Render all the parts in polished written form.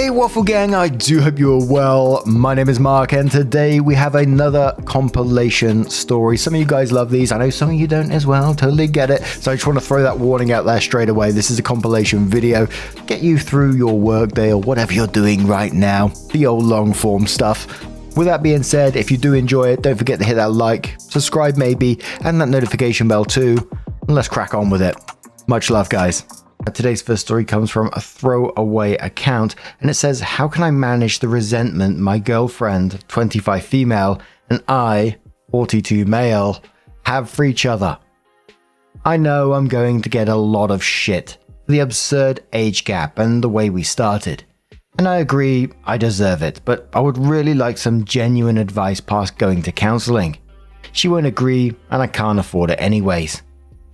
Hey Waffle Gang, I do hope you're well. My name is Mark and today we have another compilation story. Some of you guys love these, I know some of you don't as well, totally get it. So I just want to throw that warning out there straight away. This is a compilation video, get you through your workday or whatever you're doing right now, the old long form stuff. With that being said, if you do enjoy it, don't forget to hit that like, subscribe maybe, and that notification bell too. And let's crack on with it. Much love, guys. Today's first story comes from a throwaway account, and it says, how can I manage the resentment my girlfriend, 25 female, and I, 42 male, have for each other? I know I'm going to get a lot of shit for the absurd age gap and the way we started. And I agree, I deserve it, but I would really like some genuine advice past going to counseling. She won't agree, and I can't afford it anyways.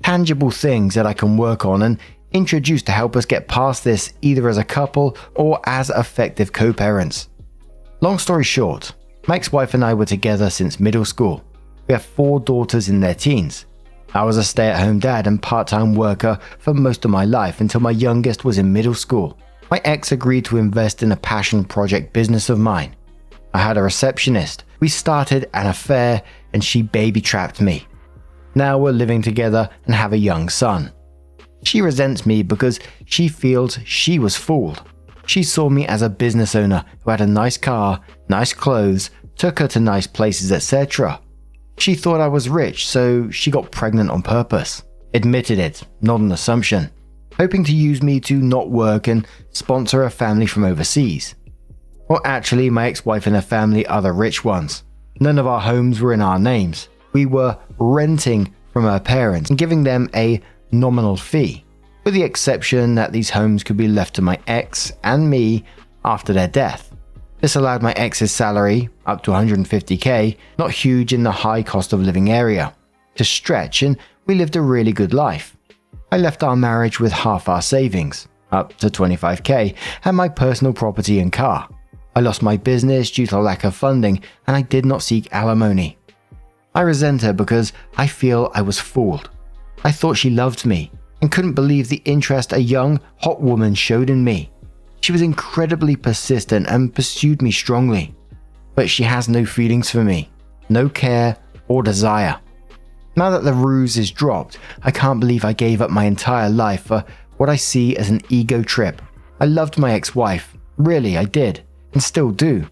Tangible things that I can work on and introduce to help us get past this either as a couple or as effective co-parents. Long story short, my ex-wife and I were together since middle school. We have 4 daughters in their teens. I was a stay-at-home dad and part-time worker for most of my life until my youngest was in middle school. My ex agreed to invest in a passion project business of mine. I had a receptionist. We started an affair and she baby-trapped me. Now we're living together and have a young son. She resents me because she feels she was fooled. She saw me as a business owner who had a nice car, nice clothes, took her to nice places, etc. She thought I was rich, so she got pregnant on purpose. Admitted it, not an assumption. Hoping to use me to not work and sponsor a family from overseas. Well, actually, my ex-wife and her family are the rich ones. None of our homes were in our names. We were renting from her parents and giving them a nominal fee, with the exception that these homes could be left to my ex and me after their death. This allowed my ex's salary, up to 150k, not huge in the high cost of living area, to stretch, and we lived a really good life. I left our marriage with half our savings, up to 25k, and my personal property and car. I lost my business due to lack of funding, and I did not seek alimony. I resent her because I feel I was fooled. I thought she loved me and couldn't believe the interest a young, hot woman showed in me. She was incredibly persistent and pursued me strongly. But she has no feelings for me, no care or desire. Now that the ruse is dropped, I can't believe I gave up my entire life for what I see as an ego trip. I loved my ex-wife, really I did, and still do.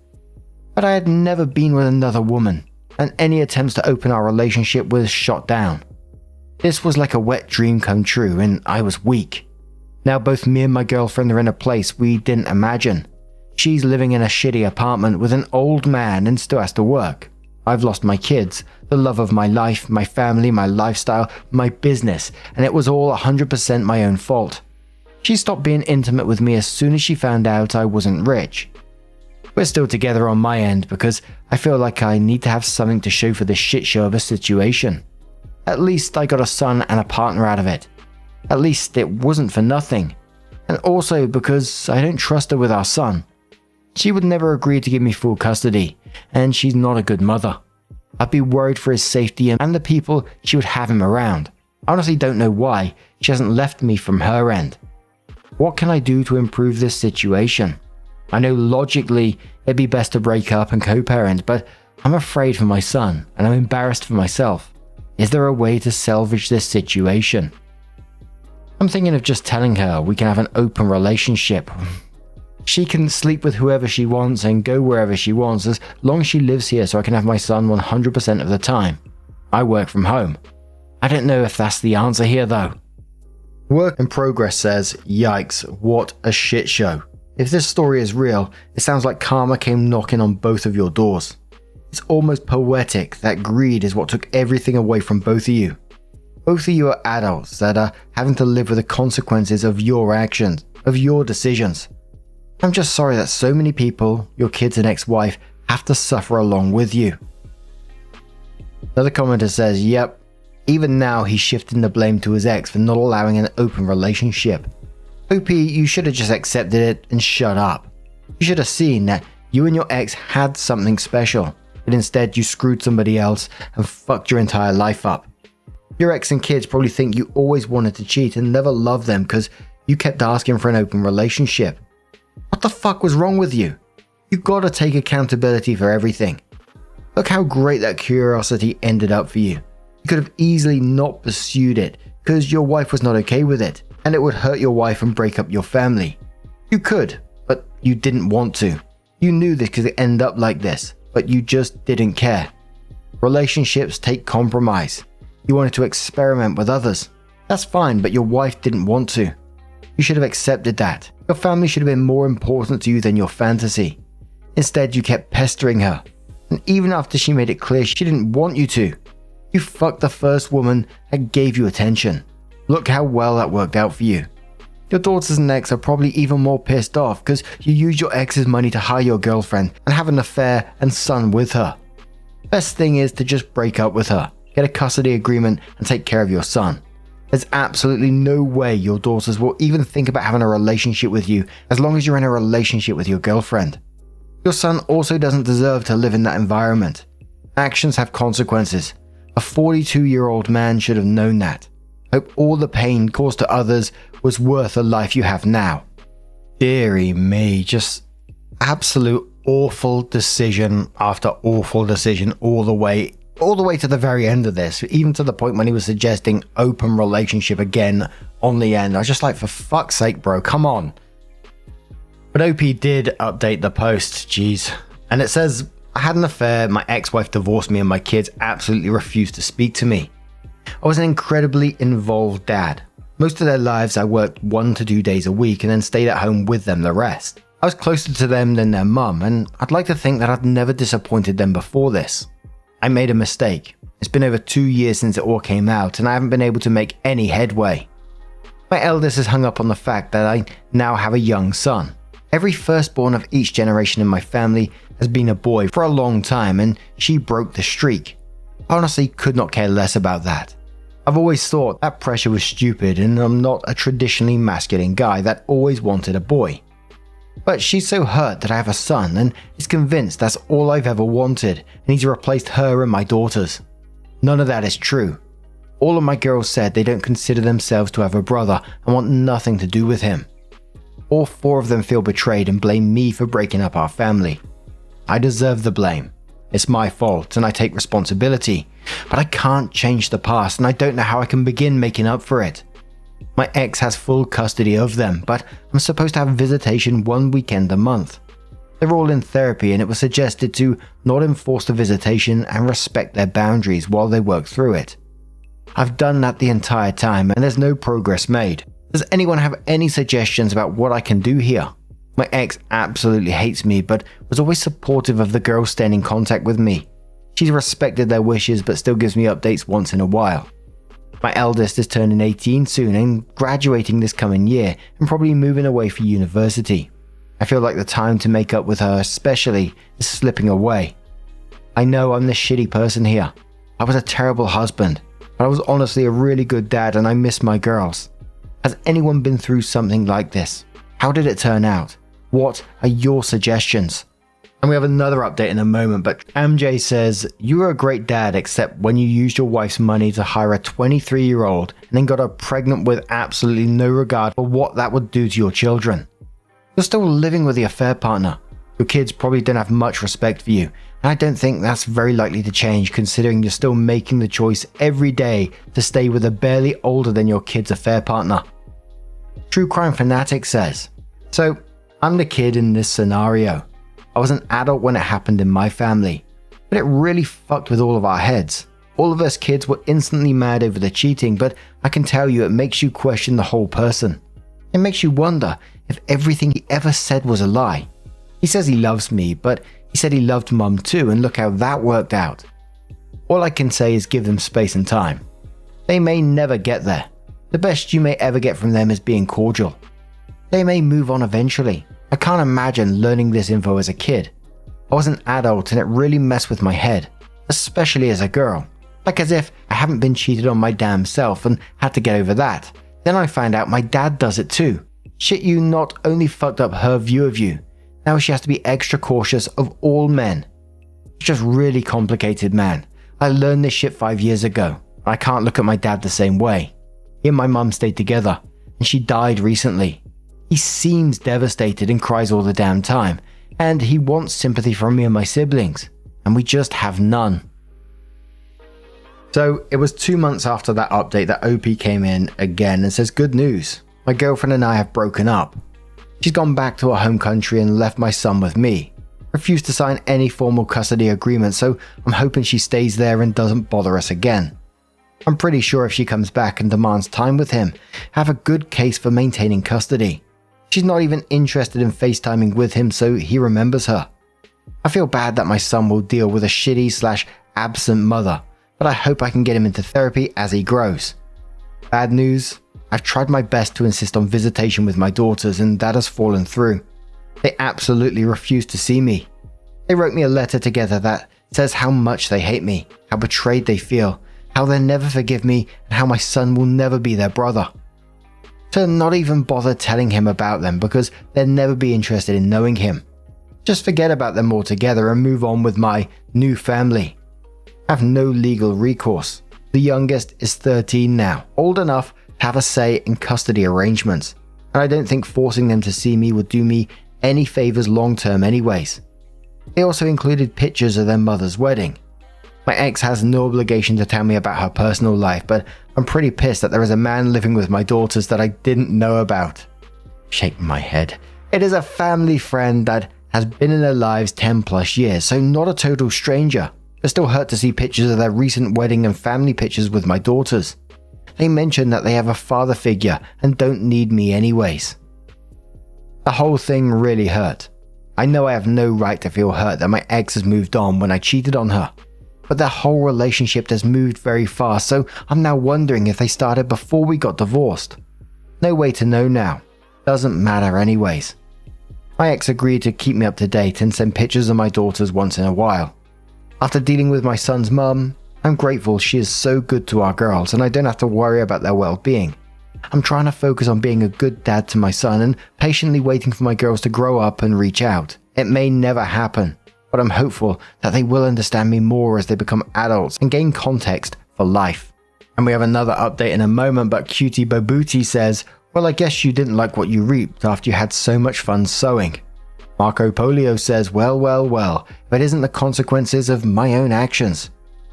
But I had never been with another woman, and any attempts to open our relationship was shot down. This was like a wet dream come true, and I was weak. Now both me and my girlfriend are in a place we didn't imagine. She's living in a shitty apartment with an old man and still has to work. I've lost my kids, the love of my life, my family, my lifestyle, my business, and it was all 100% my own fault. She stopped being intimate with me as soon as she found out I wasn't rich. We're still together on my end because I feel like I need to have something to show for this shit show of a situation. At least I got a son and a partner out of it. At least it wasn't for nothing. And also because I don't trust her with our son. She would never agree to give me full custody, and she's not a good mother. I'd be worried for his safety and the people she would have him around. I honestly don't know why she hasn't left me from her end. What can I do to improve this situation? I know logically it'd be best to break up and co-parent, but I'm afraid for my son and I'm embarrassed for myself. Is there a way to salvage this situation? I'm thinking of just telling her we can have an open relationship. She can sleep with whoever she wants and go wherever she wants as long as she lives here so I can have my son 100% of the time. I work from home. I don't know if that's the answer here though. Work in progress says, yikes, what a shit show. If this story is real, it sounds like karma came knocking on both of your doors. It's almost poetic that greed is what took everything away from both of you. Both of you are adults that are having to live with the consequences of your actions, of your decisions. I'm just sorry that so many people, your kids and ex-wife, have to suffer along with you. Another commenter says, yep, even now he's shifting the blame to his ex for not allowing an open relationship. OP, you should have just accepted it and shut up. You should have seen that you and your ex had something special. But instead you screwed somebody else and fucked your entire life up. Your ex and kids probably think you always wanted to cheat and never loved them because you kept asking for an open relationship. What the fuck was wrong with you? You gotta take accountability for everything. Look how great that curiosity ended up for you. You could have easily not pursued it because your wife was not okay with it, and it would hurt your wife and break up your family. You could, but you didn't want to. You knew this could end up like this, but you just didn't care. Relationships take compromise. You wanted to experiment with others. That's fine, but your wife didn't want to. You should have accepted that. Your family should have been more important to you than your fantasy. Instead, you kept pestering her. And even after she made it clear she didn't want you to, you fucked the first woman that gave you attention. Look how well that worked out for you. Your daughters and ex are probably even more pissed off because you used your ex's money to hire your girlfriend and have an affair and son with her. Best thing is to just break up with her, get a custody agreement and take care of your son. There's absolutely no way your daughters will even think about having a relationship with you as long as you're in a relationship with your girlfriend. Your son also doesn't deserve to live in that environment. Actions have consequences. A 42-year-old man should have known that. Hope all the pain caused to others was worth the life you have now. Dearie me, just absolute awful decision after awful decision all the way to the very end of this, even to the point when he was suggesting open relationship again on the end. I was just like, for fuck's sake, bro, come on. But OP did update the post, jeez. And it says, I had an affair, my ex-wife divorced me, and my kids absolutely refused to speak to me. I was an incredibly involved dad. Most of their lives I worked 1 to 2 days a week and then stayed at home with them the rest. I was closer to them than their mum, and I'd like to think that I'd never disappointed them before this. I made a mistake. It's been over 2 years since it all came out, and I haven't been able to make any headway. My eldest is hung up on the fact that I now have a young son. Every firstborn of each generation in my family has been a boy for a long time, and she broke the streak. I honestly could not care less about that. I've always thought that pressure was stupid, and I'm not a traditionally masculine guy that always wanted a boy. But she's so hurt that I have a son and is convinced that's all I've ever wanted, and he's replaced her and my daughters. None of that is true. All of my girls said they don't consider themselves to have a brother and want nothing to do with him. All 4 of them feel betrayed and blame me for breaking up our family. I deserve the blame. It's my fault and I take responsibility, but I can't change the past and I don't know how I can begin making up for it. My ex has full custody of them, but I'm supposed to have visitation 1 weekend a month. They're all in therapy and it was suggested to not enforce the visitation and respect their boundaries while they work through it. I've done that the entire time and there's no progress made. Does anyone have any suggestions about what I can do here? My ex absolutely hates me but was always supportive of the girls staying in contact with me. She's respected their wishes but still gives me updates once in a while. My eldest is turning 18 soon and graduating this coming year and probably moving away for university. I feel like the time to make up with her especially is slipping away. I know I'm the shitty person here. I was a terrible husband, but I was honestly a really good dad and I miss my girls. Has anyone been through something like this? How did it turn out? What are your suggestions? And we have another update in a moment, but MJ says, you were a great dad except when you used your wife's money to hire a 23-year-old and then got her pregnant with absolutely no regard for what that would do to your children. You're still living with the affair partner. Your kids probably don't have much respect for you, and I don't think that's very likely to change considering you're still making the choice every day to stay with a barely older than your kid's affair partner. True Crime Fanatic says, so I'm the kid in this scenario. I was an adult when it happened in my family, but it really fucked with all of our heads. All of us kids were instantly mad over the cheating, but I can tell you it makes you question the whole person. It makes you wonder if everything he ever said was a lie. He says he loves me, but he said he loved Mum too, and look how that worked out. All I can say is give them space and time. They may never get there. The best you may ever get from them is being cordial. They may move on eventually. I can't imagine learning this info as a kid. I was an adult and it really messed with my head, especially as a girl. Like as if I haven't been cheated on my damn self and had to get over that. Then I find out my dad does it too. Shit, you not only fucked up her view of you, now she has to be extra cautious of all men. It's just really complicated, man. I learned this shit 5 years ago. I can't look at my dad the same way. He and my mum stayed together, and she died recently. He seems devastated and cries all the damn time, and he wants sympathy from me and my siblings, and we just have none. So it was 2 months after that update that OP came in again and says, good news, my girlfriend and I have broken up. She's gone back to her home country and left my son with me. Refused to sign any formal custody agreement, so I'm hoping she stays there and doesn't bother us again. I'm pretty sure if she comes back and demands time with him, I have a good case for maintaining custody. She's not even interested in FaceTiming with him, so he remembers her. I feel bad that my son will deal with a shitty/absent mother, but I hope I can get him into therapy as he grows. Bad news, I've tried my best to insist on visitation with my daughters, and that has fallen through. They absolutely refuse to see me. They wrote me a letter together that says how much they hate me, how betrayed they feel, how they'll never forgive me, and how my son will never be their brother. To not even bother telling him about them because they'll never be interested in knowing him. Just forget about them altogether and move on with my new family. I have no legal recourse. The youngest is 13 now, old enough to have a say in custody arrangements, and I don't think forcing them to see me would do me any favors long term anyways. They also included pictures of their mother's wedding. My ex has no obligation to tell me about her personal life, but I'm pretty pissed that there is a man living with my daughters that I didn't know about. Shaking my head. It is a family friend that has been in their lives 10 plus years, so not a total stranger. It still hurt to see pictures of their recent wedding and family pictures with my daughters. They mention that they have a father figure and don't need me anyways. The whole thing really hurt. I know I have no right to feel hurt that my ex has moved on when I cheated on her, but their whole relationship has moved very fast, so I'm now wondering if they started before we got divorced. No way to know now. Doesn't matter anyways. My ex agreed to keep me up to date and send pictures of my daughters once in a while. After dealing with my son's mum, I'm grateful she is so good to our girls and I don't have to worry about their well-being. I'm trying to focus on being a good dad to my son and patiently waiting for my girls to grow up and reach out. It may never happen, but I'm hopeful that they will understand me more as they become adults and gain context for life. And we have another update in a moment, but Cutie Bobuti says, well, I guess you didn't like what you reaped after you had so much fun sewing. Marco Polio says, well, if it isn't the consequences of my own actions.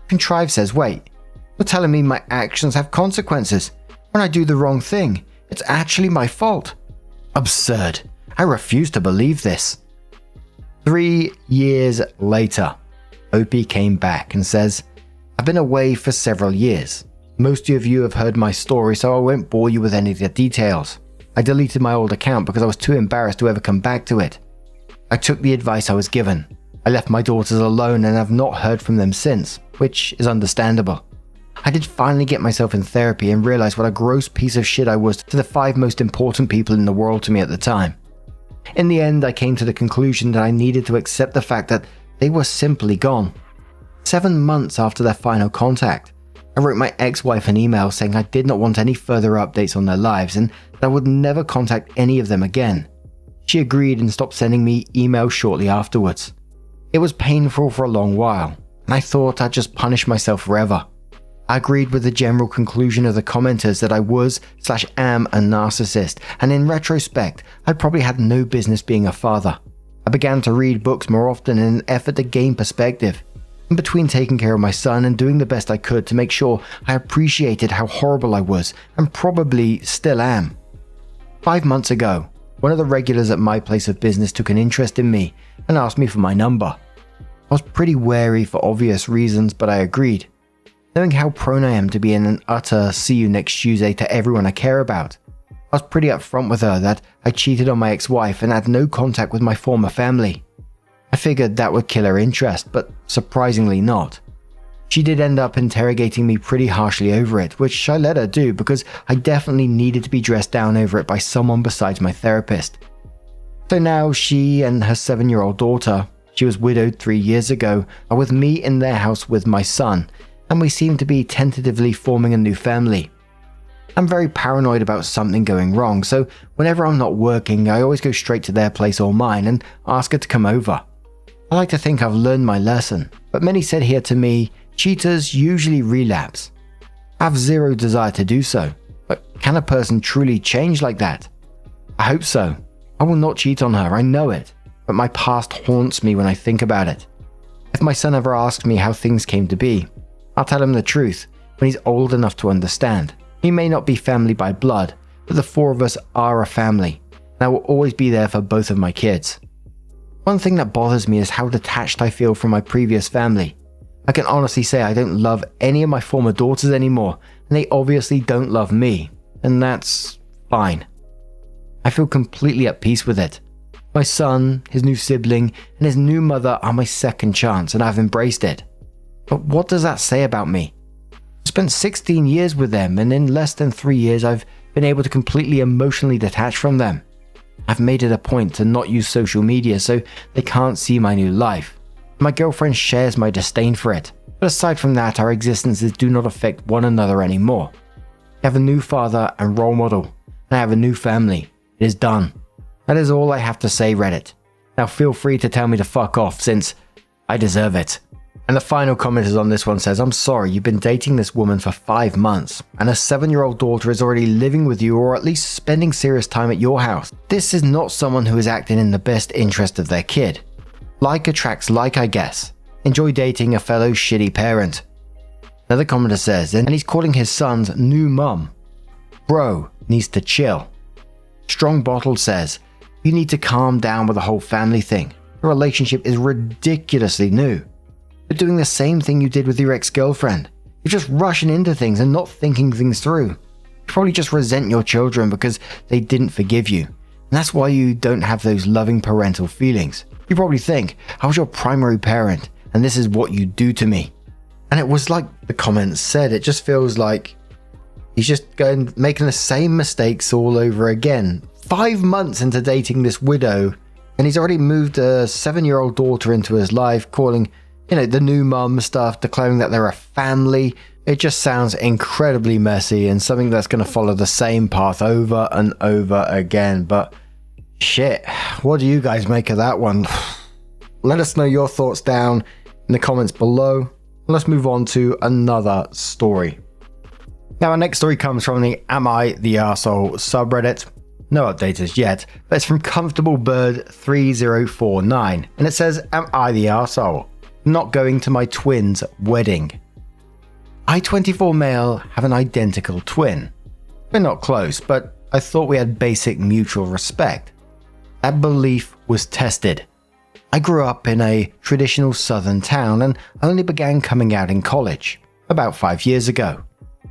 Contrive says, wait, you're telling me my actions have consequences? When I do the wrong thing, it's actually my fault. Absurd. I refuse to believe this. 3 years later, OP came back and says, I've been away for several years. Most of you have heard my story, so I won't bore you with any of the details. I deleted my old account because I was too embarrassed to ever come back to it. I took the advice I was given. I left my daughters alone and have not heard from them since, which is understandable. I did finally get myself in therapy and realize what a gross piece of shit I was to the 5 most important people in the world to me at the time. In the end, I came to the conclusion that I needed to accept the fact that they were simply gone. 7 months after their final contact, I wrote my ex-wife an email saying I did not want any further updates on their lives and that I would never contact any of them again. She agreed and stopped sending me emails shortly afterwards. It was painful for a long while, and I thought I'd just punish myself forever. I agreed with the general conclusion of the commenters that I was/am a narcissist, and in retrospect, I probably had no business being a father. I began to read books more often in an effort to gain perspective. In between taking care of my son and doing the best I could to make sure I appreciated how horrible I was, and probably still am. 5 months ago, one of the regulars at my place of business took an interest in me and asked me for my number. I was pretty wary for obvious reasons, but I agreed. Knowing how prone I am to being an utter see you next Tuesday to everyone I care about, I was pretty upfront with her that I cheated on my ex-wife and had no contact with my former family. I figured that would kill her interest, but surprisingly not. She did end up interrogating me pretty harshly over it, which I let her do because I definitely needed to be dressed down over it by someone besides my therapist. So now she and her 7-year-old daughter, she was widowed 3 years ago, are with me in their house with my son, and we seem to be tentatively forming a new family. I'm very paranoid about something going wrong, so whenever I'm not working, I always go straight to their place or mine and ask her to come over. I like to think I've learned my lesson, but many said here to me, cheaters usually relapse. I have zero desire to do so, but can a person truly change like that? I hope so. I will not cheat on her, I know it, but my past haunts me when I think about it. If my son ever asks me how things came to be, I'll tell him the truth when he's old enough to understand. He may not be family by blood, but the four of us are a family, and I will always be there for both of my kids. One thing that bothers me is how detached I feel from my previous family. I can honestly say I don't love any of my former daughters anymore, and they obviously don't love me, and that's fine. I feel completely at peace with it. My son, his new sibling, and his new mother are my second chance, and I've embraced it. But what does that say about me? I spent 16 years with them, and in less than 3 years I've been able to completely emotionally detach from them. I've made it a point to not use social media so they can't see my new life. My girlfriend shares my disdain for it, but aside from that, our existences do not affect one another anymore. I have a new father and role model, and I have a new family. It is done. That is all I have to say, Reddit. Now feel free to tell me to fuck off, since I deserve it. And the final comment is on this one says, I'm sorry, you've been dating this woman for 5 months, and a 7-year-old daughter is already living with you or at least spending serious time at your house. This is not someone who is acting in the best interest of their kid. Like attracts like, I guess. Enjoy dating a fellow shitty parent. Another commenter says, and he's calling his son's new mum. Bro needs to chill. Strong Bottle says, you need to calm down with the whole family thing. The relationship is ridiculously new. You're doing the same thing you did with your ex-girlfriend. You're just rushing into things and not thinking things through. You probably just resent your children because they didn't forgive you. And that's why you don't have those loving parental feelings. You probably think, I was your primary parent, and this is what you do to me. And it was like the comments said, it just feels like he's just going making the same mistakes all over again. 5 months into dating this widow, and he's already moved a 7-year-old daughter into his life, calling, the new mum stuff, declaring that they're a family. It just sounds incredibly messy and something that's going to follow the same path over and over again. But shit, what do you guys make of that one? Let us know your thoughts down in the comments below. Let's move on to another story. Now, our next story comes from the Am I the Arsehole subreddit. No updates as yet, but it's from Comfortable Bird 3049, and it says, Am I the Arsehole? Not going to my twin's wedding. I, 24 male, have an identical twin. We're not close, but I thought we had basic mutual respect. That belief was tested. I grew up in a traditional southern town and only began coming out in college, about 5 years ago.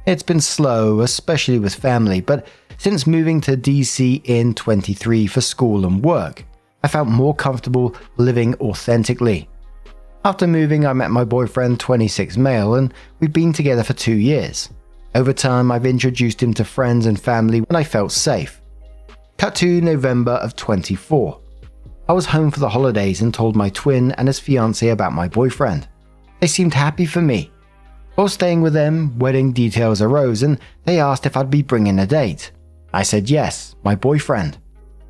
It's been slow, especially with family, but since moving to DC in 23 for school and work, I felt more comfortable living authentically. After moving, I met my boyfriend, 26 male, and we've been together for 2 years. Over time, I've introduced him to friends and family when I felt safe. Cut to November of 24. I was home for the holidays and told my twin and his fiancée about my boyfriend. They seemed happy for me. While staying with them, wedding details arose and they asked if I'd be bringing a date. I said yes, my boyfriend.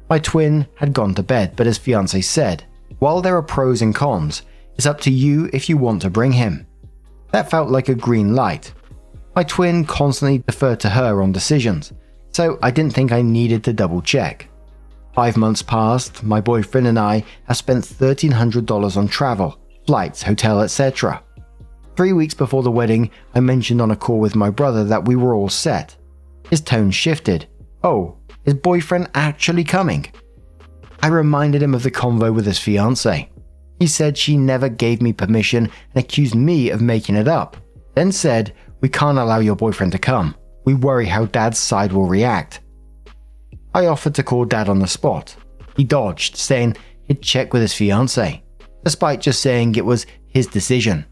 My twin had gone to bed, but his fiancée said, while there are pros and cons, it's up to you if you want to bring him. That felt like a green light. My twin constantly deferred to her on decisions, so I didn't think I needed to double check. 5 months passed, my boyfriend and I have spent $1,300 on travel, flights, hotel, etc. 3 weeks before the wedding, I mentioned on a call with my brother that we were all set. His tone shifted. Oh, is boyfriend actually coming? I reminded him of the convo with his fiancée. He said she never gave me permission and accused me of making it up. Then said, we can't allow your boyfriend to come. We worry how dad's side will react. I offered to call dad on the spot. He dodged, saying he'd check with his fiancée, despite just saying it was his decision.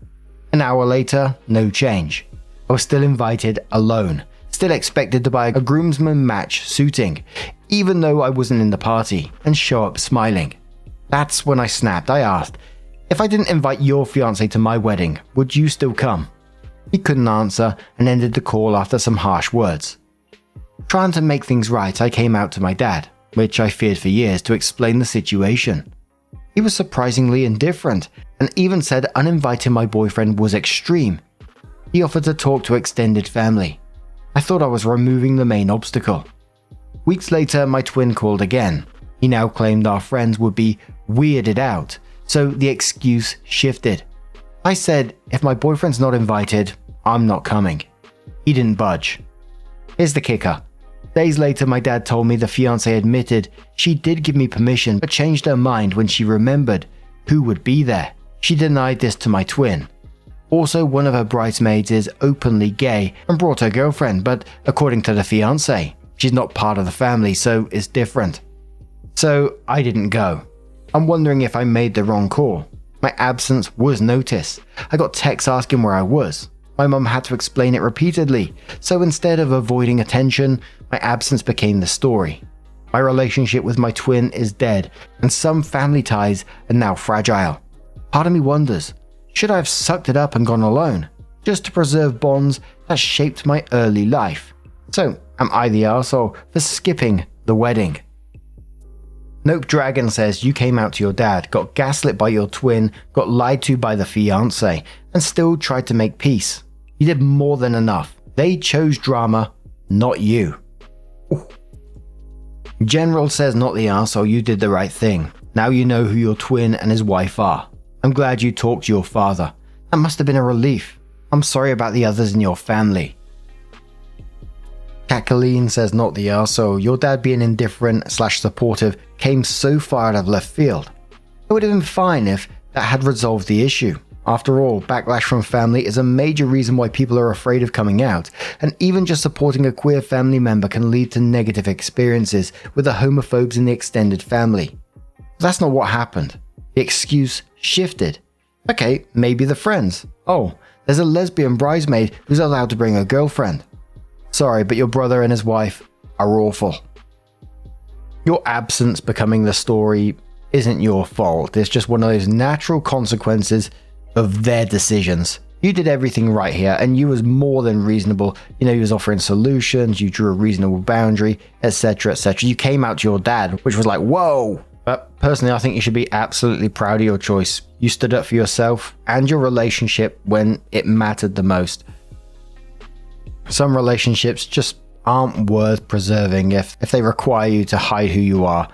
An hour later, no change. I was still invited alone, still expected to buy a groomsman match suiting, even though I wasn't in the party, and show up smiling. That's when I snapped. I asked, if I didn't invite your fiancé to my wedding, would you still come? He couldn't answer and ended the call after some harsh words. Trying to make things right, I came out to my dad, which I feared for years, to explain the situation. He was surprisingly indifferent and even said uninviting my boyfriend was extreme. He offered to talk to extended family. I thought I was removing the main obstacle. Weeks later, my twin called again. He now claimed our friends would be weirded out, so the excuse shifted. I said, if my boyfriend's not invited, I'm not coming. He didn't budge. Here's the kicker. Days later, my dad told me the fiancée admitted she did give me permission but changed her mind when she remembered who would be there. She denied this to my twin. Also, one of her bridesmaids is openly gay and brought her girlfriend, but according to the fiancé, she's not part of the family, so it's different. So I didn't go. I'm wondering if I made the wrong call. My absence was noticed. I got texts asking where I was. My mum had to explain it repeatedly, so instead of avoiding attention, my absence became the story. My relationship with my twin is dead, and some family ties are now fragile. Part of me wonders, should I have sucked it up and gone alone, just to preserve bonds that shaped my early life? So, am I the arsehole for skipping the wedding? Nope Dragon says you came out to your dad, got gaslit by your twin, got lied to by the fiancé, and still tried to make peace. You did more than enough. They chose drama, not you. Ooh. General says not the arsehole, you did the right thing. Now you know who your twin and his wife are. I'm glad you talked to your father. That must have been a relief. I'm sorry about the others in your family. Kathleen says not the arsehole, your dad being indifferent/supportive came so far out of left field. It would have been fine if that had resolved the issue. After all, backlash from family is a major reason why people are afraid of coming out, and even just supporting a queer family member can lead to negative experiences with the homophobes in the extended family. But that's not what happened. The excuse shifted. Okay, maybe the friends. Oh, there's a lesbian bridesmaid who's allowed to bring her girlfriend. Sorry, but your brother and his wife are awful. Your absence becoming the story isn't your fault. It's just one of those natural consequences of their decisions. You did everything right here, and you was more than reasonable. You was offering solutions, you drew a reasonable boundary, etc, etc. You came out to your dad, which was like, whoa! But personally, I think you should be absolutely proud of your choice. You stood up for yourself and your relationship when it mattered the most. Some relationships just aren't worth preserving if they require you to hide who you are.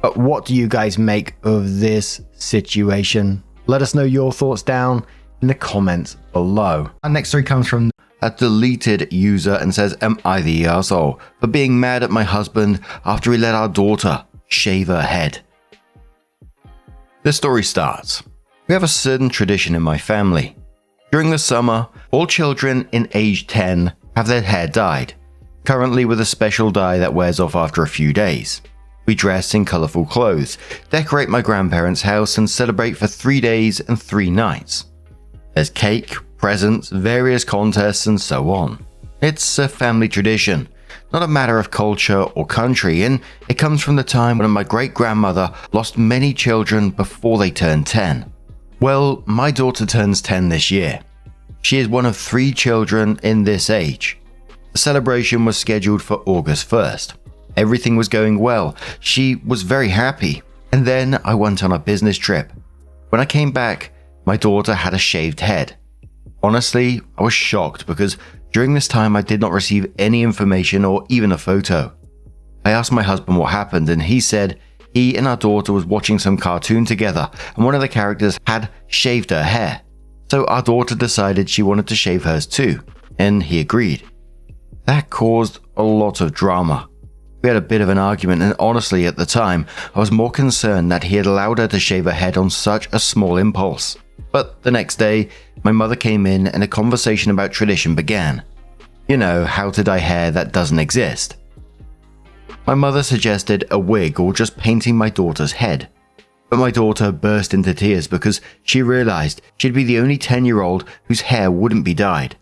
But what do you guys make of this situation? Let us know your thoughts down in the comments below. Our next story comes from a deleted user and says, am I the arsehole for being mad at my husband after he let our daughter shave her head? This story starts. We have a certain tradition in my family. During the summer, all children in age 10 have their hair dyed, currently with a special dye that wears off after a few days. We dress in colourful clothes, decorate my grandparents' house, and celebrate for 3 days and 3 nights. There's cake, presents, various contests, and so on. It's a family tradition, not a matter of culture or country, and it comes from the time when my great-grandmother lost many children before they turned 10. Well, my daughter turns 10 this year. She is one of 3 children in this age. The celebration was scheduled for August 1st. Everything was going well. She was very happy. And then I went on a business trip. When I came back, my daughter had a shaved head. Honestly, I was shocked because during this time I did not receive any information or even a photo. I asked my husband what happened, and he said he and our daughter was watching some cartoon together and one of the characters had shaved her hair. So our daughter decided she wanted to shave hers too, and he agreed. That caused a lot of drama. We had a bit of an argument, and honestly at the time, I was more concerned that he had allowed her to shave her head on such a small impulse. But the next day, my mother came in and a conversation about tradition began. You know, how to dye hair that doesn't exist. My mother suggested a wig or just painting my daughter's head. But my daughter burst into tears because she realized she'd be the only 10-year-old whose hair wouldn't be dyed.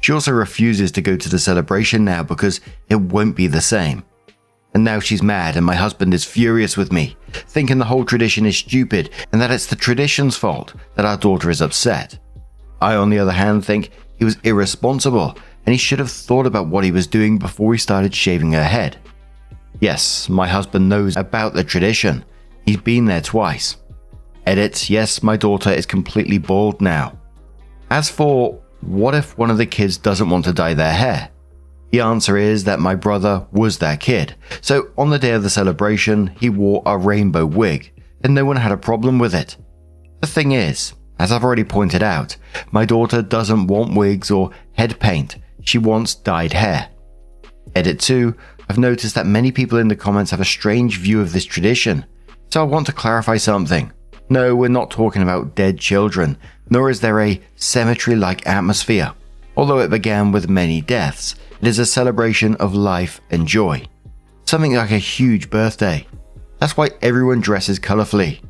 She also refuses to go to the celebration now because it won't be the same. And now she's mad and my husband is furious with me, thinking the whole tradition is stupid and that it's the tradition's fault that our daughter is upset. I, on the other hand, think he was irresponsible and he should have thought about what he was doing before he started shaving her head. Yes, my husband knows about the tradition. He's been there twice. Edit, yes, my daughter is completely bald now. As for, what if one of the kids doesn't want to dye their hair? The answer is that my brother was that kid. So on the day of the celebration, he wore a rainbow wig, and no one had a problem with it. The thing is, as I've already pointed out, my daughter doesn't want wigs or head paint, she wants dyed hair. Edit 2, I've noticed that many people in the comments have a strange view of this tradition, so I want to clarify something. No, we're not talking about dead children, nor is there a cemetery-like atmosphere. Although it began with many deaths, it is a celebration of life and joy. Something like a huge birthday. That's why everyone dresses colorfully.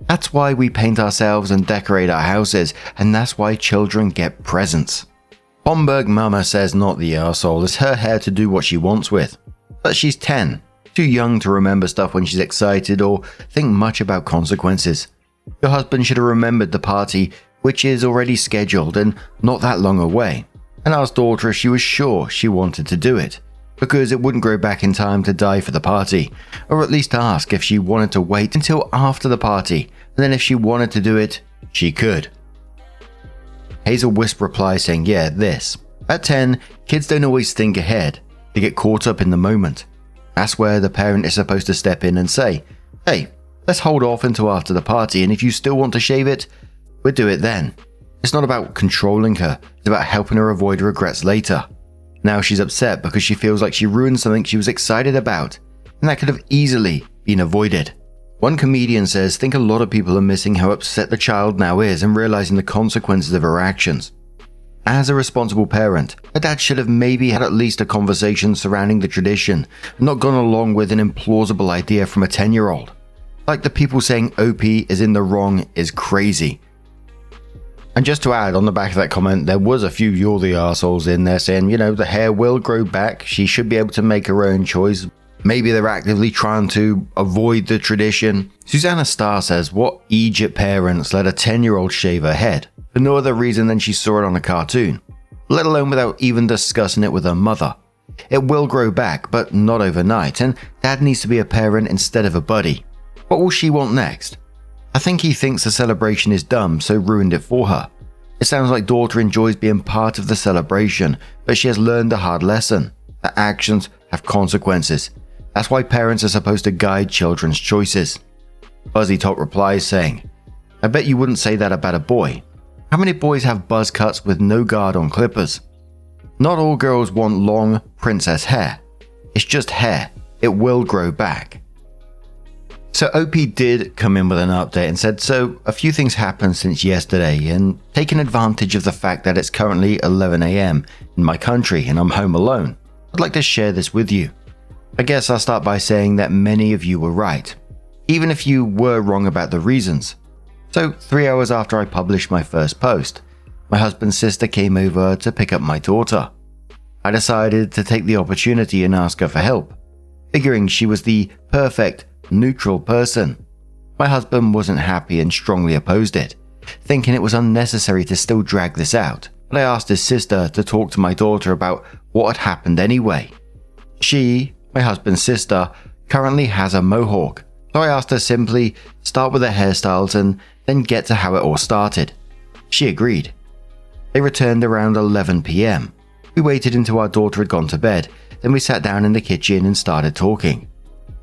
That's why we paint ourselves and decorate our houses, and that's why children get presents. Homburg Mama says not the arsehole, it's her hair to do what she wants with. But she's 10, too young to remember stuff when she's excited or think much about consequences. Your husband should have remembered the party, which is already scheduled and not that long away, and asked daughter if she was sure she wanted to do it, because it wouldn't grow back in time to die for the party, or at least ask if she wanted to wait until after the party, and then if she wanted to do it, she could. Hazel Wisp replies saying, yeah, this. At 10, kids don't always think ahead, they get caught up in the moment. That's where the parent is supposed to step in and say, hey, let's hold off until after the party, and if you still want to shave it, we'll do it then. It's not about controlling her, it's about helping her avoid regrets later. Now she's upset because she feels like she ruined something she was excited about, and that could have easily been avoided. One comedian says, think a lot of people are missing how upset the child now is and realizing the consequences of her actions. As a responsible parent, her dad should have maybe had at least a conversation surrounding the tradition, and not gone along with an implausible idea from a 10-year-old. Like the people saying OP is in the wrong is crazy. And just to add, on the back of that comment, there was a few you're the arseholes in there saying, the hair will grow back, she should be able to make her own choice. Maybe they're actively trying to avoid the tradition. Susanna Starr says, what Egypt parents let a 10-year-old shave her head? For no other reason than she saw it on a cartoon, let alone without even discussing it with her mother. It will grow back, but not overnight, and dad needs to be a parent instead of a buddy. What will she want next? I think he thinks the celebration is dumb, so ruined it for her. It sounds like daughter enjoys being part of the celebration, but she has learned a hard lesson, that actions have consequences. That's why parents are supposed to guide children's choices. Buzzy Top replies saying, I bet you wouldn't say that about a boy. How many boys have buzz cuts with no guard on clippers? Not all girls want long princess hair. It's just hair. It will grow back. So OP did come in with an update and said, so a few things happened since yesterday, and taking advantage of the fact that it's currently 11 AM in my country and I'm home alone, I'd like to share this with you. I guess I'll start by saying that many of you were right, even if you were wrong about the reasons. So 3 hours after I published my first post, my husband's sister came over to pick up my daughter. I decided to take the opportunity and ask her for help, figuring she was the perfect, neutral person. My husband wasn't happy and strongly opposed it, thinking it was unnecessary to still drag this out, but I asked his sister to talk to my daughter about what had happened anyway. She, my husband's sister, currently has a mohawk, so I asked her simply start with her hairstyles and then get to how it all started. She agreed. They returned around 11 PM. We waited until our daughter had gone to bed, then we sat down in the kitchen and started talking.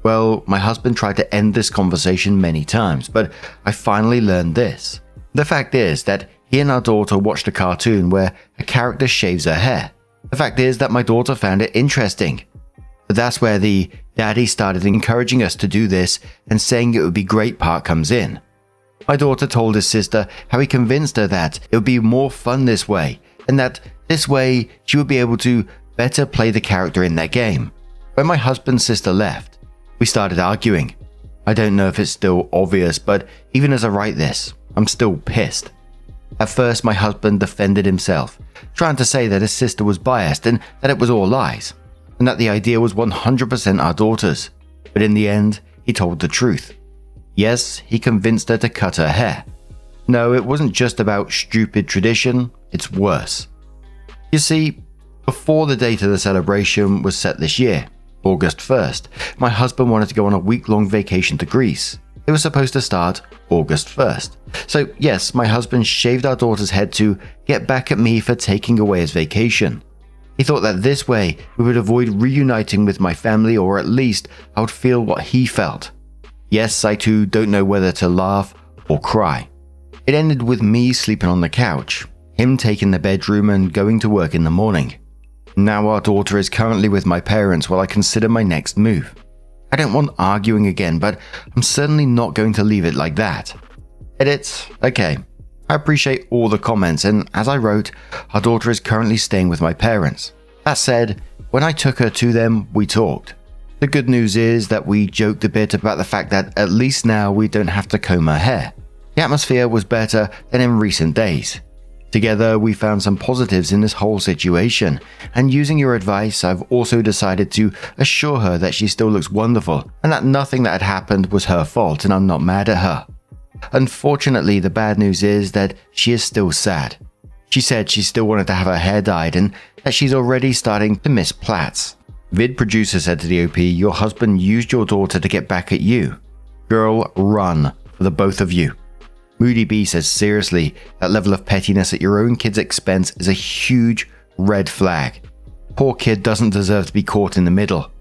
Well, my husband tried to end this conversation many times, but I finally learned this. The fact is that he and our daughter watched a cartoon where a character shaves her hair. The fact is that my daughter found it interesting. But that's where the daddy started encouraging us to do this and saying it would be great part comes in. My daughter told his sister how he convinced her that it would be more fun this way, and that this way she would be able to better play the character in their game. When my husband's sister left, we started arguing. I don't know if it's still obvious, but even as I write this, I'm still pissed. At first, my husband defended himself, trying to say that his sister was biased and that it was all lies, and that the idea was 100% our daughter's. But in the end, he told the truth. Yes, he convinced her to cut her hair. No, it wasn't just about stupid tradition, it's worse. You see, before the date of the celebration was set this year, August 1st, my husband wanted to go on a week-long vacation to Greece. It was supposed to start August 1st. So yes, my husband shaved our daughter's head to get back at me for taking away his vacation. He thought that this way we would avoid reuniting with my family, or at least I would feel what he felt. Yes, I too don't know whether to laugh or cry. It ended with me sleeping on the couch, him taking the bedroom and going to work in the morning. Now our daughter is currently with my parents while I consider my next move. I don't want arguing again, but I'm certainly not going to leave it like that. Edit. Okay. I appreciate all the comments, and as I wrote, our daughter is currently staying with my parents. That said, when I took her to them, we talked. The good news is that we joked a bit about the fact that at least now we don't have to comb her hair. The atmosphere was better than in recent days. Together, we found some positives in this whole situation, and using your advice, I've also decided to assure her that she still looks wonderful and that nothing that had happened was her fault, and I'm not mad at her. Unfortunately, the bad news is that she is still sad. She said she still wanted to have her hair dyed and that she's already starting to miss plaits. Vid producer said to the OP, "Your husband used your daughter to get back at you. Girl, run for the both of you." Moody B says, "Seriously, that level of pettiness at your own kid's expense is a huge red flag. Poor kid doesn't deserve to be caught in the middle."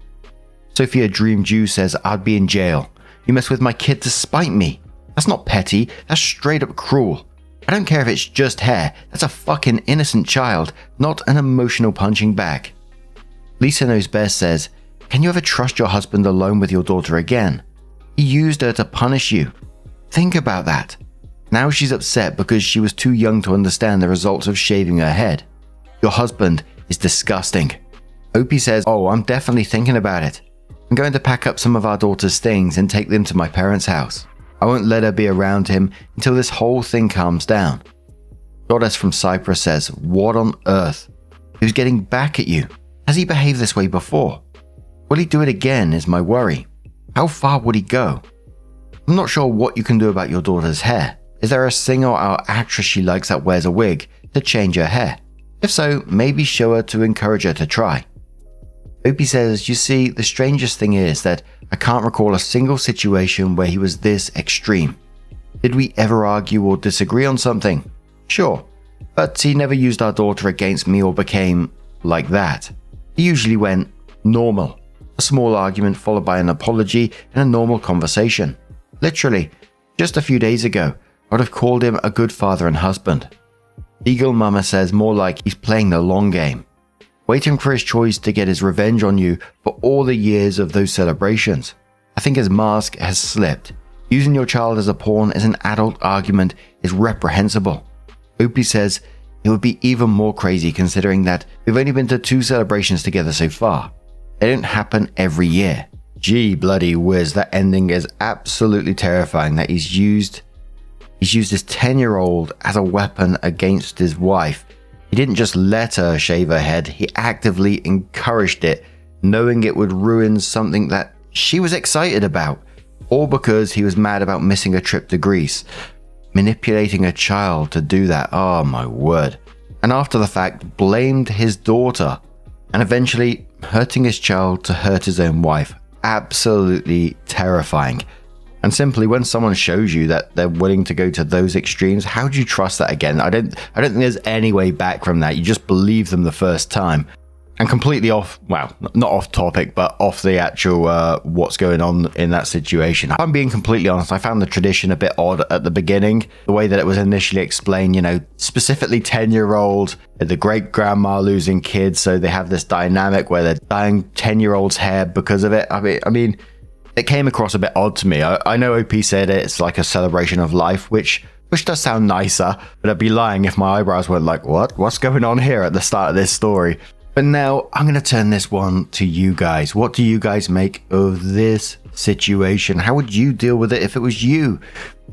Sophia Dream Jew says, "I'd be in jail. You mess with my kid to spite me. That's not petty, that's straight up cruel. I don't care if it's just hair, that's a fucking innocent child, not an emotional punching bag." Lisa Knows Best says, "Can you ever trust your husband alone with your daughter again? He used her to punish you. Think about that. Now she's upset because she was too young to understand the results of shaving her head. Your husband is disgusting." Opie says, "Oh, I'm definitely thinking about it. I'm going to pack up some of our daughter's things and take them to my parents' house. I won't let her be around him until this whole thing calms down." Goddess from Cyprus says, "What on earth? Who's getting back at you? Has he behaved this way before? Will he do it again is my worry. How far would he go? I'm not sure what you can do about your daughter's hair. Is there a singer or actress she likes that wears a wig to change her hair? If so, maybe show her to encourage her to try." Opie says, "You see, the strangest thing is that I can't recall a single situation where he was this extreme. Did we ever argue or disagree on something? Sure, but he never used our daughter against me or became like that. He usually went normal. A small argument followed by an apology and a normal conversation. Literally, just a few days ago, I would have called him a good father and husband." Eagle Mama says, "More like he's playing the long game. Waiting for his choice to get his revenge on you for all the years of those celebrations. I think his mask has slipped. Using your child as a pawn as an adult argument is reprehensible." Opie says, "It would be even more crazy considering that we've only been to 2 celebrations together so far. They don't happen every year." Gee bloody whiz, that ending is absolutely terrifying, that he's used his 10-year-old as a weapon against his wife. He didn't just let her shave her head, he actively encouraged it, knowing it would ruin something that she was excited about, all because he was mad about missing a trip to Greece. Manipulating a child to do that, oh my word. And after the fact, blamed his daughter, and eventually hurting his child to hurt his own wife. Absolutely terrifying. And simply, when someone shows you that they're willing to go to those extremes, how do you trust that again? I don't think there's any way back from that. You just believe them the first time. And completely off, well, not off topic, but off the actual what's going on in that situation. If I'm being completely honest, I found the tradition a bit odd at the beginning. The way that it was initially explained, you know, specifically 10-year-old, the great-grandma losing kids, so they have this dynamic where they're dyeing 10-year-old's hair because of it. I mean, it came across a bit odd to me. I know OP said it's like a celebration of life, which does sound nicer, but I'd be lying if my eyebrows weren't like, what's going on here at the start of this story? But now I'm going to turn this one to you guys. What do you guys make of this situation? How would you deal with it if it was you?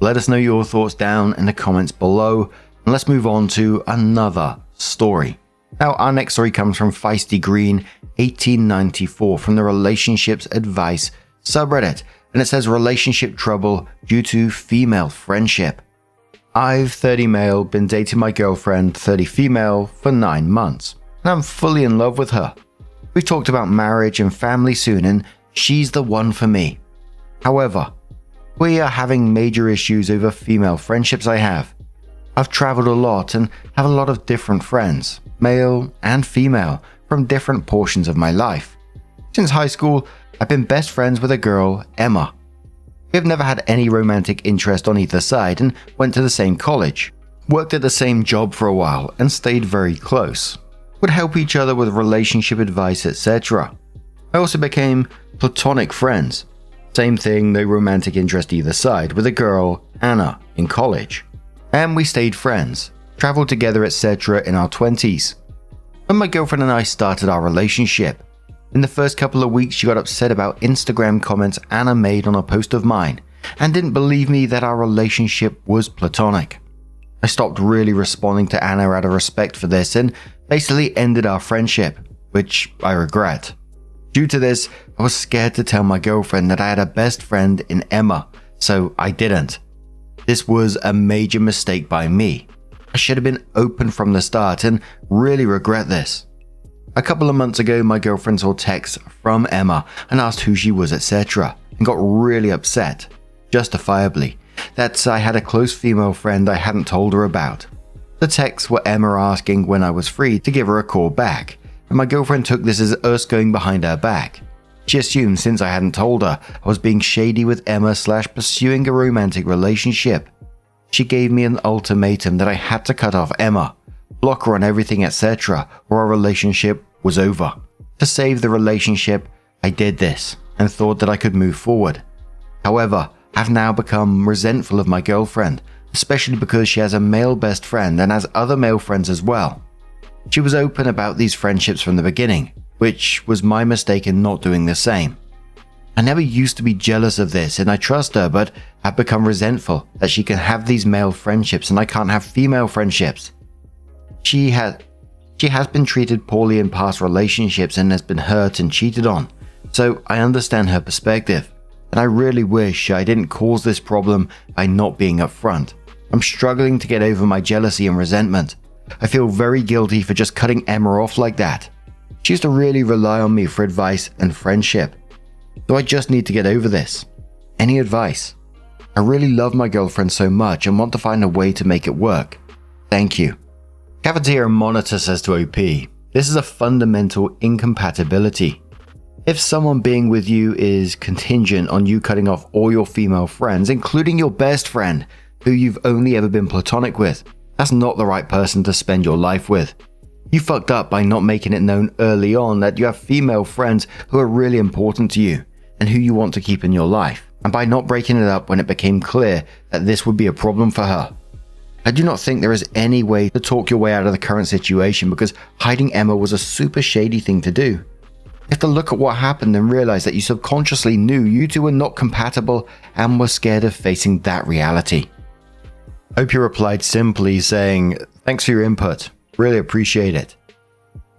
Let us know your thoughts down in the comments below. And let's move on to another story. Now, our next story comes from Feisty Green 1894 from the Relationships Advice subreddit. And it says, "Relationship trouble due to female friendship. I've 30 male, been dating my girlfriend 30 female for 9 months. And I'm fully in love with her. We've talked about marriage and family soon, and she's the one for me. However, we are having major issues over female friendships I have. I've traveled a lot and have a lot of different friends, male and female, from different portions of my life. Since high school, I've been best friends with a girl, Emma. We have never had any romantic interest on either side and went to the same college, worked at the same job for a while and stayed very close. Would help each other with relationship advice, etc. I also became platonic friends. Same thing, no romantic interest either side, with a girl, Anna, in college. And we stayed friends, traveled together, etc. in our 20s. When my girlfriend and I started our relationship, in the first couple of weeks she got upset about Instagram comments Anna made on a post of mine and didn't believe me that our relationship was platonic. I stopped really responding to Anna out of respect for this and basically ended our friendship, which I regret. Due to this, I was scared to tell my girlfriend that I had a best friend in Emma, so I didn't. This was a major mistake by me. I should have been open from the start and really regret this. A couple of months ago, my girlfriend saw texts from Emma and asked who she was, etc. and got really upset, justifiably, that I had a close female friend I hadn't told her about. The texts were Emma asking when I was free to give her a call back, and my girlfriend took this as us going behind her back. She assumed since I hadn't told her, I was being shady with Emma / pursuing a romantic relationship. She gave me an ultimatum that I had to cut off Emma, block her on everything, etc., or our relationship was over. To save the relationship, I did this and thought that I could move forward. However, I've now become resentful of my girlfriend, especially because she has a male best friend and has other male friends as well. She was open about these friendships from the beginning, which was my mistake in not doing the same. I never used to be jealous of this and I trust her, but I've become resentful that she can have these male friendships and I can't have female friendships. She has been treated poorly in past relationships and has been hurt and cheated on, so I understand her perspective, and I really wish I didn't cause this problem by not being upfront. I'm struggling to get over my jealousy and resentment. I feel very guilty for just cutting Emma off like that. She used to really rely on me for advice and friendship, so I just need to get over this. Any advice? I really love my girlfriend so much and want to find a way to make it work. Thank you. Cafeteria Monitor says to OP, this is a fundamental incompatibility. If someone being with you is contingent on you cutting off all your female friends, including your best friend, who you've only ever been platonic with, that's not the right person to spend your life with. You fucked up by not making it known early on that you have female friends who are really important to you and who you want to keep in your life, and by not breaking it up when it became clear that this would be a problem for her. I do not think there is any way to talk your way out of the current situation because hiding Emma was a super shady thing to do. You have to look at what happened and realize that you subconsciously knew you two were not compatible and were scared of facing that reality. Opie replied simply saying, thanks for your input, really appreciate it.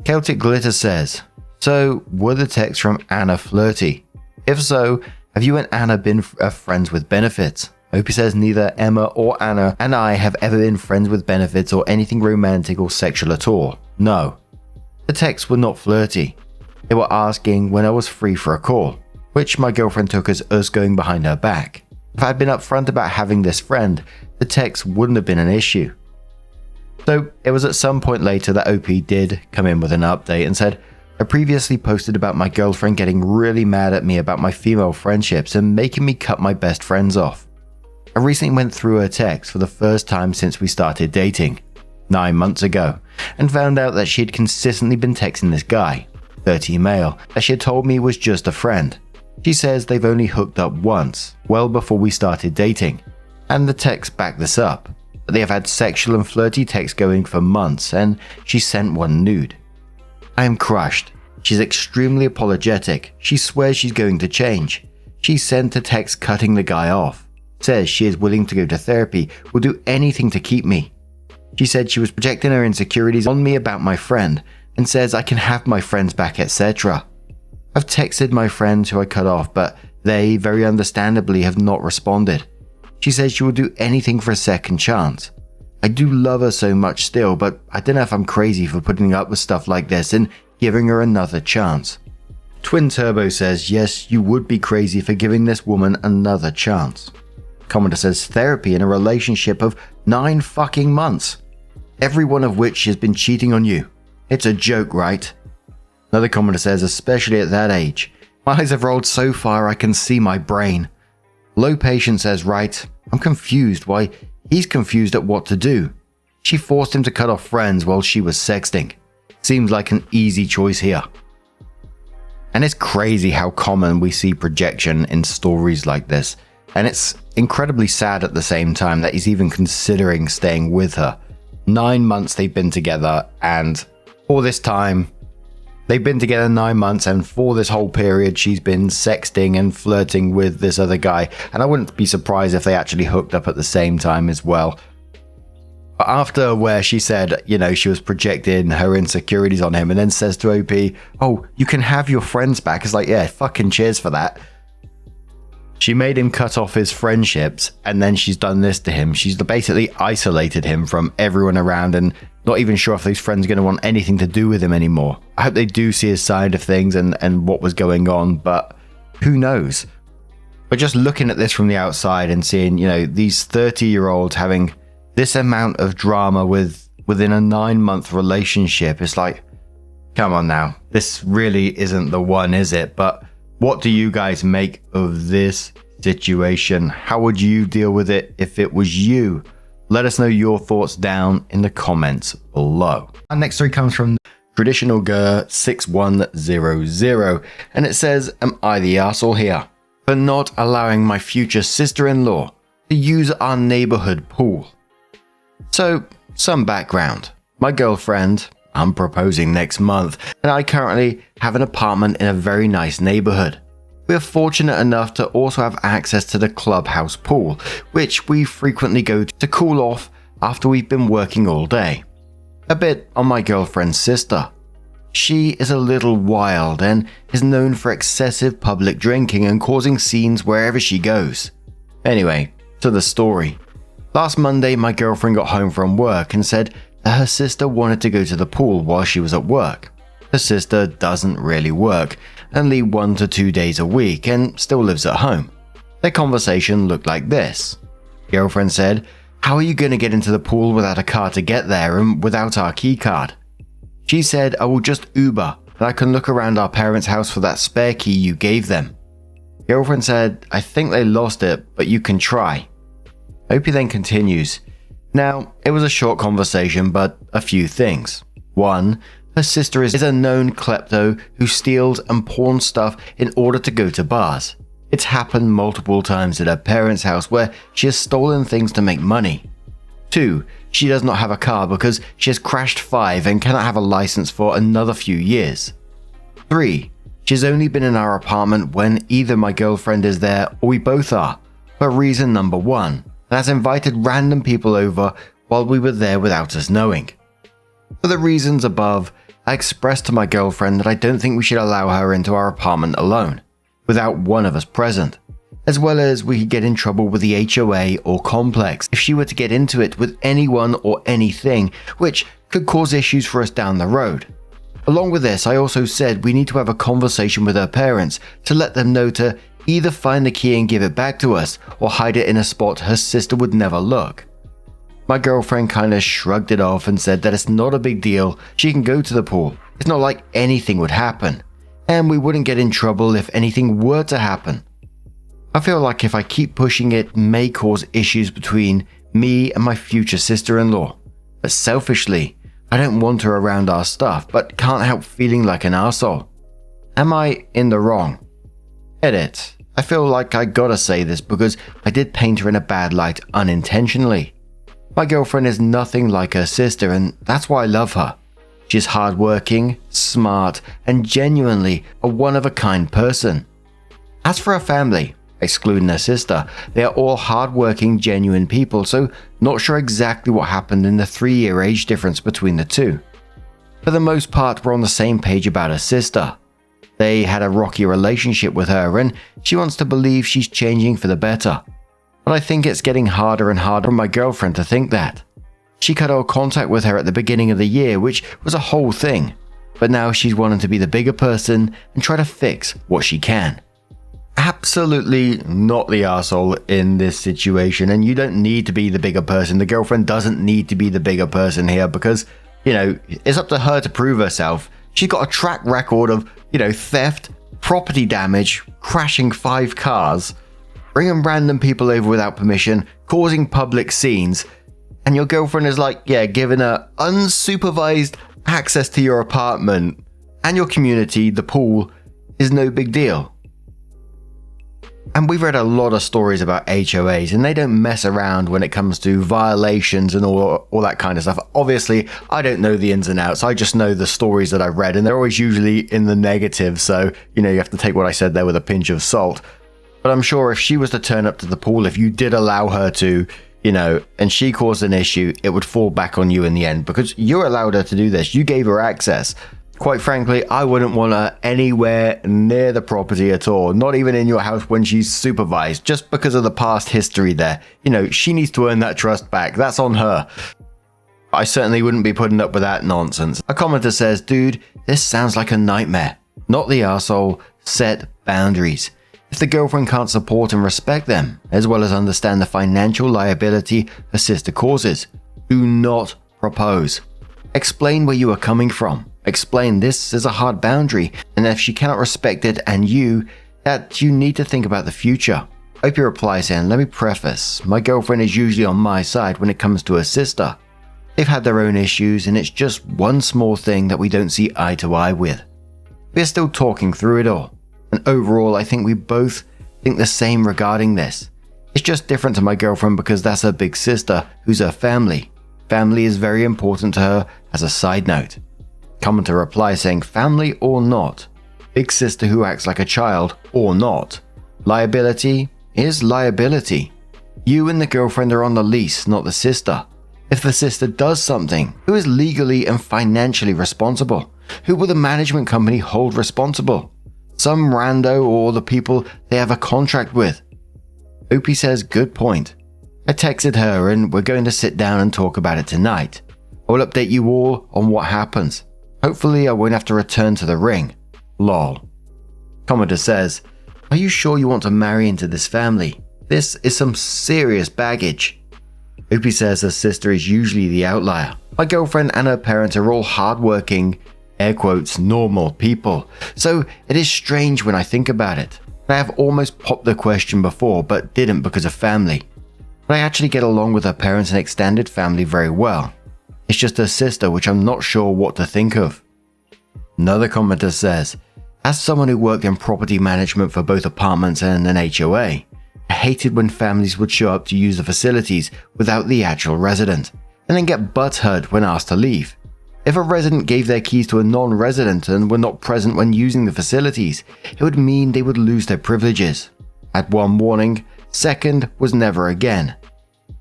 Celtic Glitter says, so were the texts from Anna flirty? If so, have you and Anna been friends with benefits? Opie says neither Emma or Anna and I have ever been friends with benefits or anything romantic or sexual at all. No. The texts were not flirty. They were asking when I was free for a call, which my girlfriend took as us going behind her back. If I'd been upfront about having this friend, the text wouldn't have been an issue. So it was at some point later that OP did come in with an update and said, I previously posted about my girlfriend getting really mad at me about my female friendships and making me cut my best friends off. I recently went through her text for the first time since we started dating, 9 months ago, and found out that she had consistently been texting this guy, 30 male, that she had told me was just a friend. She says they've only hooked up once, well before we started dating, and the texts back this up, but they have had sexual and flirty texts going for months, and she sent one nude. I am crushed. She's extremely apologetic. She swears she's going to change. She sent a text cutting the guy off. Says she is willing to go to therapy, will do anything to keep me. She said she was projecting her insecurities on me about my friend and says I can have my friends back, etc. I've texted my friends who I cut off, but they, very understandably, have not responded. She says she will do anything for a second chance. I do love her so much still, but I don't know if I'm crazy for putting up with stuff like this and giving her another chance. Twin Turbo says, yes, you would be crazy for giving this woman another chance. Commodore says, therapy in a relationship of 9 fucking months, every one of which has been cheating on you. It's a joke, right? Another commenter says, especially at that age. My eyes have rolled so far I can see my brain. Low Patient says, right, I'm confused why he's confused at what to do. She forced him to cut off friends while she was sexting. Seems like an easy choice here. And it's crazy how common we see projection in stories like this. And it's incredibly sad at the same time that he's even considering staying with her. 9 months they've been together, and for this time, they've been together 9 months, and for this whole period, she's been sexting and flirting with this other guy. And I wouldn't be surprised if they actually hooked up at the same time as well. But after where she said, she was projecting her insecurities on him, and then says to OP, oh, you can have your friends back. It's like, yeah, fucking cheers for that. She made him cut off his friendships, and then she's done this to him. She's basically isolated him from everyone around, and not even sure if these friends are going to want anything to do with him anymore. I hope they do see his side of things and what was going on, but who knows? But just looking at this from the outside and seeing, these 30-year-olds having this amount of drama within a 9-month relationship, it's like, come on now, this really isn't the one, is it? But what do you guys make of this situation? How would you deal with it if it was you? Let us know your thoughts down in the comments below. Our next story comes from Traditional Girl 6100, and it says, am I the arsehole here for not allowing my future sister-in-law to use our neighborhood pool? So, some background. My girlfriend, I'm proposing next month, and I currently have an apartment in a very nice neighborhood. We are fortunate enough to also have access to the clubhouse pool, which we frequently go to cool off after we've been working all day. A bit on my girlfriend's sister. She is a little wild and is known for excessive public drinking and causing scenes wherever she goes. Anyway, to the story. Last Monday, my girlfriend got home from work and said that her sister wanted to go to the pool while she was at work. Her sister doesn't really work, only 1 to 2 days a week, and still lives at home. Their conversation looked like this. Girlfriend said, how are you going to get into the pool without a car to get there and without our key card? She said, I will just Uber and I can look around our parents' house for that spare key you gave them. Girlfriend said, I think they lost it, but you can try. Opie then continues. Now, it was a short conversation, but a few things. 1. Her sister is a known klepto who steals and pawns stuff in order to go to bars. It's happened multiple times at her parents' house where she has stolen things to make money. 2. She does not have a car because she has crashed 5 and cannot have a license for another few years. 3. She's only been in our apartment when either my girlfriend is there or we both are, for reason number 1. And has invited random people over while we were there without us knowing. For the reasons above, I expressed to my girlfriend that I don't think we should allow her into our apartment alone, without one of us present, as well as we could get in trouble with the HOA or complex if she were to get into it with anyone or anything, which could cause issues for us down the road. Along with this, I also said we need to have a conversation with her parents to let them know to either find the key and give it back to us, or hide it in a spot her sister would never look. My girlfriend kinda shrugged it off and said that it's not a big deal, she can go to the pool, it's not like anything would happen, and we wouldn't get in trouble if anything were to happen. I feel like if I keep pushing it may cause issues between me and my future sister-in-law, but selfishly, I don't want her around our stuff, but can't help feeling like an arsehole. Am I in the wrong? Edit. I feel like I gotta say this because I did paint her in a bad light unintentionally. My girlfriend is nothing like her sister, and that's why I love her. She's hardworking, smart, and genuinely a one-of-a-kind person. As for her family, excluding her sister, they are all hardworking, genuine people, so not sure exactly what happened in the 3-year age difference between the two. For the most part, we're on the same page about her sister. They had a rocky relationship with her, and she wants to believe she's changing for the better. But I think it's getting harder and harder for my girlfriend to think that. She cut all contact with her at the beginning of the year, which was a whole thing. But now she's wanting to be the bigger person and try to fix what she can. Absolutely not the arsehole in this situation, and you don't need to be the bigger person. The girlfriend doesn't need to be the bigger person here because, it's up to her to prove herself. She's got a track record of, theft, property damage, crashing 5 cars, bringing random people over without permission, causing public scenes, and your girlfriend is giving her unsupervised access to your apartment and your community, the pool, is no big deal. And we've read a lot of stories about HOAs, and they don't mess around when it comes to violations and all that kind of stuff. Obviously, I don't know the ins and outs. I just know the stories that I've read, and they're always usually in the negative. So, you have to take what I said there with a pinch of salt. But I'm sure if she was to turn up to the pool, if you did allow her to, and she caused an issue, it would fall back on you in the end because you allowed her to do this. You gave her access. Quite frankly, I wouldn't want her anywhere near the property at all, not even in your house when she's supervised, just because of the past history there. She needs to earn that trust back. That's on her. I certainly wouldn't be putting up with that nonsense. A commenter says, dude, this sounds like a nightmare. Not the arsehole. Set boundaries. If the girlfriend can't support and respect them, as well as understand the financial liability her sister causes, do not propose. Explain where you are coming from. Explain this is a hard boundary, and if she cannot respect it and that you need to think about the future. OP replies saying, let me preface, my girlfriend is usually on my side when it comes to her sister. They've had their own issues, and it's just one small thing that we don't see eye to eye with. We're still talking through it all, and overall I think we both think the same regarding this. It's just different to my girlfriend because that's her big sister, who's her family. Family is very important to her as a side note. Commenter replies saying, family or not, big sister who acts like a child or not. Liability is liability. You and the girlfriend are on the lease, not the sister. If the sister does something, who is legally and financially responsible? Who will the management company hold responsible? Some rando or the people they have a contract with? OP says, good point. I texted her and we're going to sit down and talk about it tonight. I will update you all on what happens. Hopefully I won't have to return to the ring. Lol. Commenter says, are you sure you want to marry into this family? This is some serious baggage. OP says her sister is usually the outlier. My girlfriend and her parents are all hardworking, air quotes, normal people. So it is strange when I think about it. I have almost popped the question before, but didn't because of family. But I actually get along with her parents and extended family very well. It's just her sister, which I'm not sure what to think of. Another commenter says, as someone who worked in property management for both apartments and an HOA, I hated when families would show up to use the facilities without the actual resident, and then get butthurt when asked to leave. If a resident gave their keys to a non-resident and were not present when using the facilities, it would mean they would lose their privileges. At one warning, second was never again.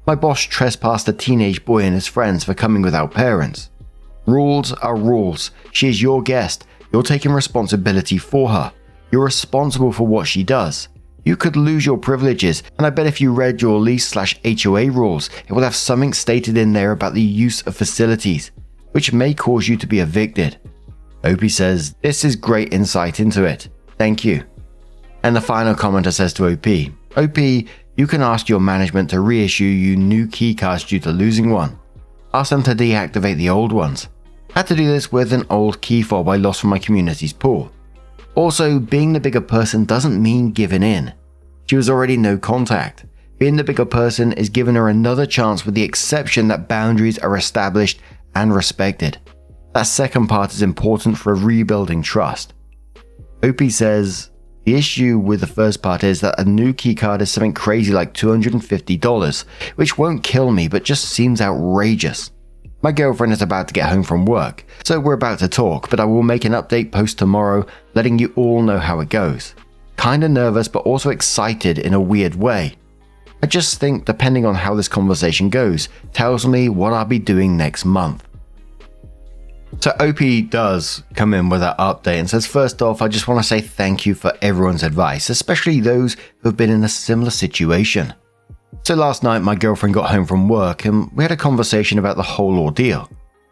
My boss trespassed a teenage boy and his friends for coming without parents. Rules are rules. She is your guest. You're taking responsibility for her. You're responsible for what she does. You could lose your privileges, and I bet if you read your lease/HOA rules, it will have something stated in there about the use of facilities, which may cause you to be evicted. OP says, this is great insight into it. Thank you. And the final commenter says to OP, OP, you can ask your management to reissue you new keycards due to losing one. Ask them to deactivate the old ones. Had to do this with an old key fob I lost from my community's pool. Also, being the bigger person doesn't mean giving in. She was already no contact. Being the bigger person is giving her another chance with the exception that boundaries are established and respected. That second part is important for rebuilding trust. OP says, the issue with the first part is that a new keycard is something crazy like $250, which won't kill me but just seems outrageous. My girlfriend is about to get home from work, so we're about to talk, but I will make an update post tomorrow letting you all know how it goes. Kinda nervous but also excited in a weird way. I just think depending on how this conversation goes, tells me what I'll be doing next month. So OP does come in with that update and says, first off, I just want to say thank you for everyone's advice, especially those who have been in a similar situation. So last night my girlfriend got home from work and we had a conversation about the whole ordeal.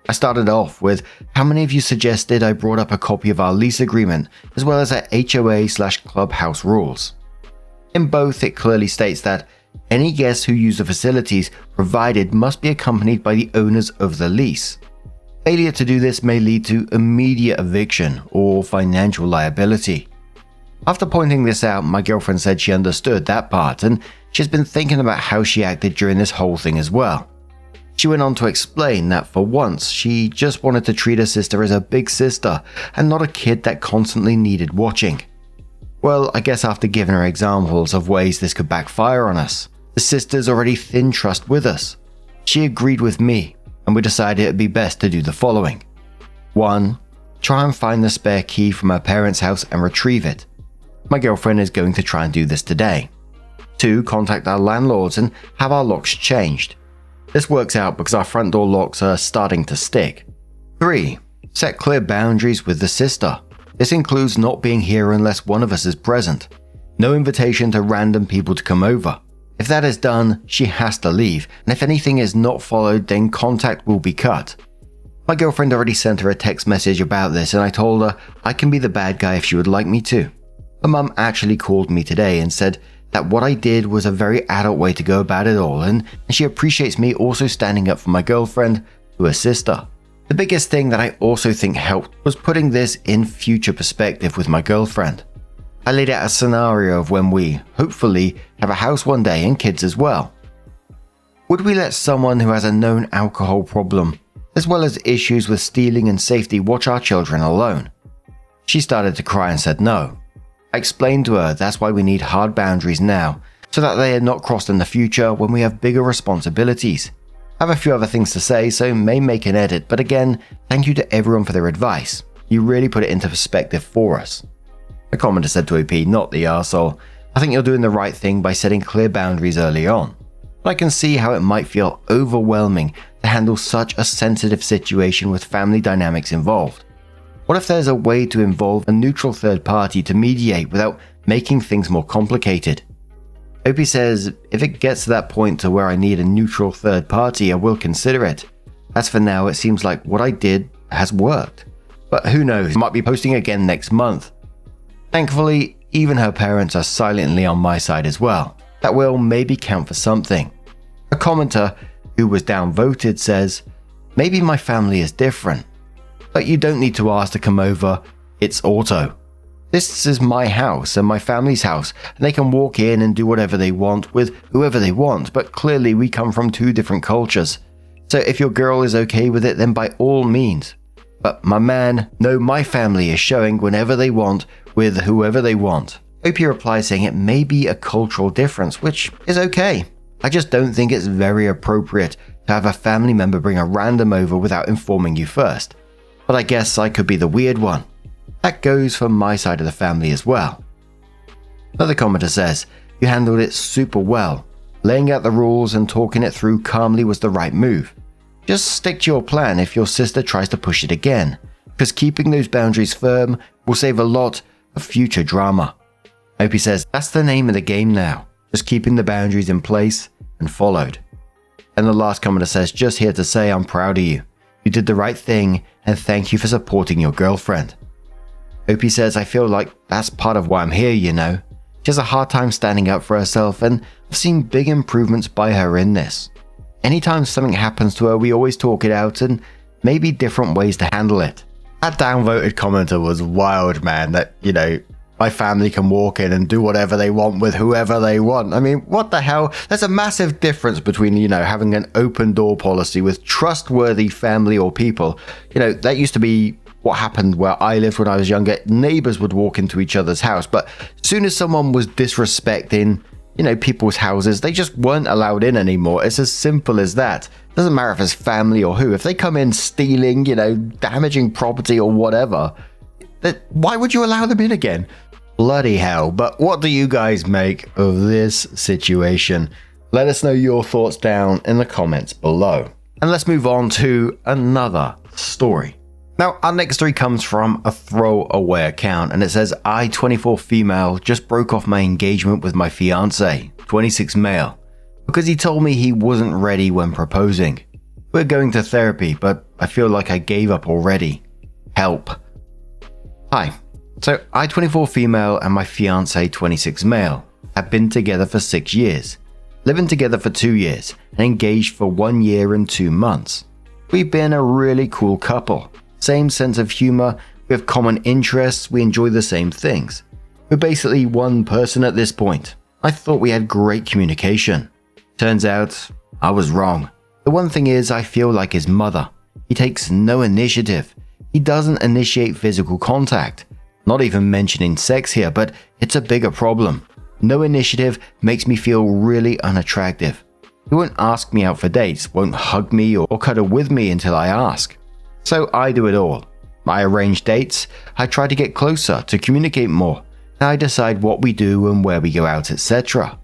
I started off with how many of you suggested I brought up a copy of our lease agreement as well as our HOA/clubhouse rules. In both, it clearly states that any guests who use the facilities provided must be accompanied by the owners of the lease. Failure to do this may lead to immediate eviction or financial liability. After pointing this out, my girlfriend said she understood that part, and she's been thinking about how she acted during this whole thing as well. She went on to explain that for once, she just wanted to treat her sister as a big sister and not a kid that constantly needed watching. Well, I guess after giving her examples of ways this could backfire on us, the sister's already thin trust with us. She agreed with me, and we decided it would be best to do the following. 1. Try and find the spare key from her parents' house and retrieve it. My girlfriend is going to try and do this today. 2. Contact our landlords and have our locks changed. This works out because our front door locks are starting to stick. 3. Set clear boundaries with the sister. This includes not being here unless one of us is present. No invitation to random people to come over. If that is done, she has to leave, and if anything is not followed, then contact will be cut. My girlfriend already sent her a text message about this, and I told her I can be the bad guy if she would like me to. Her mum actually called me today and said that what I did was a very adult way to go about it all, and she appreciates me also standing up for my girlfriend to her sister. The biggest thing that I also think helped was putting this in future perspective with my girlfriend. I laid out a scenario of when we, hopefully, have a house one day and kids as well. Would we let someone who has a known alcohol problem, as well as issues with stealing and safety, watch our children alone? She started to cry and said no. I explained to her that's why we need hard boundaries now, so that they are not crossed in the future when we have bigger responsibilities. I have a few other things to say, so may make an edit, but again, thank you to everyone for their advice. You really put it into perspective for us. A commenter said to OP, not the arsehole, I think you're doing the right thing by setting clear boundaries early on. But I can see how it might feel overwhelming to handle such a sensitive situation with family dynamics involved. What if there's a way to involve a neutral third party to mediate without making things more complicated? OP says, if it gets to that point to where I need a neutral third party, I will consider it. As for now, it seems like what I did has worked. But who knows, I might be posting again next month. Thankfully, even her parents are silently on my side as well. That will maybe count for something. A commenter, who was downvoted, says, maybe my family is different. But you don't need to ask to come over, it's auto. This is my house and my family's house, and they can walk in and do whatever they want with whoever they want, but clearly we come from two different cultures. So if your girl is okay with it, then by all means. But my man, no, my family is showing whenever they want, with whoever they want. OP replies saying it may be a cultural difference, which is okay. I just don't think it's very appropriate to have a family member bring a random over without informing you first. But I guess I could be the weird one. That goes for my side of the family as well. Another commenter says, you handled it super well. Laying out the rules and talking it through calmly was the right move. Just stick to your plan if your sister tries to push it again, because keeping those boundaries firm will save a lot of future drama. OP says, that's the name of the game now. Just keeping the boundaries in place and followed. And the last commenter says, just here to say I'm proud of you. You did the right thing and thank you for supporting your girlfriend. OP says, I feel like that's part of why I'm here, you know. She has a hard time standing up for herself and I've seen big improvements by her in this. Anytime something happens to her, we always talk it out and maybe different ways to handle it. That downvoted commenter was wild, man, that, you know, my family can walk in and do whatever they want with whoever they want. I mean, what the hell? There's a massive difference between, you know, having an open door policy with trustworthy family or people. You know, that used to be what happened where I lived when I was younger. Neighbors would walk into each other's house, but as soon as someone was disrespecting, you know, people's houses, they just weren't allowed in anymore. It's as simple as that. Doesn't matter if it's family or who. If they come in stealing, you know, damaging property or whatever, why would you allow them in again? Bloody hell. But what do you guys make of this situation? Let us know your thoughts down in the comments below. And let's move on to another story. Now, our next story comes from a throwaway account, and it says, I, 24 female, just broke off my engagement with my fiance, 26 male, because he told me he wasn't ready when proposing. We're going to therapy, but I feel like I gave up already. Help. Hi. So, I, 24 female, and my fiance, 26 male, have been together for 6 years, living together for 2 years, and engaged for 1 year and 2 months. We've been a really cool couple. Same sense of humor, we have common interests, we enjoy the same things. We're basically one person at this point. I thought we had great communication. Turns out, I was wrong. The one thing is, I feel like his mother. He takes no initiative. He doesn't initiate physical contact. Not even mentioning sex here, but it's a bigger problem. No initiative makes me feel really unattractive. He won't ask me out for dates, won't hug me or cuddle with me until I ask. So I do it all. I arrange dates, I try to get closer, to communicate more, and I decide what we do and where we go out, etc.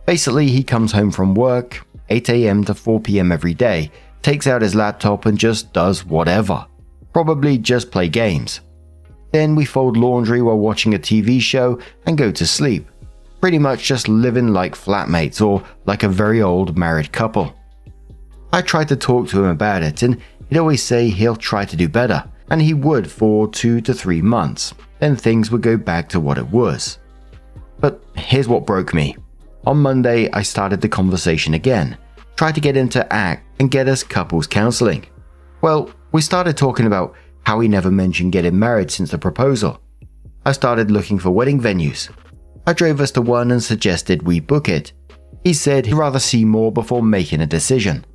Basically, he comes home from work, 8 AM to 4 PM every day, takes out his laptop and just does whatever. Probably just play games. Then we fold laundry while watching a TV show and go to sleep. Pretty much just living like flatmates or like a very old married couple. I tried to talk to him about it and he'd always say he'll try to do better, and he would for 2 to 3 months, then things would go back to what it was. But here's what broke me. On Monday, I started the conversation again, tried to get him to act and get us couples counseling. Well, we started talking about how he never mentioned getting married since the proposal. I started looking for wedding venues. I drove us to one and suggested we book it. He said he'd rather see more before making a decision.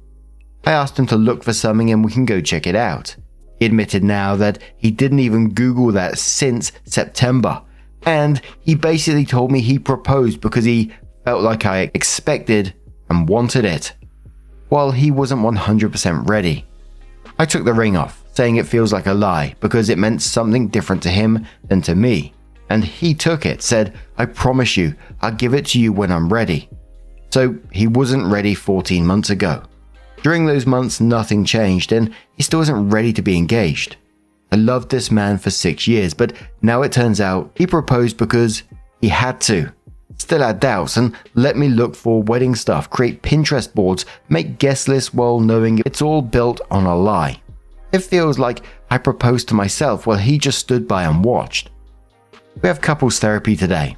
I asked him to look for something and we can go check it out. He admitted now that he didn't even Google that since September, and he basically told me he proposed because he felt like I expected and wanted it, while he wasn't 100% ready. I took the ring off, saying it feels like a lie because it meant something different to him than to me. And he took it, said, I promise you, I'll give it to you when I'm ready. So he wasn't ready 14 months ago. During those months, nothing changed and he still wasn't ready to be engaged. I loved this man for 6 years, but now it turns out he proposed because he had to. Still had doubts and let me look for wedding stuff, create Pinterest boards, make guest lists while knowing it's all built on a lie. It feels like I proposed to myself while he just stood by and watched. We have couples therapy today,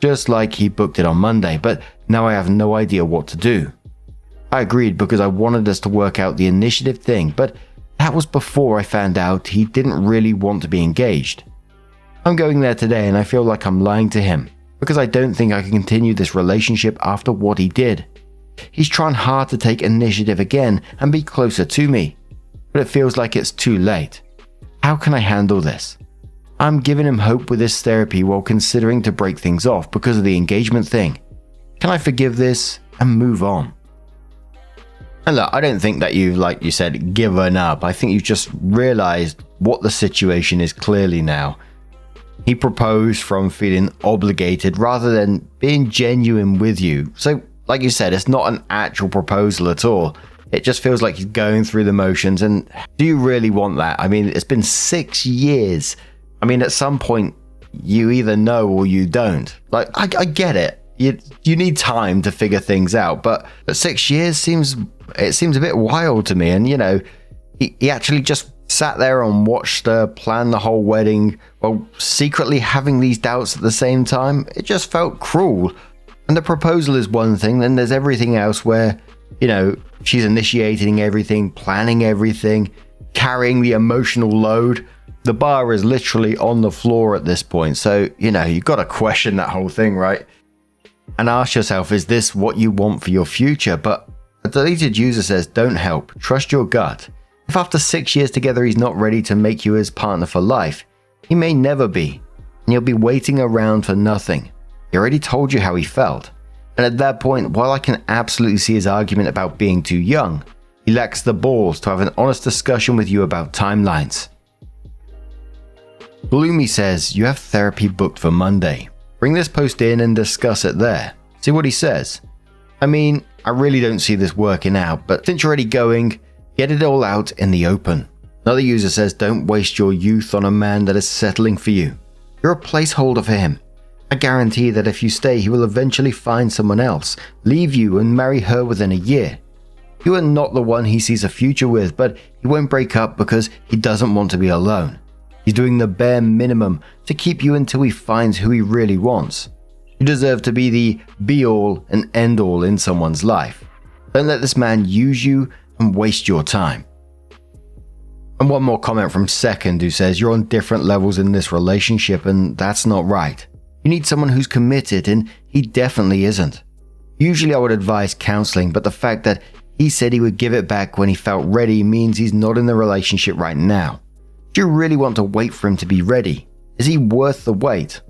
just like he booked it on Monday, but now I have no idea what to do. I agreed because I wanted us to work out the initiative thing, but that was before I found out he didn't really want to be engaged. I'm going there today and I feel like I'm lying to him because I don't think I can continue this relationship after what he did. He's trying hard to take initiative again and be closer to me, but it feels like it's too late. How can I handle this? I'm giving him hope with this therapy while considering to break things off because of the engagement thing. Can I forgive this and move on? And look, I don't think that you've, like you said, given up. I think you've just realized what the situation is clearly now. He proposed from feeling obligated rather than being genuine with you. So, like you said, it's not an actual proposal at all. It just feels like he's going through the motions. And do you really want that? I mean, it's been 6 years. I mean, at some point, you either know or you don't. Like, I get it. You need time to figure things out, but 6 years seems a bit wild to me. And, you know, he actually just sat there and watched her plan the whole wedding while secretly having these doubts at the same time. It just felt cruel. And the proposal is one thing, then there's everything else where, you know, she's initiating everything, planning everything, carrying the emotional load. The bar is literally on the floor at this point, so, you know, you've got to question that whole thing, right? And ask yourself, is this what you want for your future? But a deleted user says, don't help, trust your gut. If after 6 years together he's not ready to make you his partner for life, he may never be, and you'll be waiting around for nothing. He already told you how he felt, and at that point, while I can absolutely see his argument about being too young, he lacks the balls to have an honest discussion with you about timelines. Bloomy says, you have therapy booked for Monday. Bring this post in and discuss it there. See what he says. I mean, I really don't see this working out, but since you're already going, get it all out in the open. Another user says, don't waste your youth on a man that is settling for you. You're a placeholder for him. I guarantee that if you stay, he will eventually find someone else, leave you and marry her within a year. You are not the one he sees a future with, but he won't break up because he doesn't want to be alone. He's doing the bare minimum to keep you until he finds who he really wants. You deserve to be the be-all and end-all in someone's life. Don't let this man use you and waste your time. And one more comment from Second, who says, "You're on different levels in this relationship and that's not right. You need someone who's committed and he definitely isn't. Usually I would advise counseling, but the fact that he said he would give it back when he felt ready means he's not in the relationship right now. Do you really want to wait for him to be ready? Is he worth the wait?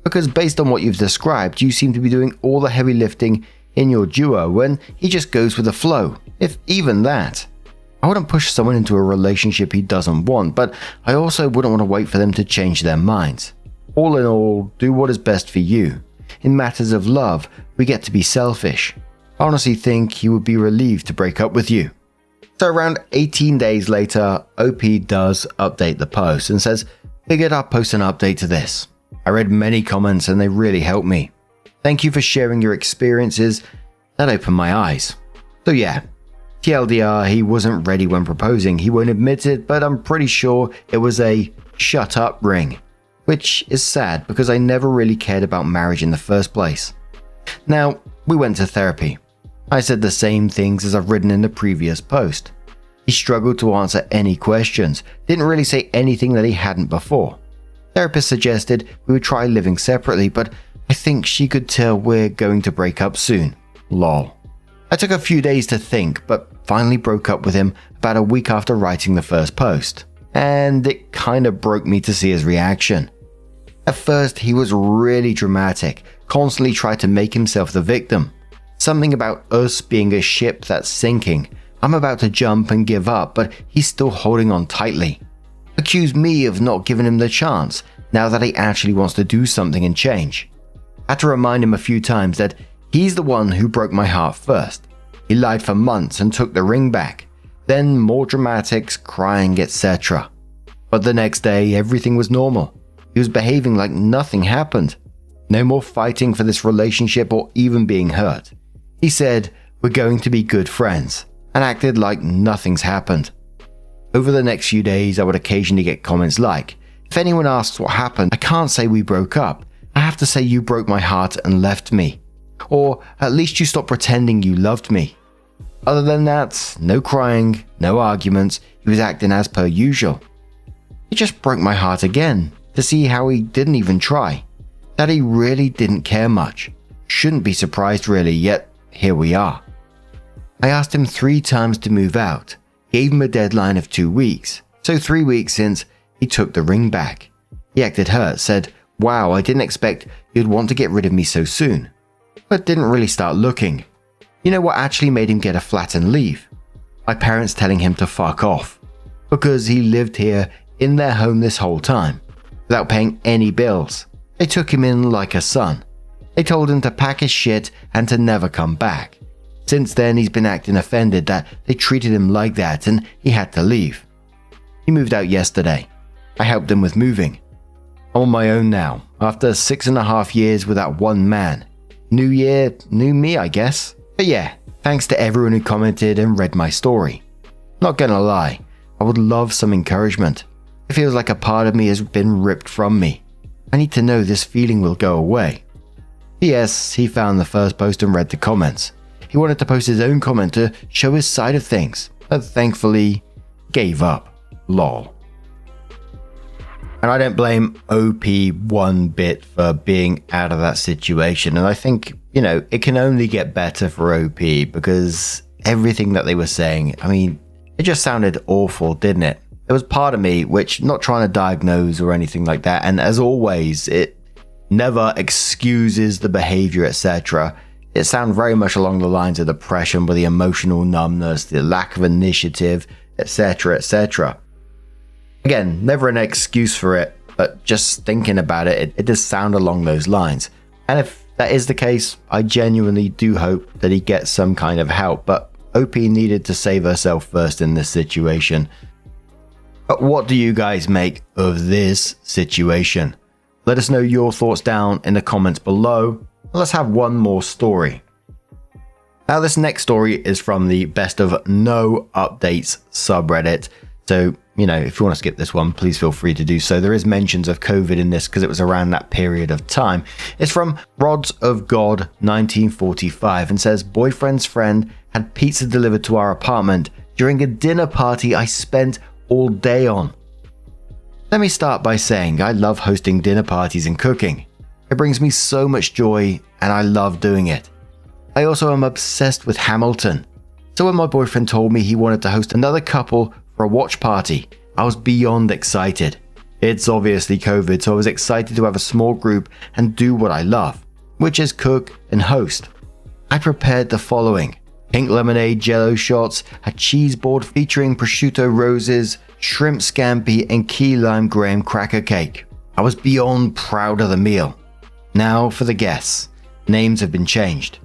Because based on what you've described, you seem to be doing all the heavy lifting in your duo when he just goes with the flow, if even that. I wouldn't push someone into a relationship he doesn't want, but I also wouldn't want to wait for them to change their minds. All in all, do what is best for you. In matters of love, we get to be selfish. I honestly think he would be relieved to break up with you." So around 18 days later, OP does update the post and says, "Figured I'd post an update to this. I read many comments and they really helped me. Thank you for sharing your experiences. That opened my eyes." So yeah, TLDR, he wasn't ready when proposing. He won't admit it, but I'm pretty sure it was a shut up ring. Which is sad because I never really cared about marriage in the first place. Now, we went to therapy. I said the same things as I've written in the previous post. He struggled to answer any questions, didn't really say anything that he hadn't before. Therapist suggested we would try living separately, but I think she could tell we're going to break up soon. Lol. I took a few days to think, but finally broke up with him about a week after writing the first post. And it kinda broke me to see his reaction. At first, he was really dramatic, constantly tried to make himself the victim. Something about us being a ship that's sinking. I'm about to jump and give up, but he's still holding on tightly. Accused me of not giving him the chance, now that he actually wants to do something and change. Had to remind him a few times that he's the one who broke my heart first. He lied for months and took the ring back. Then more dramatics, crying, etc. But the next day, everything was normal. He was behaving like nothing happened. No more fighting for this relationship or even being hurt. He said, "We're going to be good friends," and acted like nothing's happened. Over the next few days, I would occasionally get comments like, "If anyone asks what happened, I can't say we broke up. I have to say you broke my heart and left me. Or at least you stopped pretending you loved me." Other than that, no crying, no arguments, he was acting as per usual. It just broke my heart again to see how he didn't even try. That he really didn't care much. Shouldn't be surprised really, yet here we are. I asked him 3 times to move out, gave him a deadline of 2 weeks, so 3 weeks since he took the ring back. He acted hurt, said, "Wow, I didn't expect you'd want to get rid of me so soon," but didn't really start looking. You know what actually made him get a flat and leave? My parents telling him to fuck off, because he lived here in their home this whole time, without paying any bills. They took him in like a son. They told him to pack his shit and to never come back. Since then, he's been acting offended that they treated him like that and he had to leave. He moved out yesterday. I helped him with moving. I'm on my own now, after 6.5 years without one man. New year, new me, I guess. But yeah, thanks to everyone who commented and read my story. Not gonna lie, I would love some encouragement. It feels like a part of me has been ripped from me. I need to know this feeling will go away. P.S. He found the first post and read the comments. He wanted to post his own comment to show his side of things, but thankfully gave up. Lol. And I don't blame OP one bit for being out of that situation. And I think, it can only get better for OP because everything that they were saying, it just sounded awful, didn't it? There was part of me which, not trying to diagnose or anything like that, and as always, it never excuses the behavior, etc. It sounded very much along the lines of depression with the emotional numbness, the lack of initiative, etc., etc. Again, never an excuse for it, but just thinking about it, it does sound along those lines. And if that is the case, I genuinely do hope that he gets some kind of help, but OP needed to save herself first in this situation. But what do you guys make of this situation? Let us know your thoughts down in the comments below. Let's have one more story. Now this next story is from the Best of No Updates subreddit. So, if you want to skip this one, please feel free to do so. There is mentions of COVID in this because it was around that period of time. It's from Rods of God 1945 and says, "Boyfriend's friend had pizza delivered to our apartment. During a dinner party, I spent all day on. Let me start by saying I love hosting dinner parties and cooking. It brings me so much joy and I love doing it. I also am obsessed with Hamilton. So when my boyfriend told me he wanted to host another couple for a watch party, I was beyond excited. It's obviously COVID, so I was excited to have a small group and do what I love, which is cook and host. I prepared the following: pink lemonade jello shots, a cheese board featuring prosciutto roses, shrimp scampi, and key lime graham cracker cake. I was beyond proud of the meal. Now for the guests. Names have been changed.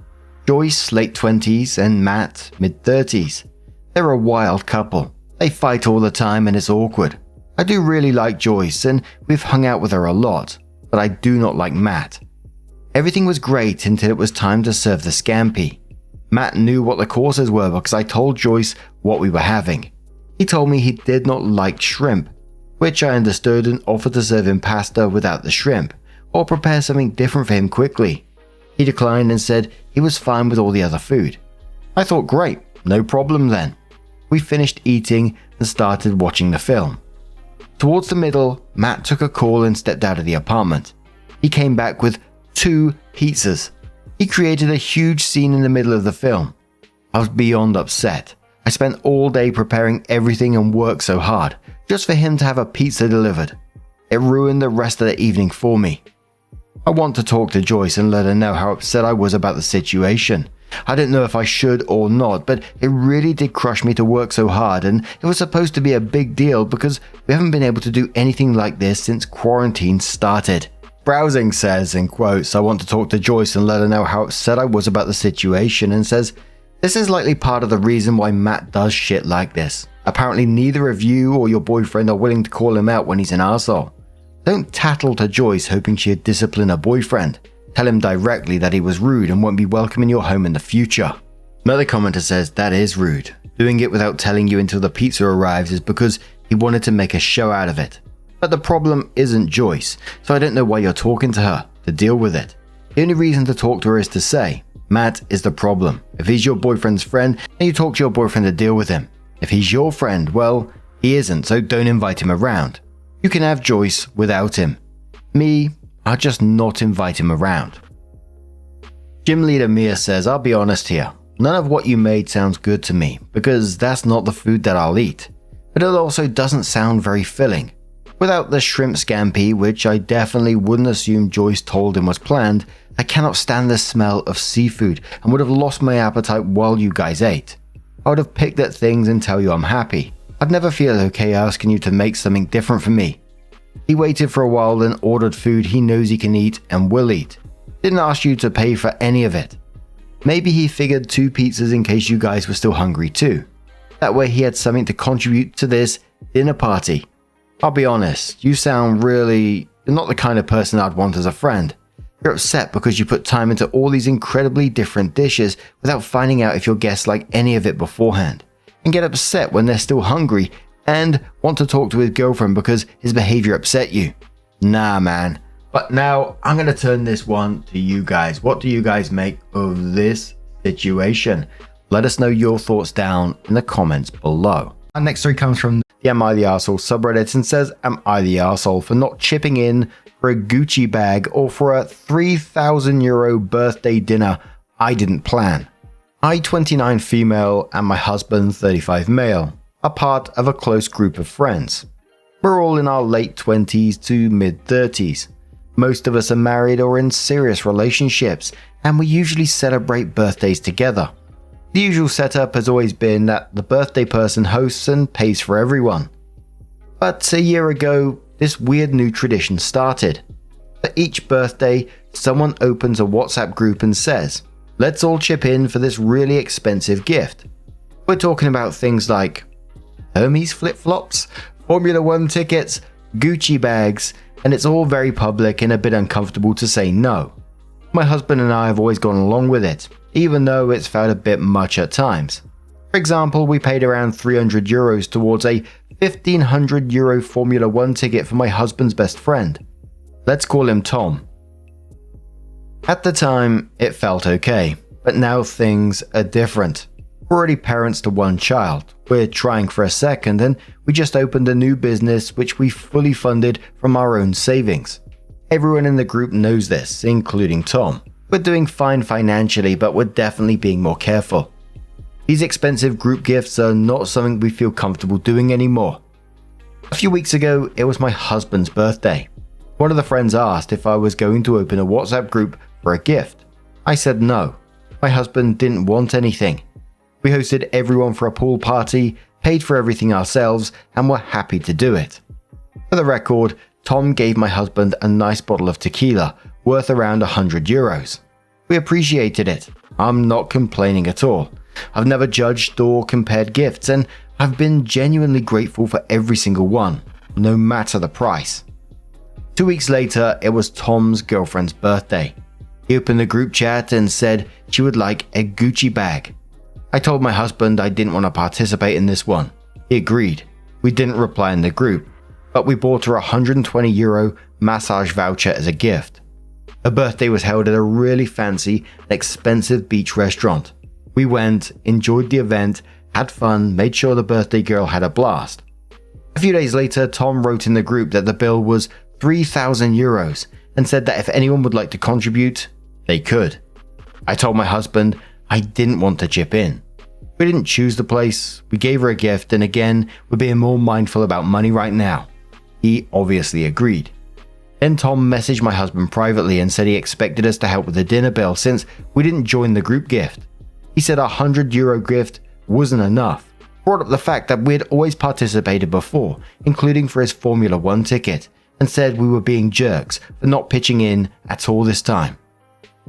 Joyce, late 20s, and Matt, mid 30s. They're a wild couple. They fight all the time and it's awkward. I do really like Joyce and we've hung out with her a lot, but I do not like Matt. Everything was great until it was time to serve the scampi. Matt knew what the courses were because I told Joyce what we were having. He told me he did not like shrimp, which I understood and offered to serve him pasta without the shrimp, or prepare something different for him quickly. He declined and said he was fine with all the other food. I thought, great, no problem then. We finished eating and started watching the film. Towards the middle, Matt took a call and stepped out of the apartment. He came back with 2 pizzas. He created a huge scene in the middle of the film. I was beyond upset. I spent all day preparing everything and worked so hard, just for him to have a pizza delivered. It ruined the rest of the evening for me. I want to talk to Joyce and let her know how upset I was about the situation. I didn't know if I should or not, but it really did crush me to work so hard, and it was supposed to be a big deal because we haven't been able to do anything like this since quarantine started. Browsing says, in quotes, I want to talk to Joyce and let her know how upset I was about the situation, and says, this is likely part of the reason why Matt does shit like this. Apparently neither of you or your boyfriend are willing to call him out when he's an arsehole. Don't tattle to Joyce hoping she'd discipline her boyfriend. Tell him directly that he was rude and won't be welcome in your home in the future. Another commenter says, that is rude. Doing it without telling you until the pizza arrives is because he wanted to make a show out of it. But the problem isn't Joyce, so I don't know why you're talking to her, to deal with it. The only reason to talk to her is to say, Matt is the problem. If he's your boyfriend's friend, then you talk to your boyfriend to deal with him. If he's your friend, well, he isn't, so don't invite him around. You can have Joyce without him. Me, I'll just not invite him around. Gym leader Mia says, I'll be honest here. None of what you made sounds good to me, because that's not the food that I'll eat. But it also doesn't sound very filling. Without the shrimp scampi, which I definitely wouldn't assume Joyce told him was planned, I cannot stand the smell of seafood and would have lost my appetite while you guys ate. I would have picked at things and tell you I'm happy. I'd never feel okay asking you to make something different for me. He waited for a while and ordered food he knows he can eat and will eat. Didn't ask you to pay for any of it. Maybe he figured 2 pizzas in case you guys were still hungry too. That way he had something to contribute to this dinner party. I'll be honest, you sound really not the kind of person I'd want as a friend. You're upset because you put time into all these incredibly different dishes without finding out if your guests like any of it beforehand, and get upset when they're still hungry and want to talk to his girlfriend because his behavior upset you. Nah, man. But now I'm going to turn this one to you guys. What do you guys make of this situation? Let us know your thoughts down in the comments below. Our next story comes from the Am I the Arsehole subreddit and says, am I the arsehole for not chipping in for a Gucci bag or for a €3,000 birthday dinner I didn't plan? I, 29 female, and my husband, 35 male, are part of a close group of friends. We're all in our late 20s to mid 30s. Most of us are married or in serious relationships, and we usually celebrate birthdays together. The usual setup has always been that the birthday person hosts and pays for everyone. But a year ago, this weird new tradition started. For each birthday, someone opens a WhatsApp group and says, let's all chip in for this really expensive gift. We're talking about things like Hermes flip-flops, Formula 1 tickets, Gucci bags, and it's all very public and a bit uncomfortable to say no. My husband and I have always gone along with it, even though it's felt a bit much at times. For example, we paid around €300 towards a €1,500 Formula 1 ticket for my husband's best friend. Let's call him Tom. At the time, it felt okay, but now things are different. We're already parents to one child. We're trying for a second, and we just opened a new business which we fully funded from our own savings. Everyone in the group knows this, including Tom. We're doing fine financially, but we're definitely being more careful. These expensive group gifts are not something we feel comfortable doing anymore. A few weeks ago, it was my husband's birthday. One of the friends asked if I was going to open a WhatsApp group for a gift. I said no. My husband didn't want anything. We hosted everyone for a pool party, paid for everything ourselves, and were happy to do it. For the record, Tom gave my husband a nice bottle of tequila worth around €100. We appreciated it. I'm not complaining at all. I've never judged or compared gifts, and I've been genuinely grateful for every single one, no matter the price. 2 weeks later, it was Tom's girlfriend's birthday. He opened the group chat and said she would like a Gucci bag. I told my husband I didn't want to participate in this one. He agreed. We didn't reply in the group, but we bought her a €120 massage voucher as a gift. Her birthday was held at a really fancy and expensive beach restaurant. We went, enjoyed the event, had fun, made sure the birthday girl had a blast. A few days later, Tom wrote in the group that the bill was €3,000 and said that if anyone would like to contribute, they could. I told my husband I didn't want to chip in. We didn't choose the place, we gave her a gift, and again, we're being more mindful about money right now. He obviously agreed. Then Tom messaged my husband privately and said he expected us to help with the dinner bill since we didn't join the group gift. He said our €100 gift wasn't enough, brought up the fact that we had always participated before, including for his Formula 1 ticket, and said we were being jerks for not pitching in at all this time.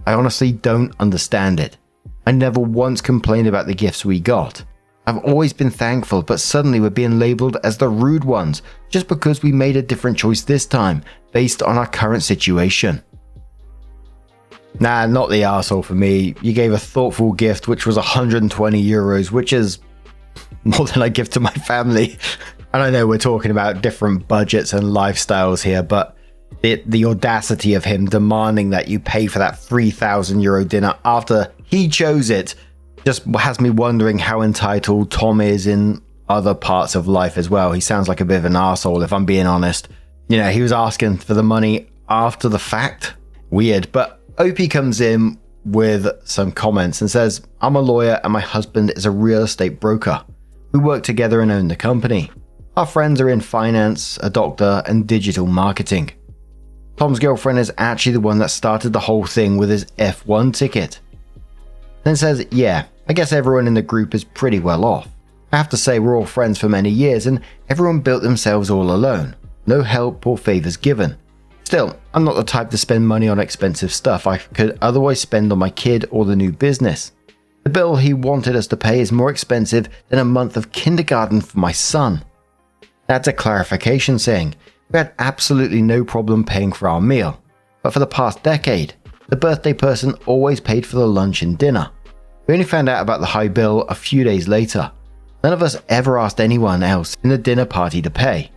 I honestly don't understand it. I never once complained about the gifts we got. I've always been thankful, but suddenly we're being labeled as the rude ones just because we made a different choice this time based on our current situation. Nah, not the arsehole for me. You gave a thoughtful gift which was €120, which is more than I give to my family. And I know we're talking about different budgets and lifestyles here, but the audacity of him demanding that you pay for that €3,000 dinner after he chose it just has me wondering how entitled Tom is in other parts of life as well. He sounds like a bit of an arsehole, if I'm being honest. You know, he was asking for the money after the fact. Weird. But OP comes in with some comments and says, I'm a lawyer and my husband is a real estate broker. We work together and own the company. Our friends are in finance, a doctor, and digital marketing. Tom's girlfriend is actually the one that started the whole thing with his F1 ticket. Then says, yeah, I guess everyone in the group is pretty well off. I have to say we're all friends for many years and everyone built themselves all alone. No help or favors given. Still, I'm not the type to spend money on expensive stuff I could otherwise spend on my kid or the new business. The bill he wanted us to pay is more expensive than a month of kindergarten for my son. That's a clarification saying, we had absolutely no problem paying for our meal, but for the past decade, the birthday person always paid for the lunch and dinner. We only found out about the high bill a few days later. None of us ever asked anyone else in the dinner party to pay.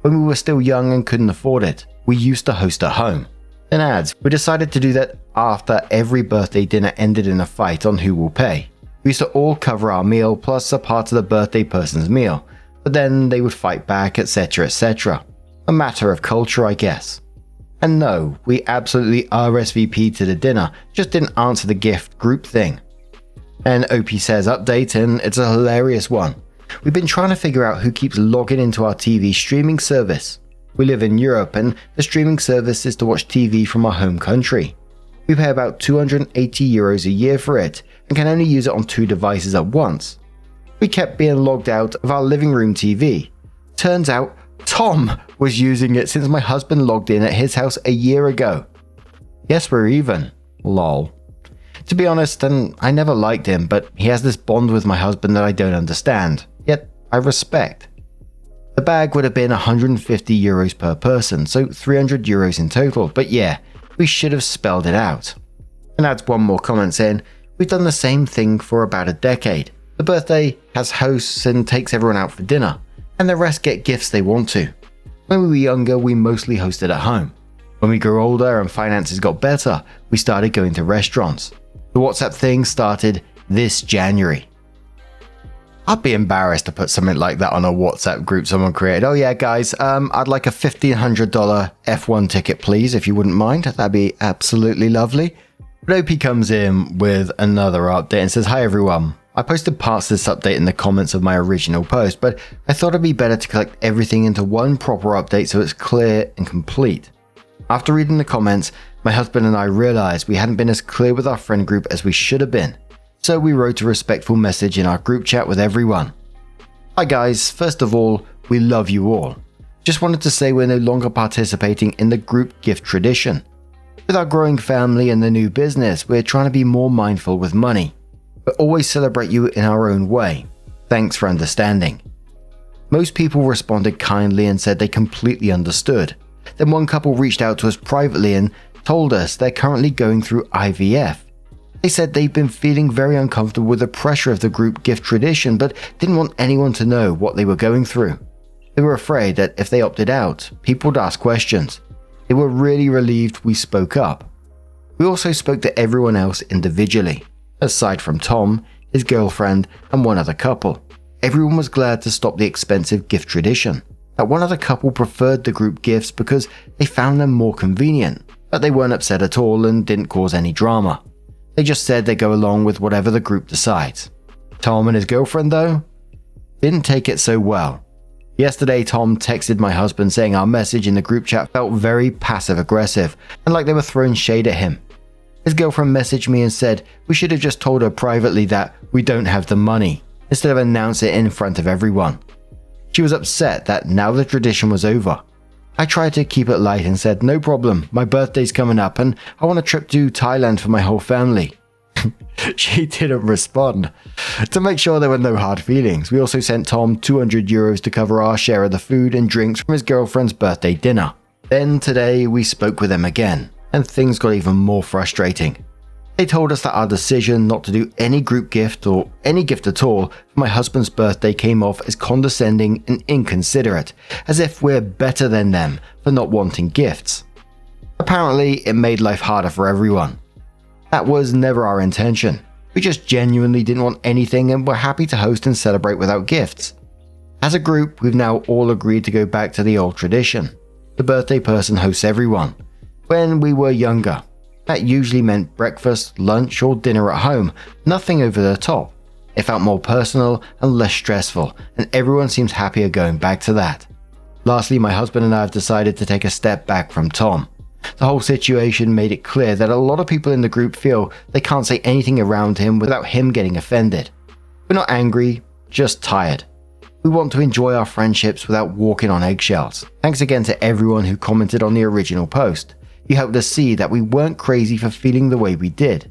When we were still young and couldn't afford it, we used to host at home. Then adds, we decided to do that after every birthday dinner ended in a fight on who will pay. We used to all cover our meal plus a part of the birthday person's meal, but then they would fight back, etc, etc. A matter of culture, I guess. And no, we absolutely RSVP'd to the dinner, just didn't answer the gift group thing. And OP says update, and it's a hilarious one. We've been trying to figure out who keeps logging into our TV streaming service. We live in Europe, and the streaming service is to watch TV from our home country. We pay about €280 a year for it, and can only use it on 2 devices at once. We kept being logged out of our living room TV. Turns out, Tom was using it since my husband logged in at his house a year ago. Yes, we're even. Lol. To be honest, and I never liked him, but he has this bond with my husband that I don't understand, yet I respect. The bag would have been €150 per person, so €300 in total, but yeah, we should have spelled it out. And adds one more comment saying, we've done the same thing for about a decade. The birthday has hosts and takes everyone out for dinner, and the rest get gifts they want to. When we were younger, we mostly hosted at home. When we grew older and finances got better, we started going to restaurants. The WhatsApp thing started this January. I'd be embarrassed to put something like that on a WhatsApp group someone created. Oh yeah, guys, I'd like a $1,500 F1 ticket, please, if you wouldn't mind. That'd be absolutely lovely. But OP comes in with another update and says, "Hi everyone. I posted parts of this update in the comments of my original post, but I thought it'd be better to collect everything into one proper update so it's clear and complete. After reading the comments, my husband and I realized we hadn't been as clear with our friend group as we should have been. So we wrote a respectful message in our group chat with everyone. Hi guys, first of all, we love you all. Just wanted to say we're no longer participating in the group gift tradition. With our growing family and the new business, we're trying to be more mindful with money, but always celebrate you in our own way. Thanks for understanding." Most people responded kindly and said they completely understood. Then one couple reached out to us privately and told us they're currently going through IVF. They said they've been feeling very uncomfortable with the pressure of the group gift tradition, but didn't want anyone to know what they were going through. They were afraid that if they opted out, people would ask questions. They were really relieved we spoke up. We also spoke to everyone else individually. Aside from Tom, his girlfriend, and one other couple, everyone was glad to stop the expensive gift tradition. That one other couple preferred the group gifts because they found them more convenient, but they weren't upset at all and didn't cause any drama. They just said they go along with whatever the group decides. Tom and his girlfriend, though, didn't take it so well. Yesterday, Tom texted my husband saying our message in the group chat felt very passive-aggressive and like they were throwing shade at him. His girlfriend messaged me and said we should have just told her privately that we don't have the money, instead of announce it in front of everyone. She was upset that now the tradition was over. I tried to keep it light and said, "No problem, my birthday's coming up and I want a trip to Thailand for my whole family." She didn't respond. To make sure there were no hard feelings, we also sent Tom €200 to cover our share of the food and drinks from his girlfriend's birthday dinner. Then today we spoke with them again, and things got even more frustrating. They told us that our decision not to do any group gift or any gift at all for my husband's birthday came off as condescending and inconsiderate, as if we're better than them for not wanting gifts. Apparently, it made life harder for everyone. That was never our intention. We just genuinely didn't want anything and were happy to host and celebrate without gifts. As a group, we've now all agreed to go back to the old tradition. The birthday person hosts everyone. When we were younger, that usually meant breakfast, lunch, or dinner at home, nothing over the top. It felt more personal and less stressful, and everyone seems happier going back to that. Lastly, my husband and I have decided to take a step back from Tom. The whole situation made it clear that a lot of people in the group feel they can't say anything around him without him getting offended. We're not angry, just tired. We want to enjoy our friendships without walking on eggshells. Thanks again to everyone who commented on the original post. You helped us see that we weren't crazy for feeling the way we did.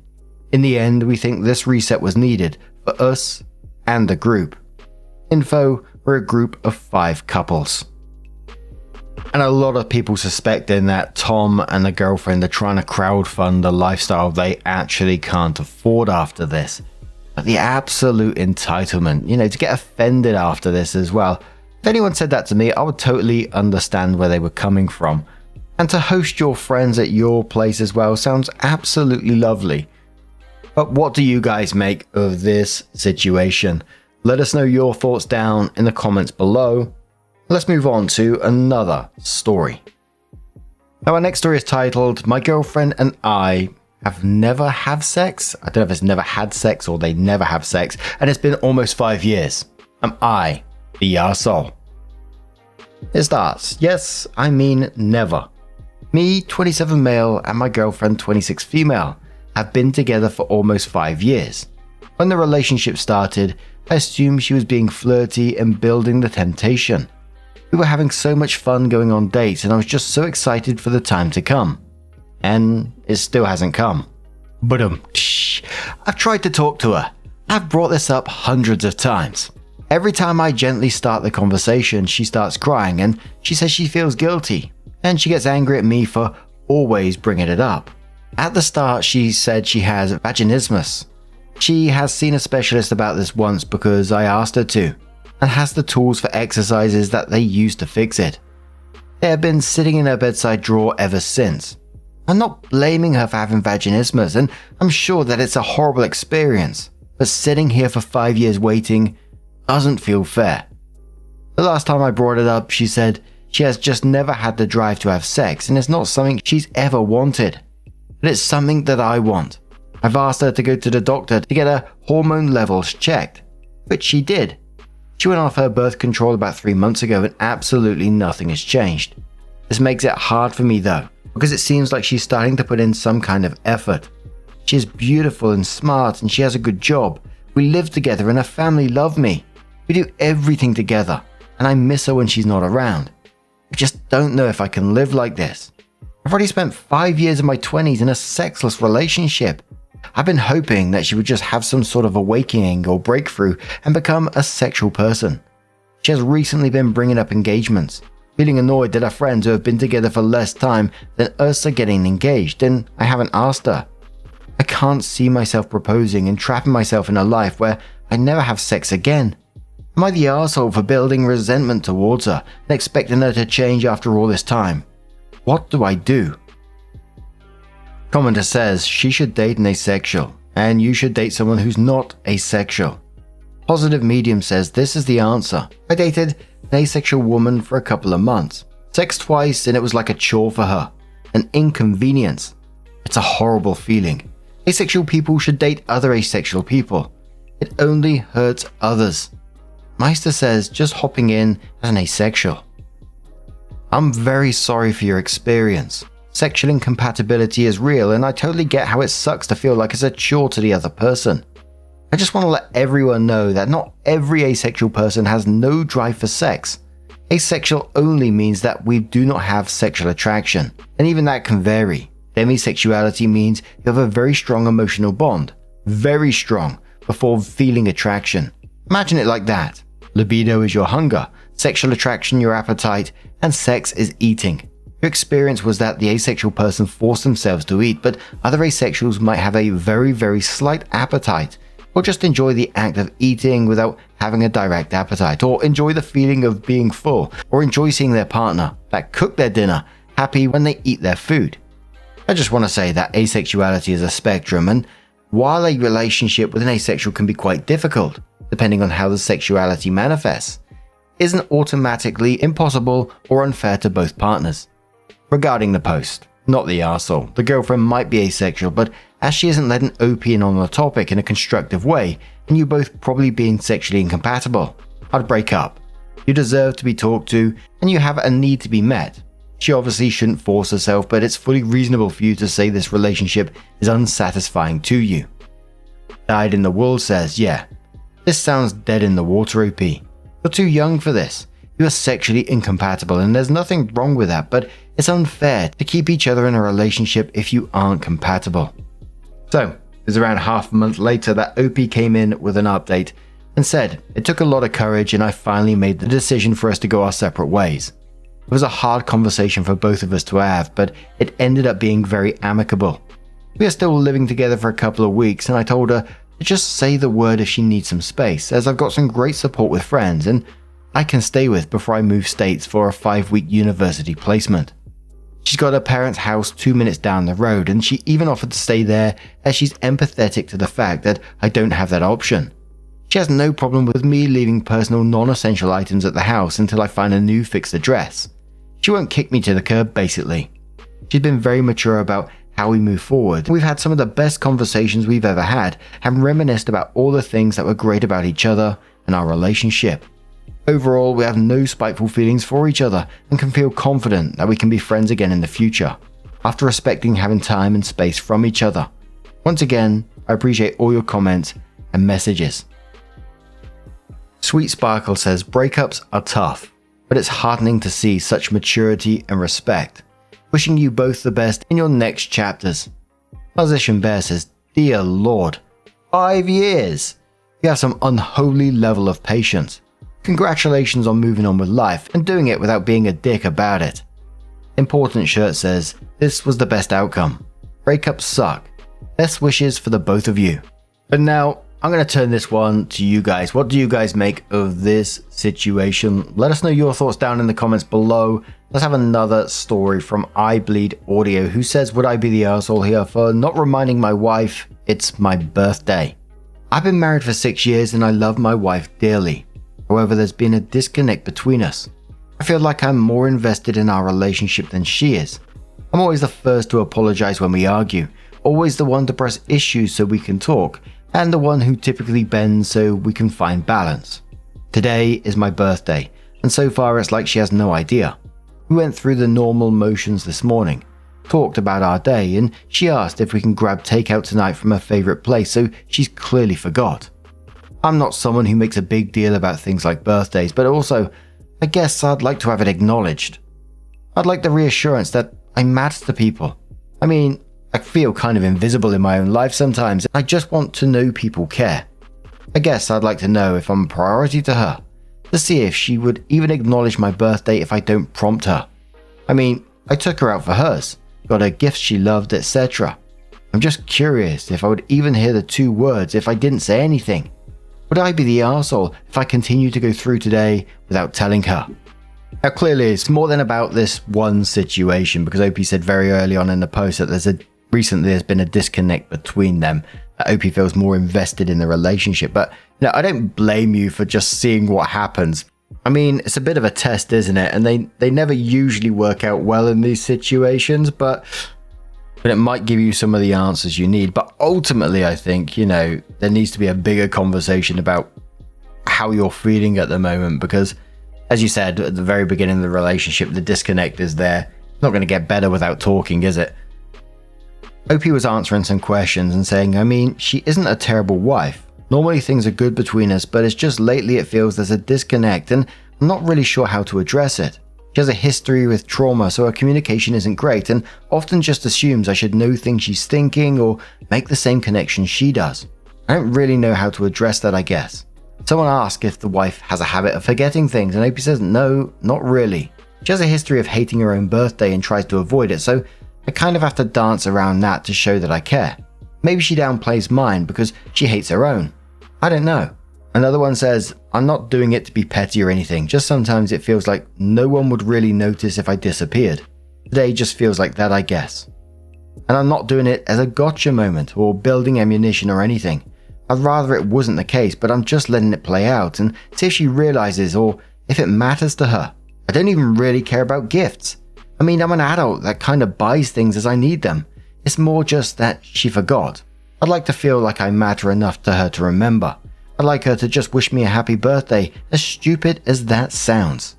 In the end, we think this reset was needed for us and the group. Info, we're a group of 5 couples. And a lot of people suspecting that Tom and the girlfriend are trying to crowdfund a lifestyle they actually can't afford after this. But the absolute entitlement, to get offended after this as well. If anyone said that to me, I would totally understand where they were coming from. And to host your friends at your place as well sounds absolutely lovely. But what do you guys make of this situation? Let us know your thoughts down in the comments below. Let's move on to another story. Now, our next story is titled, "My girlfriend and I have never had sex." I don't know if it's never had sex or they never have sex, and it's been almost 5 years. Am I the arsehole? It starts, "Yes, I mean never. Me, 27 male, and my girlfriend, 26 female, have been together for almost 5 years. When the relationship started, I assumed she was being flirty and building the temptation. We were having so much fun going on dates, and I was just so excited for the time to come. And it still hasn't come. But I've tried to talk to her. I've brought this up hundreds of times. Every time I gently start the conversation, she starts crying and she says she feels guilty. And she gets angry at me for always bringing it up. At the start, she said she has vaginismus. She has seen a specialist about this once because I asked her to, and has the tools for exercises that they use to fix it. They have been sitting in her bedside drawer ever since. I'm not blaming her for having vaginismus, and I'm sure that it's a horrible experience. But sitting here for 5 years waiting, doesn't feel fair. The last time I brought it up, she said she has just never had the drive to have sex and it's not something she's ever wanted. But it's something that I want. I've asked her to go to the doctor to get her hormone levels checked, which she did. She went off her birth control about 3 months ago and absolutely nothing has changed. This makes it hard for me though, because it seems like she's starting to put in some kind of effort. She is beautiful and smart and she has a good job. We live together and her family love me. We do everything together and I miss her when she's not around. I just don't know if I can live like this. I've already spent 5 years of my 20s in a sexless relationship. I've been hoping that she would just have some sort of awakening or breakthrough and become a sexual person. She has recently been bringing up engagements, feeling annoyed that her friends who have been together for less time than us are getting engaged, and I haven't asked her. I can't see myself proposing and trapping myself in a life where I never have sex again. Am I the arsehole for building resentment towards her and expecting her to change after all this time? What do I do? Commenter says she should date an asexual, and you should date someone who's not asexual. Positive Medium says this is the answer. I dated an asexual woman for a couple of months. Sex twice and it was like a chore for her. An inconvenience. It's a horrible feeling. Asexual people should date other asexual people. It only hurts others. Meister says just hopping in as an asexual. I'm very sorry for your experience. Sexual incompatibility is real and I totally get how it sucks to feel like it's a chore to the other person. I just want to let everyone know that not every asexual person has no drive for sex. Asexual only means that we do not have sexual attraction, and even that can vary. Demisexuality means you have a very strong emotional bond, very strong, before feeling attraction. Imagine it like that. Libido is your hunger, sexual attraction your appetite, and sex is eating. Your experience was that the asexual person forced themselves to eat, but other asexuals might have a very, very slight appetite, or just enjoy the act of eating without having a direct appetite, or enjoy the feeling of being full, or enjoy seeing their partner that cooked their dinner happy when they eat their food. I just want to say that asexuality is a spectrum, and while a relationship with an asexual can be quite difficult, depending on how the sexuality manifests, isn't automatically impossible or unfair to both partners. Regarding the post, not the arsehole, the girlfriend might be asexual, but as she isn't letting OP in on the topic in a constructive way, and you both probably being sexually incompatible, I'd break up. You deserve to be talked to, and you have a need to be met. She obviously shouldn't force herself, but it's fully reasonable for you to say this relationship is unsatisfying to you. Died in the Wool says, yeah, this sounds dead in the water, OP. You're too young for this. You are sexually incompatible and there's nothing wrong with that, but it's unfair to keep each other in a relationship if you aren't compatible. So, it was around half a month later that OP came in with an update and said, it took a lot of courage and I finally made the decision for us to go our separate ways. It was a hard conversation for both of us to have, but it ended up being very amicable. We are still living together for a couple of weeks and I told her to just say the word if she needs some space, as I've got some great support with friends and I can stay with before I move states for a 5-week university placement. She's got her parents' house 2 minutes down the road and she even offered to stay there as she's empathetic to the fact that I don't have that option. She has no problem with me leaving personal non-essential items at the house until I find a new fixed address. She won't kick me to the curb basically. She's been very mature about how we move forward. We've had some of the best conversations we've ever had and reminisced about all the things that were great about each other and our relationship. Overall, we have no spiteful feelings for each other and can feel confident that we can be friends again in the future, after respecting having time and space from each other. Once again, I appreciate all your comments and messages. Sweet Sparkle says, breakups are tough, but it's heartening to see such maturity and respect. Wishing you both the best in your next chapters. Musician Bear says, dear Lord, 5 years! You have some unholy level of patience. Congratulations on moving on with life and doing it without being a dick about it. Important Shirt says, this was the best outcome. Breakups suck. Best wishes for the both of you. But now, I'm going to turn this one to you guys. What do you guys make of this situation? Let us know your thoughts down in the comments below. Let's have another story from I Bleed Audio, who says, would I be the arsehole here for not reminding my wife it's my birthday? I've been married for 6 years and I love my wife dearly. However, there's been a disconnect between us. I feel like I'm more invested in our relationship than she is. I'm always the first to apologize when we argue, always the one to press issues so we can talk, and the one who typically bends so we can find balance. Today is my birthday, and so far it's like she has no idea. We went through the normal motions this morning, talked about our day, and she asked if we can grab takeout tonight from her favorite place, so she's clearly forgot. I'm not someone who makes a big deal about things like birthdays, but also, I guess I'd like to have it acknowledged. I'd like the reassurance that I matter to people. I mean, I feel kind of invisible in my own life sometimes. I just want to know people care. I guess I'd like to know if I'm a priority to her, to see if she would even acknowledge my birthday if I don't prompt her. I mean, I took her out for hers, got her gifts she loved, etc. I'm just curious if I would even hear the 2 words if I didn't say anything. Would I be the arsehole if I continue to go through today without telling her? Now clearly it's more than about this one situation, because OP said very early on in the post that recently there's been a disconnect between them. OP feels more invested in the relationship, but I don't blame you for just seeing what happens. I mean, it's a bit of a test, isn't it? And they never usually work out well in these situations, but it might give you some of the answers you need. But ultimately, I think, there needs to be a bigger conversation about how you're feeling at the moment, because as you said at the very beginning of the relationship, the disconnect is there. It's not going to get better without talking, is it? OP was answering some questions and saying, I mean, she isn't a terrible wife. Normally things are good between us, but it's just lately it feels there's a disconnect and I'm not really sure how to address it. She has a history with trauma, so her communication isn't great and often just assumes I should know things she's thinking or make the same connections she does. I don't really know how to address that, I guess. Someone asked if the wife has a habit of forgetting things, and OP says no, not really. She has a history of hating her own birthday and tries to avoid it, so I kind of have to dance around that to show that I care. Maybe she downplays mine because she hates her own. I don't know. Another one says, I'm not doing it to be petty or anything, just sometimes it feels like no one would really notice if I disappeared. Today just feels like that, I guess. And I'm not doing it as a gotcha moment or building ammunition or anything. I'd rather it wasn't the case, but I'm just letting it play out and see if she realizes or if it matters to her. I don't even really care about gifts. I mean, I'm an adult that kind of buys things as I need them. It's more just that she forgot. I'd like to feel like I matter enough to her to remember. I'd like her to just wish me a happy birthday, as stupid as that sounds.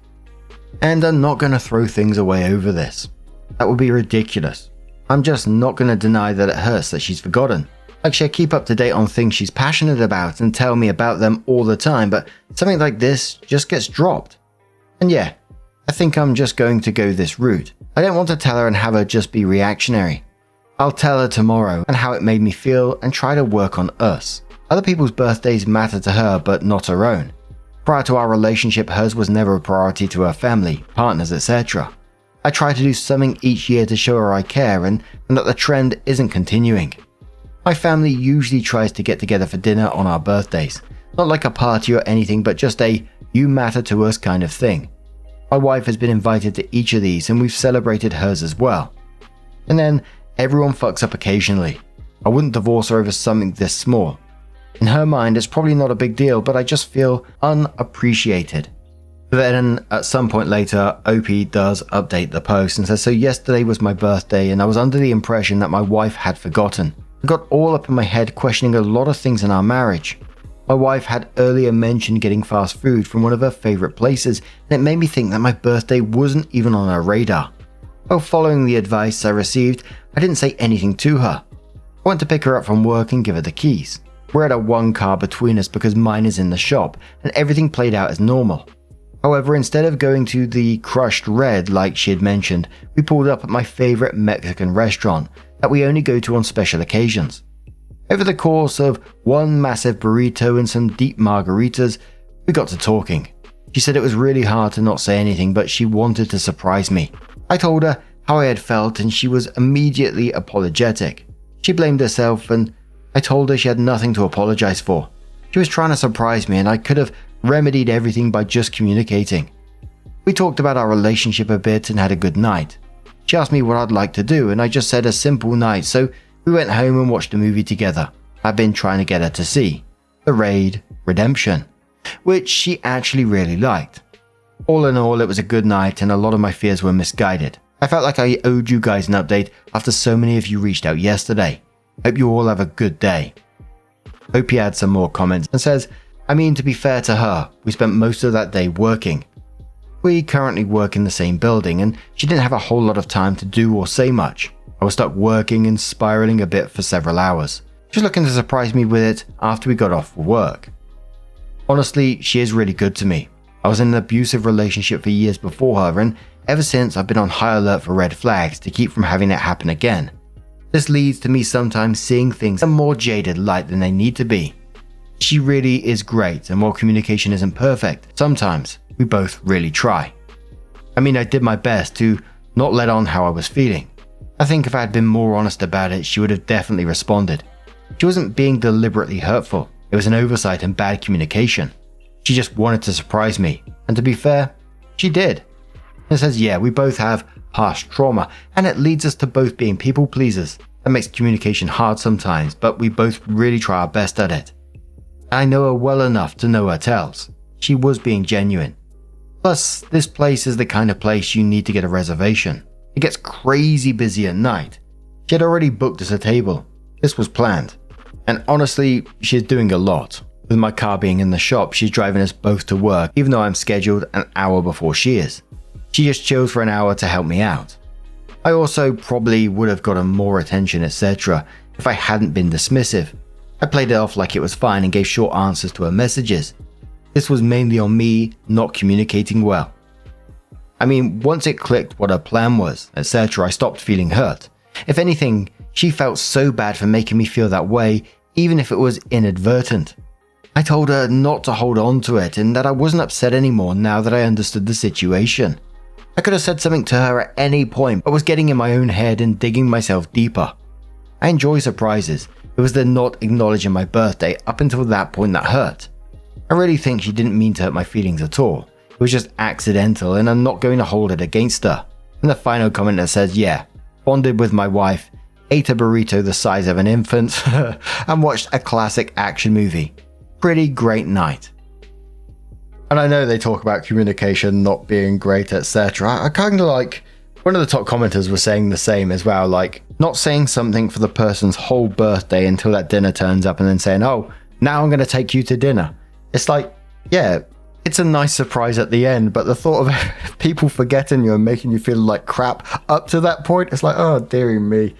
And I'm not going to throw things away over this. That would be ridiculous. I'm just not going to deny that it hurts that she's forgotten. Like, she'll keep up to date on things she's passionate about and tell me about them all the time, but something like this just gets dropped. And yeah, I think I'm just going to go this route. I don't want to tell her and have her just be reactionary. I'll tell her tomorrow and how it made me feel and try to work on us. Other people's birthdays matter to her, but not her own. Prior to our relationship, hers was never a priority to her family, partners, etc. I try to do something each year to show her I care and that the trend isn't continuing. My family usually tries to get together for dinner on our birthdays. Not like a party or anything, but just a you matter to us kind of thing. My wife has been invited to each of these and we've celebrated hers as well. And then everyone fucks up occasionally. I wouldn't divorce her over something this small. In her mind, it's probably not a big deal, but I just feel unappreciated. But then at some point later, OP does update the post and says, so yesterday was my birthday and I was under the impression that my wife had forgotten. I got all up in my head questioning a lot of things in our marriage. My wife had earlier mentioned getting fast food from one of her favorite places, and it made me think that my birthday wasn't even on her radar. While following the advice I received, I didn't say anything to her. I went to pick her up from work and give her the keys. We're at a one car between us because mine is in the shop, and everything played out as normal. However, instead of going to the Crushed Red like she had mentioned, we pulled up at my favorite Mexican restaurant that we only go to on special occasions. Over the course of one massive burrito and some deep margaritas, we got to talking. She said it was really hard to not say anything, but she wanted to surprise me. I told her how I had felt and she was immediately apologetic. She blamed herself and I told her she had nothing to apologize for. She was trying to surprise me and I could have remedied everything by just communicating. We talked about our relationship a bit and had a good night. She asked me what I'd like to do and I just said a simple night, so we went home and watched a movie together I've been trying to get her to see. The Raid Redemption. which she actually really liked. All in all, it was a good night and a lot of my fears were misguided. I felt like I owed you guys an update after so many of you reached out yesterday. Hope you all have a good day. Hope he had some more comments and says, I mean, to be fair to her, we spent most of that day working. We currently work in the same building and she didn't have a whole lot of time to do or say much. I was stuck working and spiraling a bit for several hours. She was looking to surprise me with it after we got off work. Honestly, she is really good to me. I was in an abusive relationship for years before her and ever since I've been on high alert for red flags to keep from having it happen again. This leads to me sometimes seeing things in a more jaded light than they need to be. She really is great, and while communication isn't perfect, sometimes we both really try. I mean, I did my best to not let on how I was feeling. I think if I had been more honest about it, she would have definitely responded. She wasn't being deliberately hurtful. It was an oversight and bad communication. She just wanted to surprise me, and to be fair, she did. It says, yeah, we both have past trauma, and it leads us to both being people pleasers. That makes communication hard sometimes, but we both really try our best at it. I know her well enough to know her tells. She was being genuine. Plus, this place is the kind of place you need to get a reservation. It gets crazy busy at night. She had already booked us a table. This was planned. And honestly, she's doing a lot. With my car being in the shop, she's driving us both to work, even though I'm scheduled an hour before she is. She just chills for an hour to help me out. I also probably would have gotten more attention, etc. if I hadn't been dismissive. I played it off like it was fine and gave short answers to her messages. This was mainly on me not communicating well. I mean, once it clicked what her plan was, etc., I stopped feeling hurt. If anything, she felt so bad for making me feel that way, even if it was inadvertent. I told her not to hold on to it and that I wasn't upset anymore now that I understood the situation. I could have said something to her at any point, but was getting in my own head and digging myself deeper. I enjoy surprises. It was the not acknowledging my birthday up until that point that hurt. I really think she didn't mean to hurt my feelings at all. It was just accidental and I'm not going to hold it against her. And the final comment that says, yeah, bonded with my wife, ate a burrito the size of an infant, and watched a classic action movie. Pretty great night. And I know they talk about communication not being great, etc. I kind of like, one of the top commenters was saying the same as well, like not saying something for the person's whole birthday until that dinner turns up and then saying, oh, now I'm going to take you to dinner. It's like, yeah, it's a nice surprise at the end, but the thought of people forgetting you and making you feel like crap up to that point, it's like, oh, dearie me.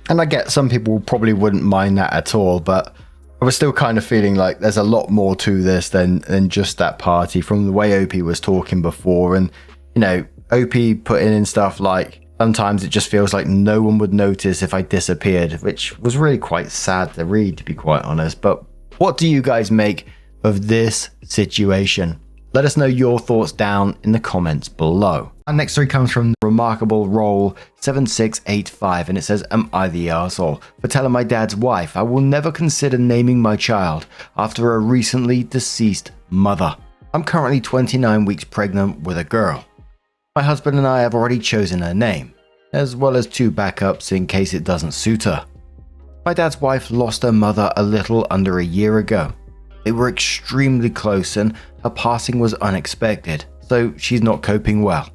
And I get some people probably wouldn't mind that at all, but I was still kind of feeling like there's a lot more to this than just that party from the way OP was talking before. And, you know, OP putting in stuff like, sometimes it just feels like no one would notice if I disappeared, which was really quite sad to read, to be quite honest. But what do you guys make of this situation? Let us know your thoughts down in the comments below. Our next story comes from Remarkable Roll 7685 and it says, am I the arsehole for telling my dad's wife I will never consider naming my child after a recently deceased mother? I'm currently 29 weeks pregnant with a girl. My husband and I have already chosen her name, as well as 2 backups in case it doesn't suit her. My dad's wife lost her mother a little under a year ago. They were extremely close and her passing was unexpected, so she's not coping well.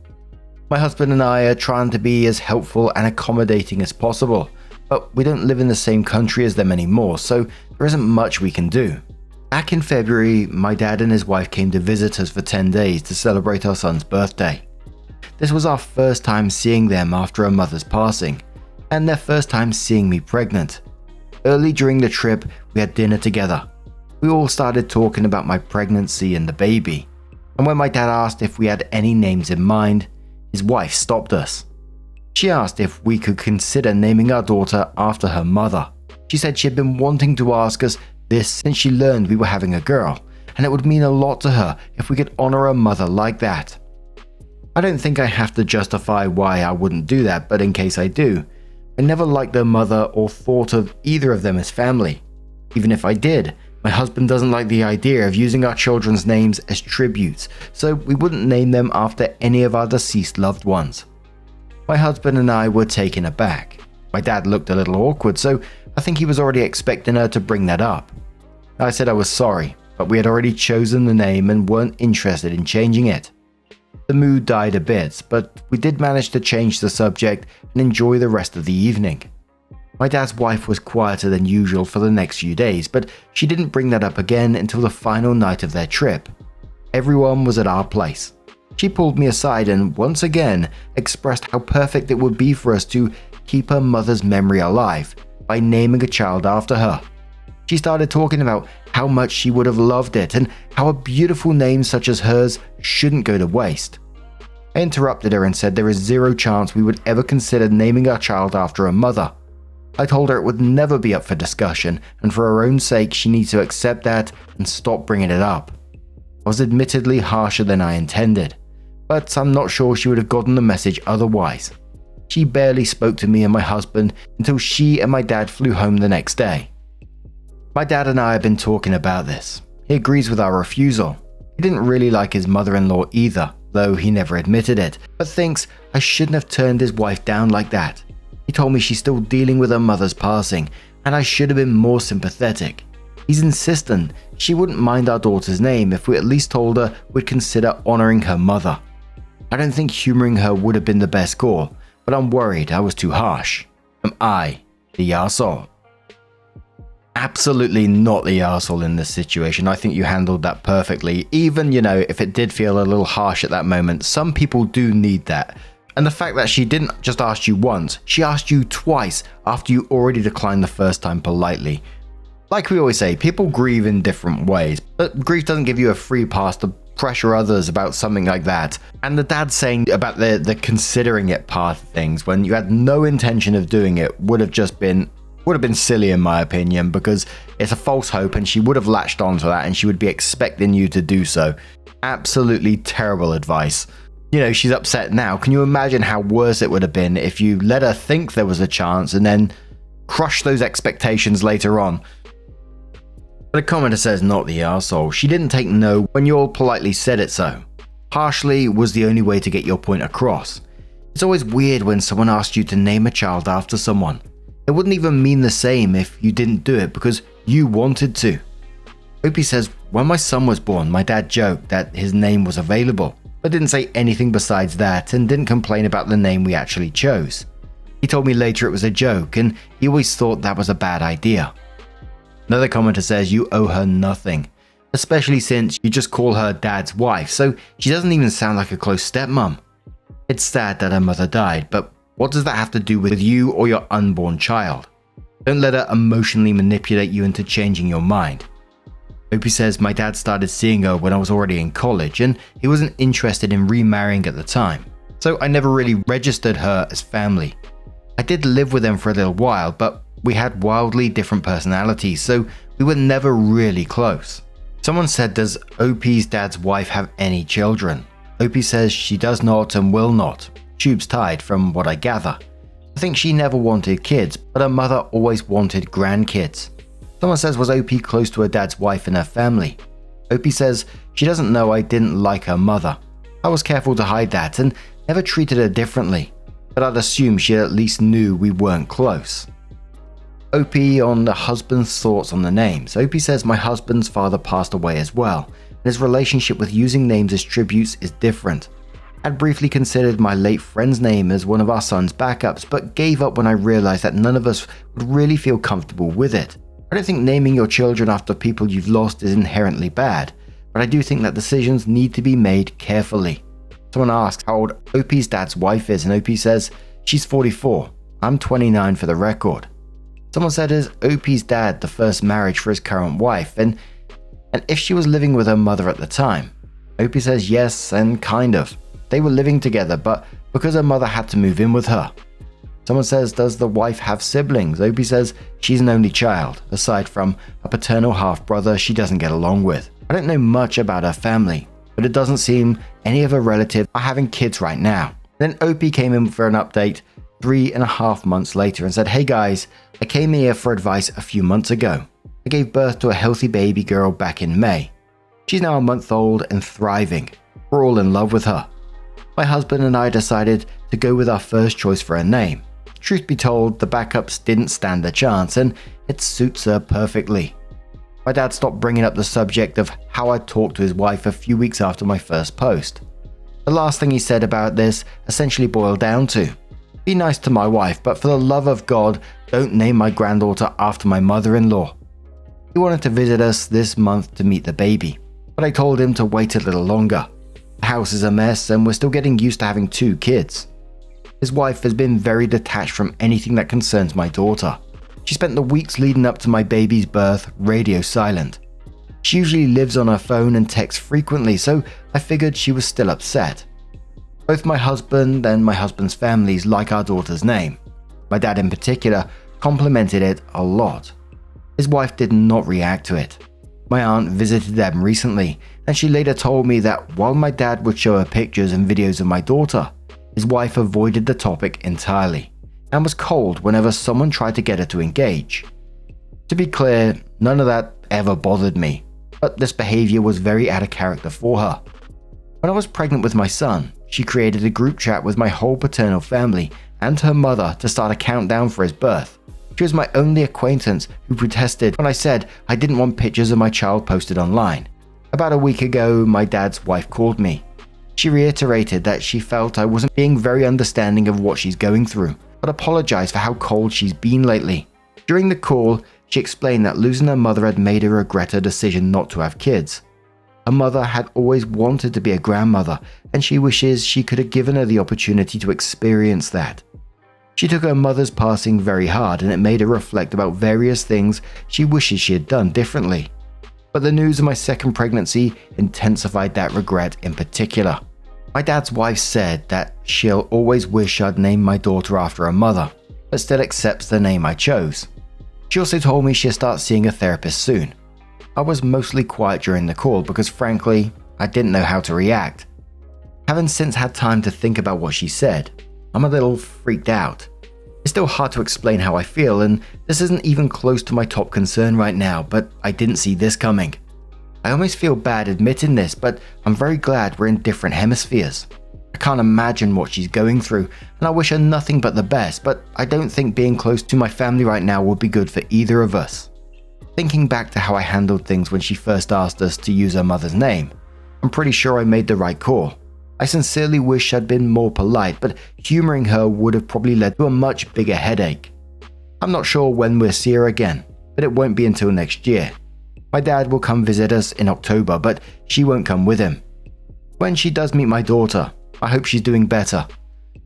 My husband and I are trying to be as helpful and accommodating as possible, but we don't live in the same country as them anymore, so there isn't much we can do. Back in February, my dad and his wife came to visit us for 10 days to celebrate our son's birthday. This was our first time seeing them after a mother's passing, and their first time seeing me pregnant. Early during the trip, we had dinner together. We all started talking about my pregnancy and the baby, and when my dad asked if we had any names in mind, his wife stopped us. She asked if we could consider naming our daughter after her mother. She said she had been wanting to ask us this since she learned we were having a girl, and it would mean a lot to her if we could honor a mother like that. I don't think I have to justify why I wouldn't do that, but in case I do, I never liked their mother or thought of either of them as family. Even if I did, my husband doesn't like the idea of using our children's names as tributes, so we wouldn't name them after any of our deceased loved ones. My husband and I were taken aback. My dad looked a little awkward, so I think he was already expecting her to bring that up. I said I was sorry, but we had already chosen the name and weren't interested in changing it. The mood died a bit, but we did manage to change the subject and enjoy the rest of the evening. My dad's wife was quieter than usual for the next few days, but she didn't bring that up again until the final night of their trip. Everyone was at our place. She pulled me aside and once again expressed how perfect it would be for us to keep her mother's memory alive by naming a child after her. She started talking about how much she would have loved it and how a beautiful name such as hers shouldn't go to waste. I interrupted her and said there is zero chance we would ever consider naming our child after her mother. I told her it would never be up for discussion, and for her own sake she needs to accept that and stop bringing it up. I was admittedly harsher than I intended, but I'm not sure she would have gotten the message otherwise. She barely spoke to me and my husband until she and my dad flew home the next day. My dad and I have been talking about this. He agrees with our refusal. He didn't really like his mother-in-law either, though he never admitted it, but thinks I shouldn't have turned his wife down like that. He told me she's still dealing with her mother's passing, and I should have been more sympathetic. He's insistent she wouldn't mind our daughter's name if we at least told her we'd consider honoring her mother. I don't think humoring her would have been the best call, but I'm worried I was too harsh. Am I the arsehole? Absolutely not the arsehole in this situation. I think you handled that perfectly. Even, if it did feel a little harsh at that moment, some people do need that. And the fact that she didn't just ask you once, she asked you twice after you already declined the first time politely. Like we always say, people grieve in different ways, but grief doesn't give you a free pass to pressure others about something like that. And the dad saying about the considering it part of things when you had no intention of doing it would have been silly in my opinion, because it's a false hope and she would have latched onto that and she would be expecting you to do so. Absolutely terrible advice. She's upset now. Can you imagine how worse it would have been if you let her think there was a chance and then crush those expectations later on? But a commenter says not the arsehole. She didn't take no when you all politely said it so. Harshly was the only way to get your point across. It's always weird when someone asks you to name a child after someone. It wouldn't even mean the same if you didn't do it because you wanted to. Opie says, when my son was born, my dad joked that his name was available, but didn't say anything besides that and didn't complain about the name we actually chose. He told me later it was a joke and he always thought that was a bad idea. Another commenter says you owe her nothing, especially since you just call her dad's wife, so she doesn't even sound like a close stepmom. It's sad that her mother died, but what does that have to do with you or your unborn child? Don't let her emotionally manipulate you into changing your mind. Opie says my dad started seeing her when I was already in college and he wasn't interested in remarrying at the time, so I never really registered her as family. I did live with them for a little while, but we had wildly different personalities, so we were never really close. Someone said, does Opie's dad's wife have any children? Opie says she does not and will not. Tubes tied from what I gather. I think she never wanted kids, but her mother always wanted grandkids. Someone says, was Opie close to her dad's wife and her family? Opie says she doesn't know I didn't like her mother. I was careful to hide that and never treated her differently, but I'd assume she at least knew we weren't close. Opie on the husband's thoughts on the names. Opie says my husband's father passed away as well, and his relationship with using names as tributes is different. I'd briefly considered my late friend's name as one of our son's backups, but gave up when I realized that none of us would really feel comfortable with it. I don't think naming your children after people you've lost is inherently bad, but I do think that decisions need to be made carefully. Someone asks how old Opie's dad's wife is, and Opie says she's 44. I'm 29 for the record. Someone said, is Opie's dad the first marriage for his current wife, and if she was living with her mother at the time? Opie says yes, and kind of. They were living together, but because her mother had to move in with her. Someone says, does the wife have siblings? Opie says she's an only child, aside from a paternal half-brother she doesn't get along with. I don't know much about her family, but it doesn't seem any of her relatives are having kids right now. Then Opie came in for an update 3.5 months later and said, hey guys, I came here for advice a few months ago. I gave birth to a healthy baby girl back in May. She's now a month old and thriving. We're all in love with her. My husband and I decided to go with our first choice for a name. Truth be told, the backups didn't stand a chance and it suits her perfectly. My dad stopped bringing up the subject of how I talked to his wife a few weeks after my first post. The last thing he said about this essentially boiled down to, be nice to my wife, but for the love of God, don't name my granddaughter after my mother-in-law. He wanted to visit us this month to meet the baby, but I told him to wait a little longer. The house is a mess and we're still getting used to having 2 kids. His wife has been very detached from anything that concerns my daughter. She spent the weeks leading up to my baby's birth radio silent. She usually lives on her phone and texts frequently, so I figured she was still upset. Both my husband and my husband's families like our daughter's name. My dad in particular complimented it a lot. His wife did not react to it. My aunt visited them recently, and she later told me that while my dad would show her pictures and videos of my daughter, his wife avoided the topic entirely, and was cold whenever someone tried to get her to engage. To be clear, none of that ever bothered me, but this behavior was very out of character for her. When I was pregnant with my son, she created a group chat with my whole paternal family and her mother to start a countdown for his birth. She was my only acquaintance who protested when I said I didn't want pictures of my child posted online. About a week ago, my dad's wife called me. She reiterated that she felt I wasn't being very understanding of what she's going through, but apologized for how cold she's been lately. During the call, she explained that losing her mother had made her regret her decision not to have kids. Her mother had always wanted to be a grandmother, and she wishes she could have given her the opportunity to experience that. She took her mother's passing very hard, and it made her reflect about various things she wishes she had done differently. But the news of my second pregnancy intensified that regret in particular. My dad's wife said that she'll always wish I'd named my daughter after her mother, but still accepts the name I chose. She also told me she'll start seeing a therapist soon. I was mostly quiet during the call because frankly, I didn't know how to react. Having since had time to think about what she said, I'm a little freaked out. It's still hard to explain how I feel, and this isn't even close to my top concern right now, but I didn't see this coming. I almost feel bad admitting this, but I'm very glad we're in different hemispheres. I can't imagine what she's going through, and I wish her nothing but the best, but I don't think being close to my family right now would be good for either of us. Thinking back to how I handled things when she first asked us to use her mother's name, I'm pretty sure I made the right call. I sincerely wish I'd been more polite, but humoring her would have probably led to a much bigger headache. I'm not sure when we'll see her again, but it won't be until next year. My dad will come visit us in October, but she won't come with him. When she does meet my daughter, I hope she's doing better.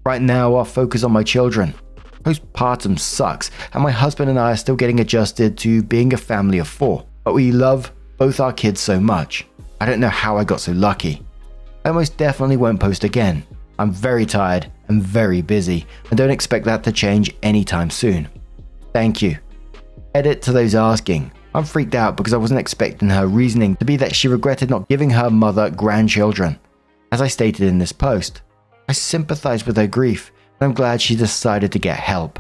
Right now, I'll focus on my children. Postpartum sucks, and my husband and I are still getting adjusted to being a family of 4, but we love both our kids so much. I don't know how I got so lucky. I most definitely won't post again. I'm very tired and very busy, and don't expect that to change anytime soon. Thank you. Edit to those asking. I'm freaked out because I wasn't expecting her reasoning to be that she regretted not giving her mother grandchildren. As I stated in this post, I sympathize with her grief, and I'm glad she decided to get help.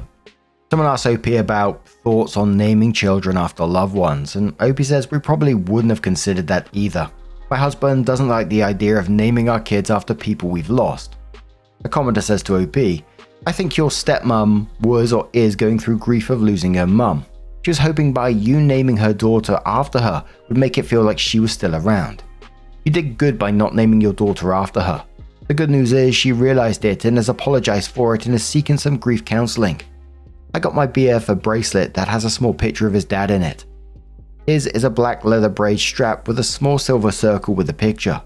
Someone asked OP about thoughts on naming children after loved ones, and OP says we probably wouldn't have considered that either. My husband doesn't like the idea of naming our kids after people we've lost. A commenter says to OP, I think your stepmom was or is going through grief of losing her mum. She was hoping by you naming her daughter after her would make it feel like she was still around. You did good by not naming your daughter after her. The good news is she realized it and has apologized for it and is seeking some grief counseling. I got my BF a bracelet that has a small picture of his dad in it. His is a black leather braid strap with a small silver circle with a picture.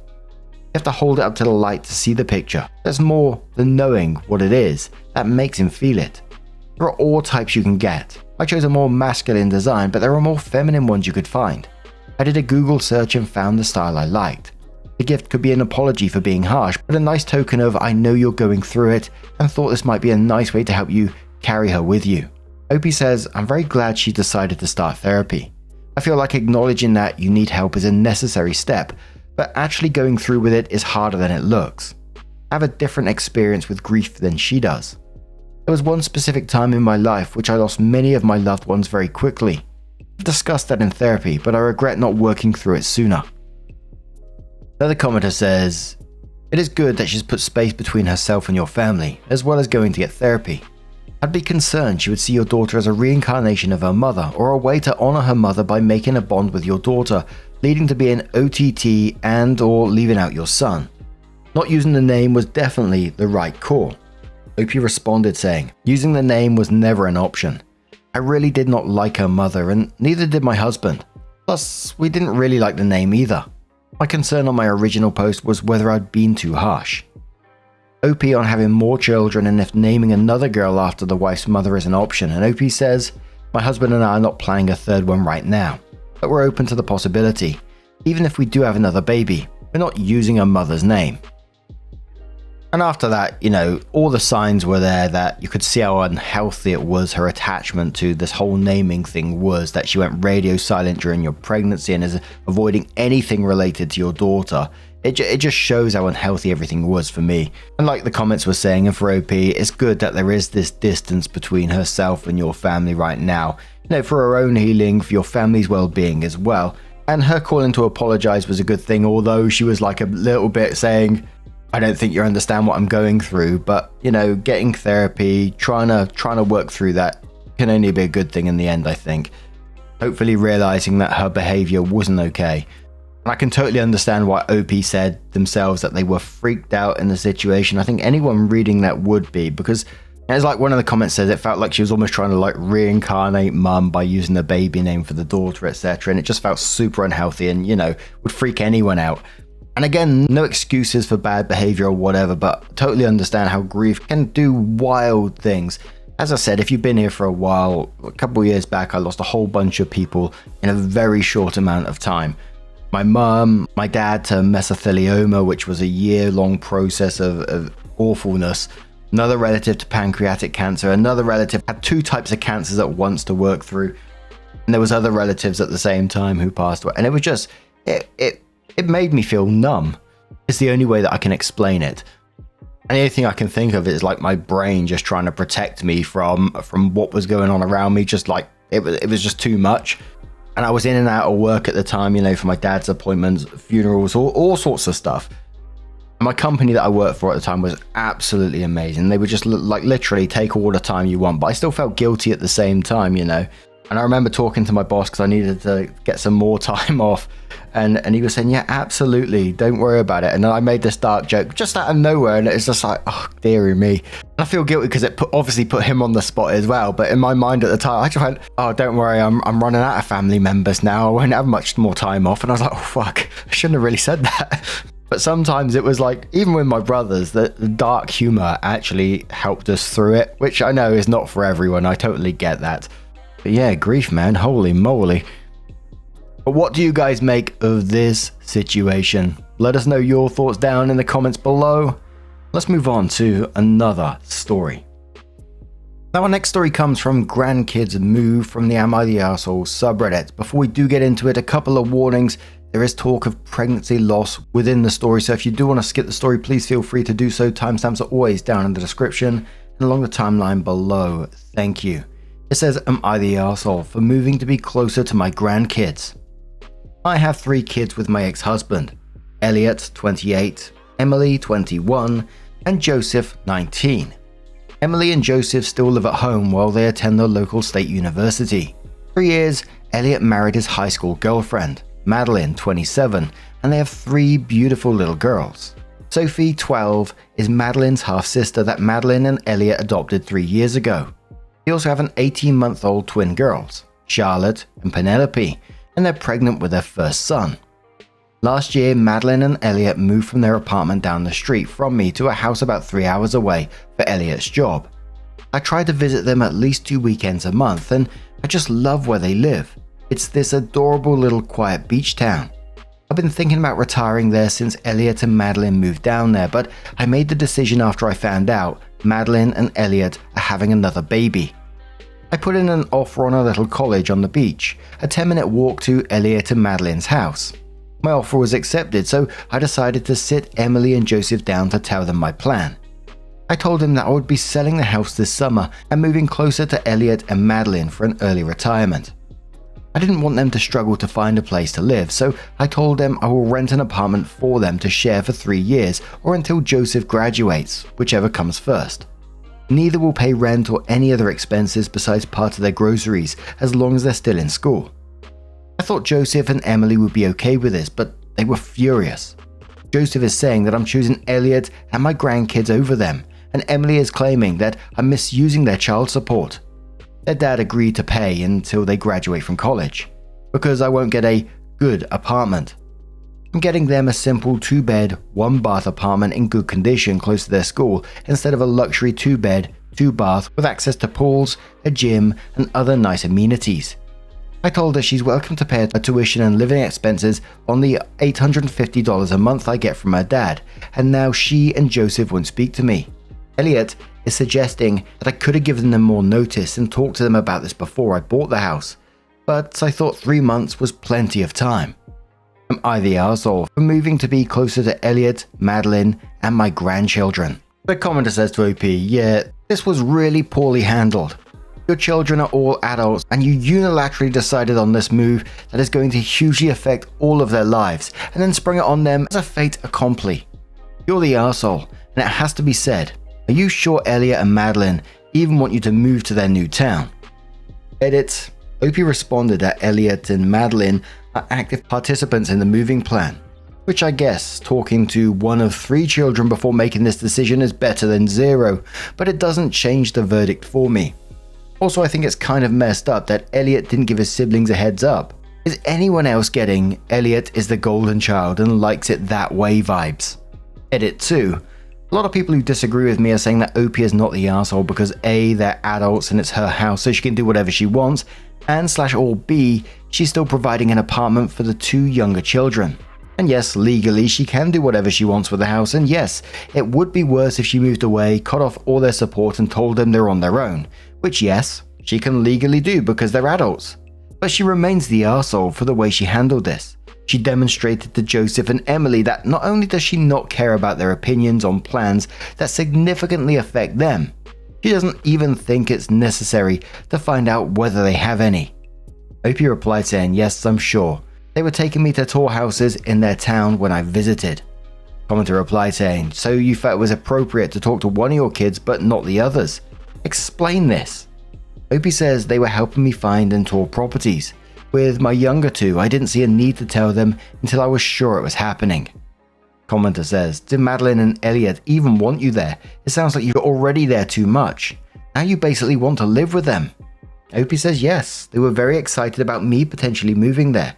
You have to hold it up to the light to see the picture. There's more than knowing what it is that makes him feel it. There are all types you can get. I chose a more masculine design, but there are more feminine ones you could find. I did a Google search and found the style I liked. The gift could be an apology for being harsh, but a nice token of I know you're going through it and thought this might be a nice way to help you carry her with you. Opie says, I'm very glad she decided to start therapy. I feel like acknowledging that you need help is a necessary step, but actually going through with it is harder than it looks. I have a different experience with grief than she does. There was one specific time in my life which I lost many of my loved ones very quickly. I've discussed that in therapy, but I regret not working through it sooner. Another commenter says, it is good that she's put space between herself and your family, as well as going to get therapy. I'd be concerned she would see your daughter as a reincarnation of her mother, or a way to honor her mother by making a bond with your daughter, leading to being OTT and or leaving out your son. Not using the name was definitely the right call. OP responded saying, using the name was never an option. I really did not like her mother, and neither did my husband. Plus, we didn't really like the name either. My concern on my original post was whether I'd been too harsh. OP on having more children and if naming another girl after the wife's mother is an option, and OP says, my husband and I are not planning a third one right now, but we're open to the possibility. Even if we do have another baby, we're not using her mother's name. And after that, all the signs were there that you could see how unhealthy it was, her attachment to this whole naming thing was, that she went radio silent during your pregnancy and is avoiding anything related to your daughter. It just shows how unhealthy everything was for me. And like the comments were saying, and for OP, it's good that there is this distance between herself and your family right now. For her own healing, for your family's well-being as well. And her calling to apologize was a good thing, although she was like a little bit saying, I don't think you understand what I'm going through, but getting therapy, trying to work through that can only be a good thing in the end, I think. Hopefully realizing that her behavior wasn't okay. And I can totally understand why OP said themselves that they were freaked out in the situation. I think anyone reading that would be, because it's like one of the comments says it felt like she was almost trying to reincarnate mum by using the baby name for the daughter, etc. And it just felt super unhealthy and, would freak anyone out. And again, no excuses for bad behavior or whatever, but totally understand how grief can do wild things. As I said, if you've been here for a while, a couple of years back, I lost a whole bunch of people in a very short amount of time. My mum, my dad to mesothelioma, which was a year-long process of awfulness. Another relative to pancreatic cancer. Another relative had 2 types of cancers at once to work through. And there was other relatives at the same time who passed away. And it was just, it made me feel numb. It's the only way that I can explain it. And the only thing I can think of is like my brain just trying to protect me from what was going on around me. Just like, it was just too much. And I was in and out of work at the time, for my dad's appointments, funerals, all sorts of stuff. And my company that I worked for at the time was absolutely amazing. They would just literally take all the time you want, but I still felt guilty at the same time, And I remember talking to my boss because I needed to get some more time off. And he was saying, yeah, absolutely, don't worry about it. And then I made this dark joke just out of nowhere, and it's just like, oh, dearie me. And I feel guilty because it obviously put him on the spot as well. But in my mind at the time, I just went, oh, don't worry, I'm running out of family members now. I won't have much more time off. And I was like, oh, fuck, I shouldn't have really said that. But sometimes it was like, even with my brothers, the dark humor actually helped us through it, which I know is not for everyone. I totally get that. But yeah, grief, man, holy moly. But what do you guys make of this situation? Let us know your thoughts down in the comments below. Let's move on to another story. Now our next story comes from Grandkids Move from the Am I the Arsehole subreddit. Before we do get into it, a couple of warnings. There is talk of pregnancy loss within the story, so if you do want to skip the story, please feel free to do so. Timestamps are always down in the description and along the timeline below. Thank you. It says, am I the arsehole for moving to be closer to my grandkids? I have 3 kids with my ex-husband, Elliot, 28, Emily, 21, and Joseph, 19. Emily and Joseph still live at home while they attend their local state university. 3 years, Elliot married his high school girlfriend, Madeline, 27, and they have 3 beautiful little girls. Sophie, 12, is Madeline's half-sister that Madeline and Elliot adopted 3 years ago. They also have an 18-month-old twin girls, Charlotte and Penelope, and they're pregnant with their first son. Last year, Madeline and Elliot moved from their apartment down the street from me to a house about 3 hours away for Elliot's job. I try to visit them at least 2 weekends a month, and I just love where they live. It's this adorable little quiet beach town. I've been thinking about retiring there since Elliot and Madeline moved down there, but I made the decision after I found out Madeline and Elliot are having another baby. I put in an offer on a little college on the beach, a 10-minute walk to Elliot and Madeline's house. My offer was accepted, so I decided to sit Emily and Joseph down to tell them my plan. I told them that I would be selling the house this summer and moving closer to Elliot and Madeline for an early retirement. I didn't want them to struggle to find a place to live, so I told them I will rent an apartment for them to share for 3 years or until Joseph graduates, whichever comes first. Neither will pay rent or any other expenses besides part of their groceries as long as they're still in school. I thought Joseph and Emily would be okay with this, but they were furious. Joseph is saying that I'm choosing Elliot and my grandkids over them, and Emily is claiming that I'm misusing their child support. Their dad agreed to pay until they graduate from college, because I won't get a good apartment. I'm getting them a simple 2-bed, 1-bath apartment in good condition close to their school instead of a luxury 2-bed, 2-bath with access to pools, a gym, and other nice amenities. I told her she's welcome to pay her tuition and living expenses on the $850 a month I get from her dad, and now she and Joseph won't speak to me. Elliot is suggesting that I could have given them more notice and talked to them about this before I bought the house, but I thought 3 months was plenty of time. Am I the arsehole for moving to be closer to Elliot, Madeline, and my grandchildren? The commenter says to OP, yeah, this was really poorly handled. Your children are all adults and you unilaterally decided on this move that is going to hugely affect all of their lives and then sprung it on them as a fait accompli. You're the arsehole, and it has to be said. Are you sure Elliot and Madeline even want you to move to their new town? Edit. OP responded that Elliot and Madeline are active participants in the moving plan, which I guess talking to one of 3 children before making this decision is better than 0, but it doesn't change the verdict for me. Also, I think it's kind of messed up that Elliot didn't give his siblings a heads up. Is anyone else getting Elliot is the golden child and likes it that way vibes? Edit 2. A lot of people who disagree with me are saying that OP is not the arsehole because A, they're adults and it's her house so she can do whatever she wants, and /or B, she's still providing an apartment for the 2 younger children. And yes, legally she can do whatever she wants with the house, and yes, it would be worse if she moved away, cut off all their support and told them they're on their own, which yes, she can legally do because they're adults. But she remains the arsehole for the way she handled this. She demonstrated to Joseph and Emily that not only does she not care about their opinions on plans that significantly affect them, she doesn't even think it's necessary to find out whether they have any. OP replied saying, yes, I'm sure. They were taking me to tour houses in their town when I visited. Commenter replied saying, so you felt it was appropriate to talk to one of your kids but not the others? Explain this. OP says they were helping me find and tour properties. With my younger 2, I didn't see a need to tell them until I was sure it was happening. Commenter says, do Madeline and Elliot even want you there? It sounds like you're already there too much. Now you basically want to live with them. OP says yes, they were very excited about me potentially moving there.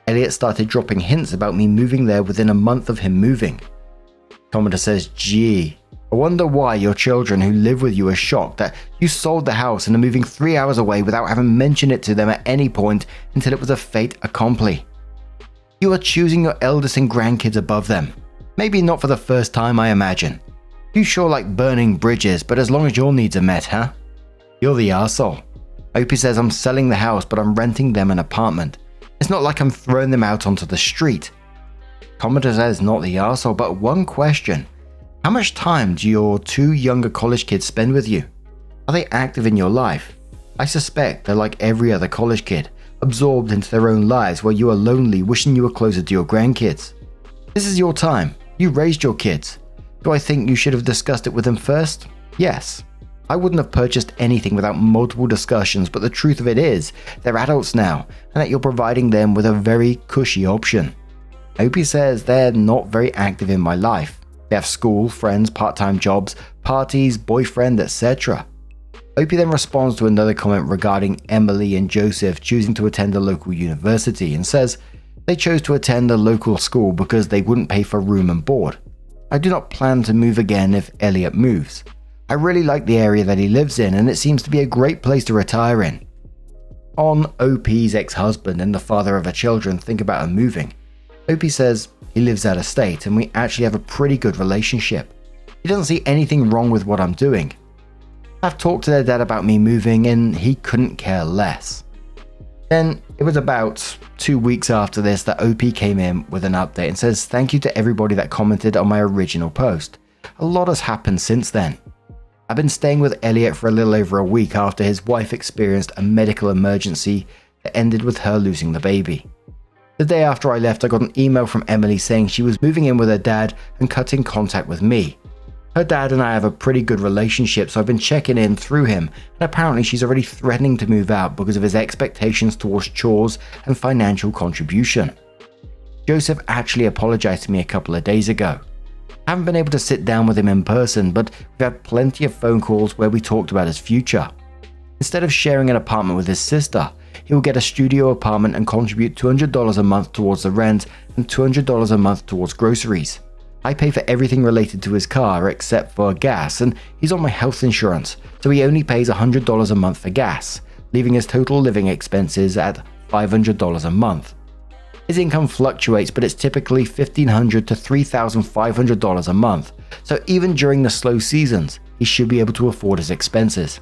Elliot started dropping hints about me moving there within a month of him moving. Commenter says, gee, I wonder why your children who live with you are shocked that you sold the house and are moving 3 hours away without having mentioned it to them at any point until it was a fait accompli. You are choosing your eldest and grandkids above them. Maybe not for the first time, I imagine. You sure like burning bridges, but as long as your needs are met, huh? You're the arsehole. OP says I'm selling the house, but I'm renting them an apartment. It's not like I'm throwing them out onto the street. Commenter says not the arsehole, but one question. How much time do your 2 younger college kids spend with you? Are they active in your life? I suspect they're like every other college kid, absorbed into their own lives where you are lonely wishing you were closer to your grandkids. This is your time. You raised your kids. Do I think you should have discussed it with them first? Yes. I wouldn't have purchased anything without multiple discussions, but the truth of it is, they're adults now, and that you're providing them with a very cushy option. OP says they're not very active in my life. They have school, friends, part-time jobs, parties, boyfriend, etc. OP then responds to another comment regarding Emily and Joseph choosing to attend a local university and says they chose to attend a local school because they wouldn't pay for room and board. I do not plan to move again if Elliot moves. I really like the area that he lives in and it seems to be a great place to retire in. On OP's ex-husband and the father of her children think about her moving. OP says he lives out of state and we actually have a pretty good relationship. He doesn't see anything wrong with what I'm doing. I've talked to their dad about me moving and he couldn't care less. Then it was about 2 weeks after this that OP came in with an update and says thank you to everybody that commented on my original post. A lot has happened since then. I've been staying with Elliot for a little over a week after his wife experienced a medical emergency that ended with her losing the baby. The day after I left, I got an email from Emily saying she was moving in with her dad and cutting contact with me. Her dad and I have a pretty good relationship, so I've been checking in through him, and apparently she's already threatening to move out because of his expectations towards chores and financial contribution. Joseph actually apologized to me a couple of days ago. I haven't been able to sit down with him in person, but we've had plenty of phone calls where we talked about his future. Instead of sharing an apartment with his sister, he will get a studio apartment and contribute $200 a month towards the rent and $200 a month towards groceries. I pay for everything related to his car except for gas, and he's on my health insurance, so he only pays $100 a month for gas, leaving his total living expenses at $500 a month. His income fluctuates, but it's typically $1,500 to $3,500 a month, so even during the slow seasons, he should be able to afford his expenses.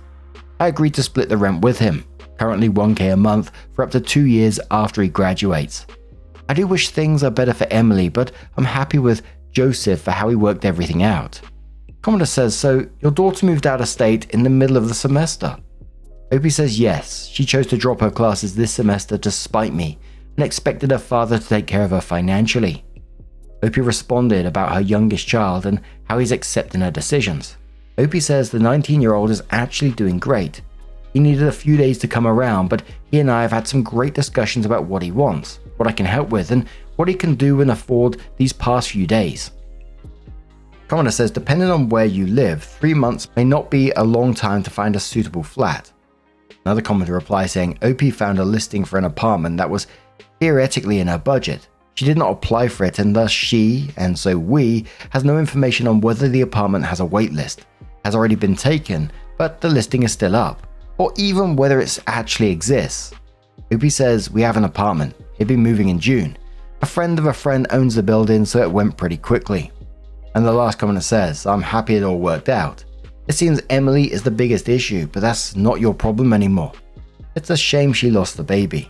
I agreed to split the rent with him, currently $1,000 a month, for up to 2 years after he graduates. I do wish things are better for Emily, but I'm happy with Joseph for how he worked everything out. Commodore says, so your daughter moved out of state in the middle of the semester? Opie says yes, she chose to drop her classes this semester to spite me and expected her father to take care of her financially. Opie responded about her youngest child and how he's accepting her decisions. Opie says the 19-year-old is actually doing great. He needed a few days to come around, but he and I have had some great discussions about what he wants, what I can help with, and what he can do and afford these past few days. Commoner says, depending on where you live, 3 months may not be a long time to find a suitable flat. Another commenter replies saying, Opie found a listing for an apartment that was theoretically in her budget. She did not apply for it, and thus she, and so we, has no information on whether the apartment has a wait list, has already been taken, but the listing is still up, or even whether it actually exists. Opie says, we have an apartment. He'll be moving in June. A friend of a friend owns the building, so it went pretty quickly. And the last commenter says, I'm happy it all worked out. It seems Emily is the biggest issue, but that's not your problem anymore. It's a shame she lost the baby.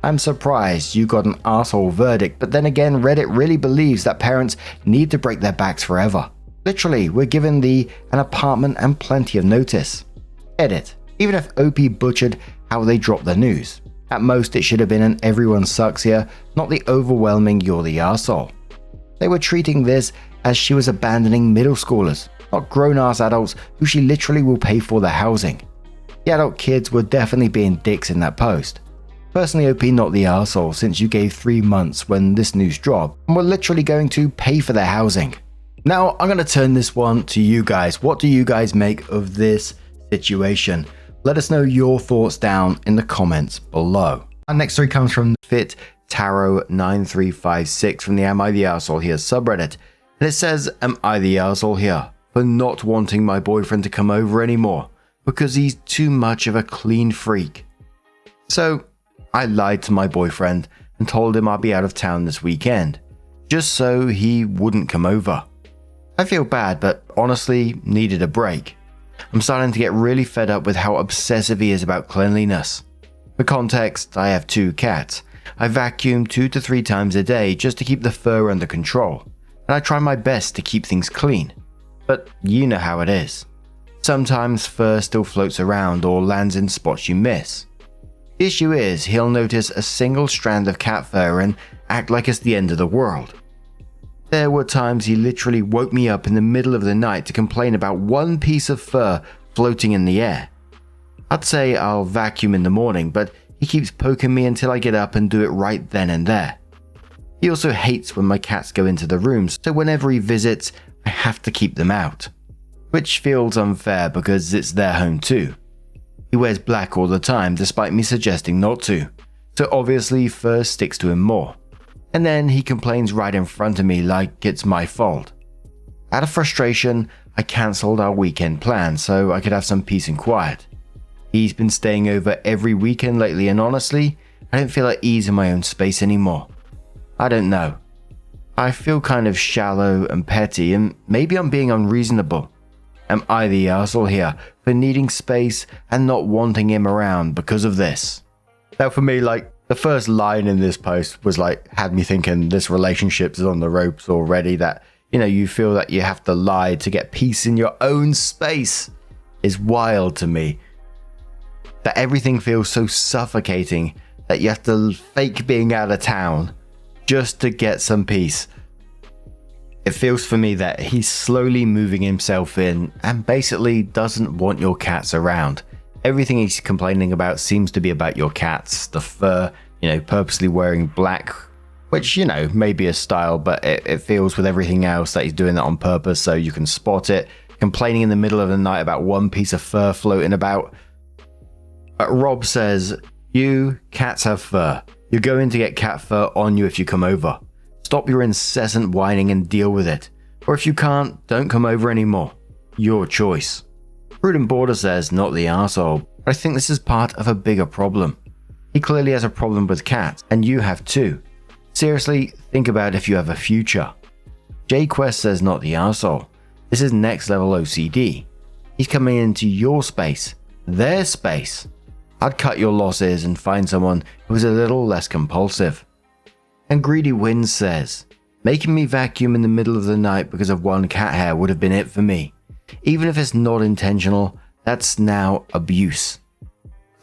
I'm surprised you got an asshole verdict, but then again, Reddit really believes that parents need to break their backs forever. Literally, we're given an apartment and plenty of notice. Edit. Even if OP butchered how they dropped the news. At most, it should have been an everyone sucks here, not the overwhelming you're the arsehole. They were treating this as she was abandoning middle schoolers, not grown-ass adults who she literally will pay for their housing. The adult kids were definitely being dicks in that post. Personally, OP not the arsehole since you gave 3 months when this news dropped and were literally going to pay for their housing. Now, I'm going to turn this one to you guys. What do you guys make of this situation? Let us know your thoughts down in the comments below. Our next story comes from Fit Tarot 9356 from the Am I the Arsehole Here subreddit. And it says, am I the arsehole here for not wanting my boyfriend to come over anymore because he's too much of a clean freak? So, I lied to my boyfriend and told him I'd be out of town this weekend, just so he wouldn't come over. I feel bad, but honestly needed a break. I'm starting to get really fed up with how obsessive he is about cleanliness. For context, I have 2 cats. I vacuum 2 to 3 times a day just to keep the fur under control, and I try my best to keep things clean. But you know how it is. Sometimes fur still floats around or lands in spots you miss. The issue is he'll notice a single strand of cat fur and act like it's the end of the world. There were times he literally woke me up in the middle of the night to complain about one piece of fur floating in the air. I'd say I'll vacuum in the morning, but he keeps poking me until I get up and do it right then and there. He also hates when my cats go into the rooms, so whenever he visits, I have to keep them out. Which feels unfair because it's their home too. He wears black all the time despite me suggesting not to, so obviously fur sticks to him more. And then he complains right in front of me like it's my fault. Out of frustration, I cancelled our weekend plan so I could have some peace and quiet. He's been staying over every weekend lately, and honestly, I don't feel at ease in my own space anymore. I don't know. I feel kind of shallow and petty, and maybe I'm being unreasonable. Am I the arsehole here for needing space and not wanting him around because of this? Now for me, the first line in this post was had me thinking this relationship is on the ropes already, that, you feel that you have to lie to get peace in your own space is wild to me. That everything feels so suffocating that you have to fake being out of town just to get some peace. It feels for me that he's slowly moving himself in and basically doesn't want your cats around. Everything he's complaining about seems to be about your cats, the fur, purposely wearing black, which, may be a style, but it feels with everything else that he's doing that on purpose so you can spot it. Complaining in the middle of the night about one piece of fur floating about. But Rob says, "You cats have fur. You're going to get cat fur on you if you come over. Stop your incessant whining and deal with it. Or if you can't, don't come over anymore. Your choice." Prudent Border says, "Not the arsehole, but I think this is part of a bigger problem. He clearly has a problem with cats, and you have too. Seriously, think about if you have a future." J Quest says, "Not the arsehole. This is next level OCD. He's coming into your space, their space. I'd cut your losses and find someone who is a little less compulsive." And Greedy Winds says, "Making me vacuum in the middle of the night because of one cat hair would have been it for me. Even if it's not intentional, that's now abuse."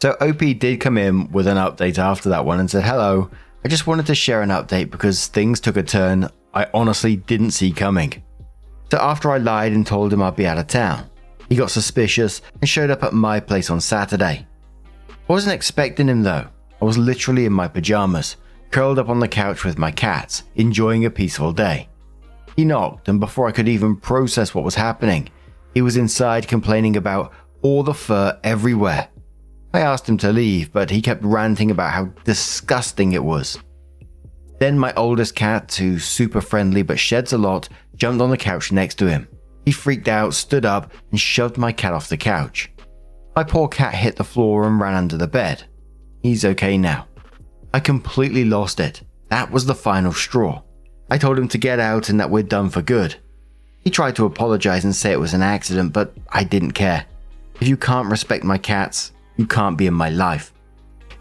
So OP did come in with an update after that one and said, "Hello, I just wanted to share an update because things took a turn I honestly didn't see coming. So after I lied and told him I'd be out of town, he got suspicious and showed up at my place on Saturday. I wasn't expecting him though. I was literally in my pajamas, curled up on the couch with my cats, enjoying a peaceful day. He knocked, and before I could even process what was happening, he was inside complaining about all the fur everywhere. I asked him to leave, but he kept ranting about how disgusting it was. Then my oldest cat, who's super friendly but sheds a lot, jumped on the couch next to him. He freaked out, stood up, and shoved my cat off the couch. My poor cat hit the floor and ran under the bed. He's okay now. I completely lost it. That was the final straw. I told him to get out and that we're done for good. He tried to apologize and say it was an accident, but I didn't care. If you can't respect my cats, you can't be in my life.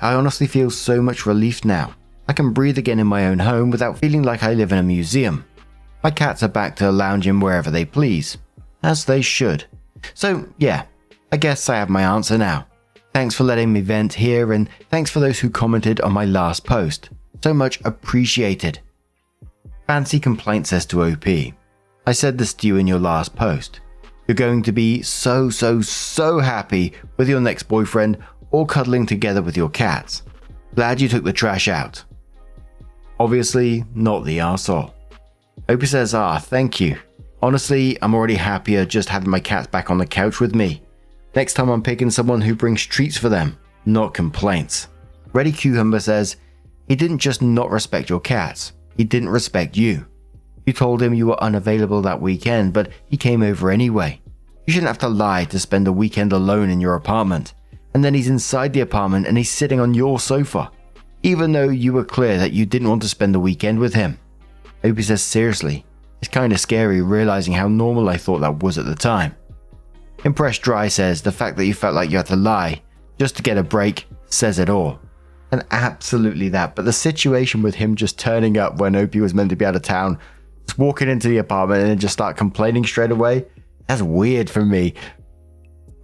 I honestly feel so much relief now. I can breathe again in my own home without feeling like I live in a museum. My cats are back to lounging wherever they please, as they should. So yeah, I guess I have my answer now. Thanks for letting me vent here, and thanks for those who commented on my last post. So much appreciated." Fancy Complaint says to OP, "I said this to you in your last post. You're going to be so happy with your next boyfriend or cuddling together with your cats. Glad you took the trash out. Obviously, not the arsehole." OP says, "Thank you. Honestly, I'm already happier just having my cats back on the couch with me. Next time I'm picking someone who brings treats for them, not complaints." Ready Cucumber says, "He didn't just not respect your cats, he didn't respect you. You told him you were unavailable that weekend, but he came over anyway. You shouldn't have to lie to spend a weekend alone in your apartment. And then he's inside the apartment and he's sitting on your sofa, even though you were clear that you didn't want to spend the weekend with him." OP says, "Seriously, it's kinda scary realizing how normal I thought that was at the time." Impressed Dry says, "The fact that you felt like you had to lie just to get a break says it all." And absolutely that, but the situation with him just turning up when OP was meant to be out of town, just walking into the apartment and then just start complaining straight away, that's weird for me.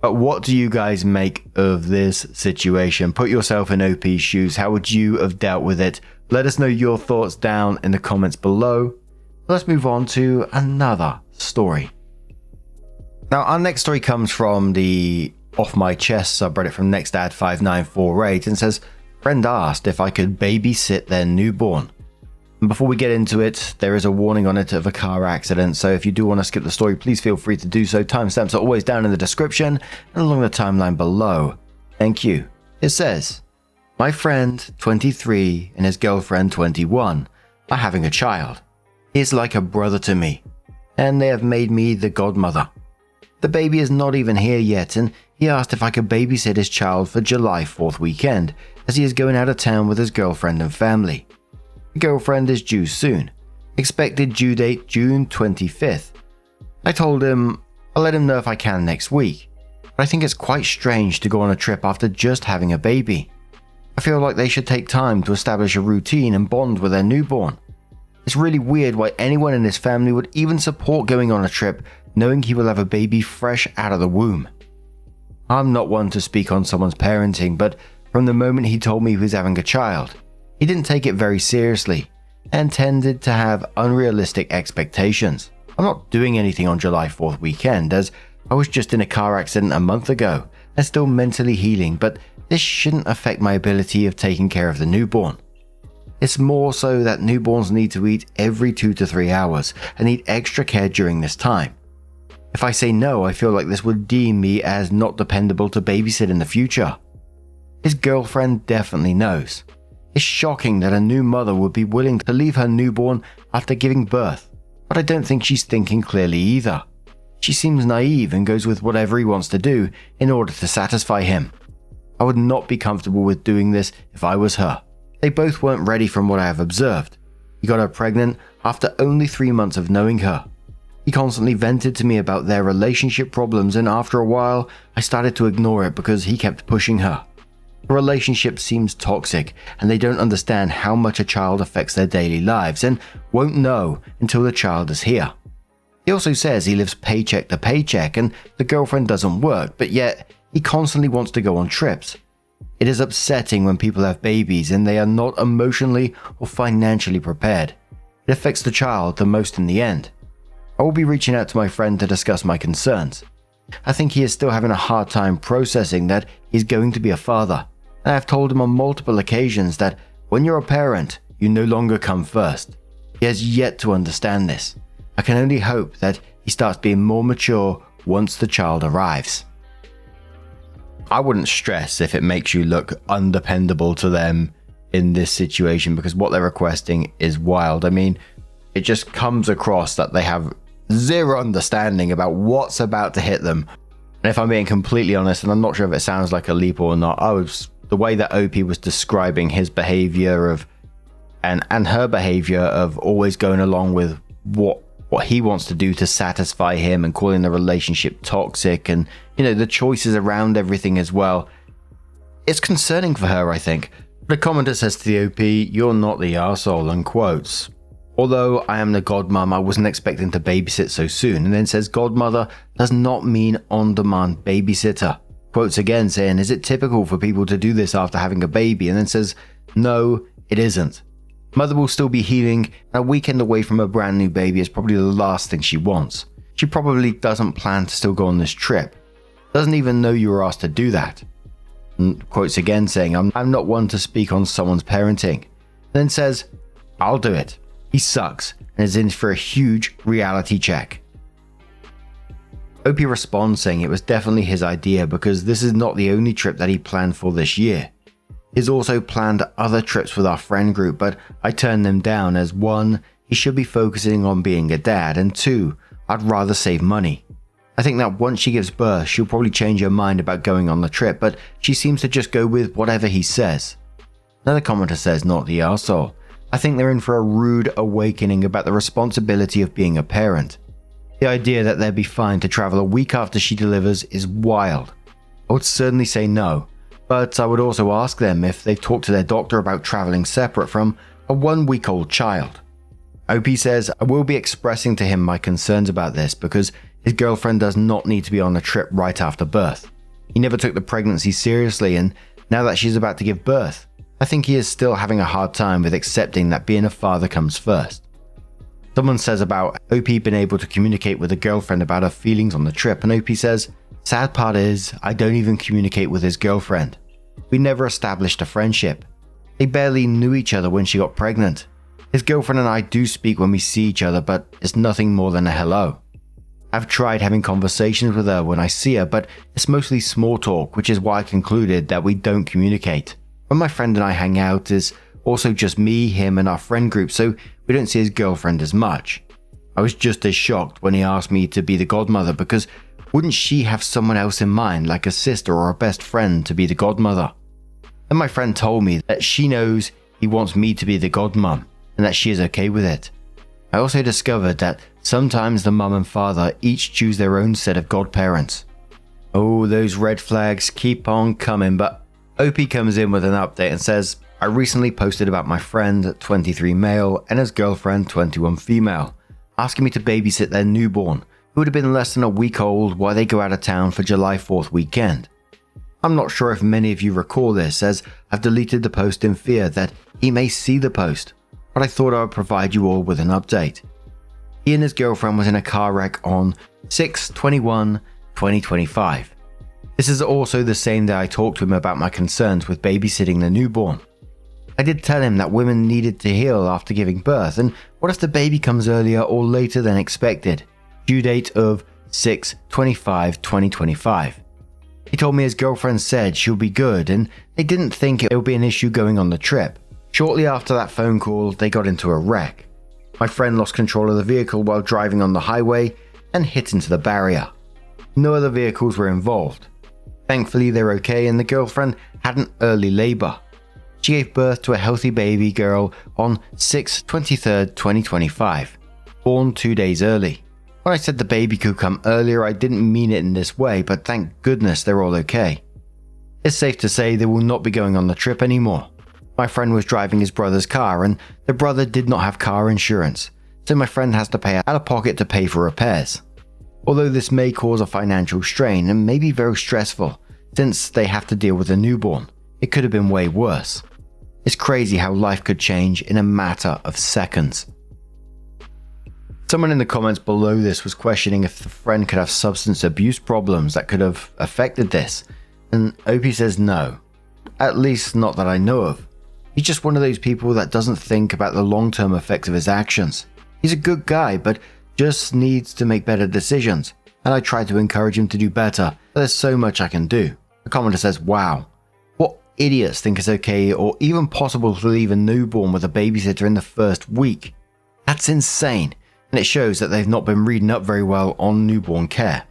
But what do you guys make of this situation? Put yourself in OP's shoes. How would you have dealt with it? Let us know your thoughts down in the comments below. Let's move on to another story. Now, our next story comes from the Off My Chest subreddit from NextDad5948 and says, "Friend asked if I could babysit their newborn." And before we get into it, there is a warning on it of a car accident, so if you do want to skip the story, please feel free to do so. Timestamps are always down in the description and along the timeline below. Thank you. It says, "My friend, 23, and his girlfriend, 21, are having a child. He is like a brother to me, and they have made me the godmother. The baby is not even here yet, and he asked if I could babysit his child for July 4th weekend, as he is going out of town with his girlfriend and family. The girlfriend is due soon. Expected due date June 25th. I told him I'll let him know if I can next week, but I think it's quite strange to go on a trip after just having a baby. I feel like they should take time to establish a routine and bond with their newborn. It's really weird why anyone in his family would even support going on a trip knowing he will have a baby fresh out of the womb. I'm not one to speak on someone's parenting, but from the moment he told me he was having a child, he didn't take it very seriously, and tended to have unrealistic expectations. I'm not doing anything on July 4th weekend, as I was just in a car accident a month ago and still mentally healing, but this shouldn't affect my ability of taking care of the newborn. It's more so that newborns need to eat every 2 to 3 hours and need extra care during this time. If I say no, I feel like this would deem me as not dependable to babysit in the future. His girlfriend definitely knows. It's shocking that a new mother would be willing to leave her newborn after giving birth, but I don't think she's thinking clearly either. She seems naive and goes with whatever he wants to do in order to satisfy him. I would not be comfortable with doing this if I was her. They both weren't ready from what I have observed. He got her pregnant after only 3 months of knowing her. He constantly vented to me about their relationship problems, and after a while, I started to ignore it because he kept pushing her. The relationship seems toxic, and they don't understand how much a child affects their daily lives and won't know until the child is here. He also says he lives paycheck to paycheck and the girlfriend doesn't work, but yet he constantly wants to go on trips. It is upsetting when people have babies and they are not emotionally or financially prepared. It affects the child the most in the end. I will be reaching out to my friend to discuss my concerns. I think he is still having a hard time processing that he's going to be a father, and I have told him on multiple occasions that when you're a parent, you no longer come first. He has yet to understand this. I can only hope that he starts being more mature once the child arrives. I wouldn't stress if it makes you look undependable to them in this situation, because what they're requesting is wild. I mean, it just comes across that they have zero understanding about what's about to hit them. And if I'm being completely honest, and I'm not sure if it sounds like a leap or not, the way that OP was describing his behavior of and her behavior of always going along with what he wants to do to satisfy him and calling the relationship toxic, and the choices around everything as well. It's concerning for her, I think. The commenter says to the OP, "You're not the arsehole," unquotes. "Although I am the godmom, I wasn't expecting to babysit so soon," and then says godmother does not mean on-demand babysitter. Quotes again saying, "Is it typical for people to do this after having a baby?" And then says, "No, it isn't. Mother will still be healing, and a weekend away from a brand new baby is probably the last thing she wants. She probably doesn't plan to still go on this trip. Doesn't even know you were asked to do that." And quotes again saying, I'm not one to speak on someone's parenting." Then says, "I'll do it. He sucks and is in for a huge reality check." OP responds saying it was definitely his idea because this is not the only trip that he planned for this year. He's also planned other trips with our friend group, but I turned them down as 1, he should be focusing on being a dad, and 2, I'd rather save money. I think that once she gives birth, she'll probably change her mind about going on the trip, but she seems to just go with whatever he says. Another commenter says, "Not the arsehole. I think they're in for a rude awakening about the responsibility of being a parent. The idea that they'd be fine to travel a week after she delivers is wild. I would certainly say no, but I would also ask them if they've talked to their doctor about traveling separate from a 1-week-old child." OP says, "I will be expressing to him my concerns about this because his girlfriend does not need to be on a trip right after birth. He never took the pregnancy seriously, and now that she's about to give birth, I think he is still having a hard time with accepting that being a father comes first." Someone says about OP being able to communicate with a girlfriend about her feelings on the trip, and OP says, "Sad part is, I don't even communicate with his girlfriend. We never established a friendship. They barely knew each other when she got pregnant. His girlfriend and I do speak when we see each other, but it's nothing more than a hello. I've tried having conversations with her when I see her, but it's mostly small talk, which is why I concluded that we don't communicate. When my friend and I hang out, it's also just me, him, and our friend group, so we don't see his girlfriend as much. I was just as shocked when he asked me to be the godmother, because wouldn't she have someone else in mind, like a sister or a best friend, to be the godmother? And my friend told me that she knows he wants me to be the godmom, and that she is okay with it. I also discovered that sometimes the mum and father each choose their own set of godparents. Oh, those red flags keep on coming, but OP comes in with an update and says, "I recently posted about my friend, 23 male, and his girlfriend, 21 female, asking me to babysit their newborn, who would have been less than a week old, while they go out of town for July 4th weekend. I'm not sure if many of you recall this, as I've deleted the post in fear that he may see the post. but I thought I would provide you all with an update. He and his girlfriend was in a car wreck on 6/21/2025. This is also the same day I talked to him about my concerns with babysitting the newborn. I did tell him that women needed to heal after giving birth, and what if the baby comes earlier or later than expected? Due date of 6/25/2025. He told me his girlfriend said she'll be good and they didn't think it would be an issue going on the trip. Shortly after that phone call, they got into a wreck. My friend lost control of the vehicle while driving on the highway and hit into the barrier. No other vehicles were involved. Thankfully, they're okay and the girlfriend had an early labor. She gave birth to a healthy baby girl on 6/23/2025, born 2 days early. When I said the baby could come earlier, I didn't mean it in this way, but thank goodness they're all okay. It's safe to say they will not be going on the trip anymore. My friend was driving his brother's car and the brother did not have car insurance, so my friend has to pay out of pocket to pay for repairs. Although this may cause a financial strain and may be very stressful since they have to deal with a newborn, it could have been way worse. It's crazy how life could change in a matter of seconds. Someone in the comments below this was questioning if the friend could have substance abuse problems that could have affected this, and Opie says no, at least not that I know of. He's just one of those people that doesn't think about the long-term effects of his actions. He's a good guy, but just needs to make better decisions, and I try to encourage him to do better, but there's so much I can do. A commenter says, wow, what idiots think it's okay or even possible to leave a newborn with a babysitter in the first week? That's insane, and it shows that they've not been reading up very well on newborn care.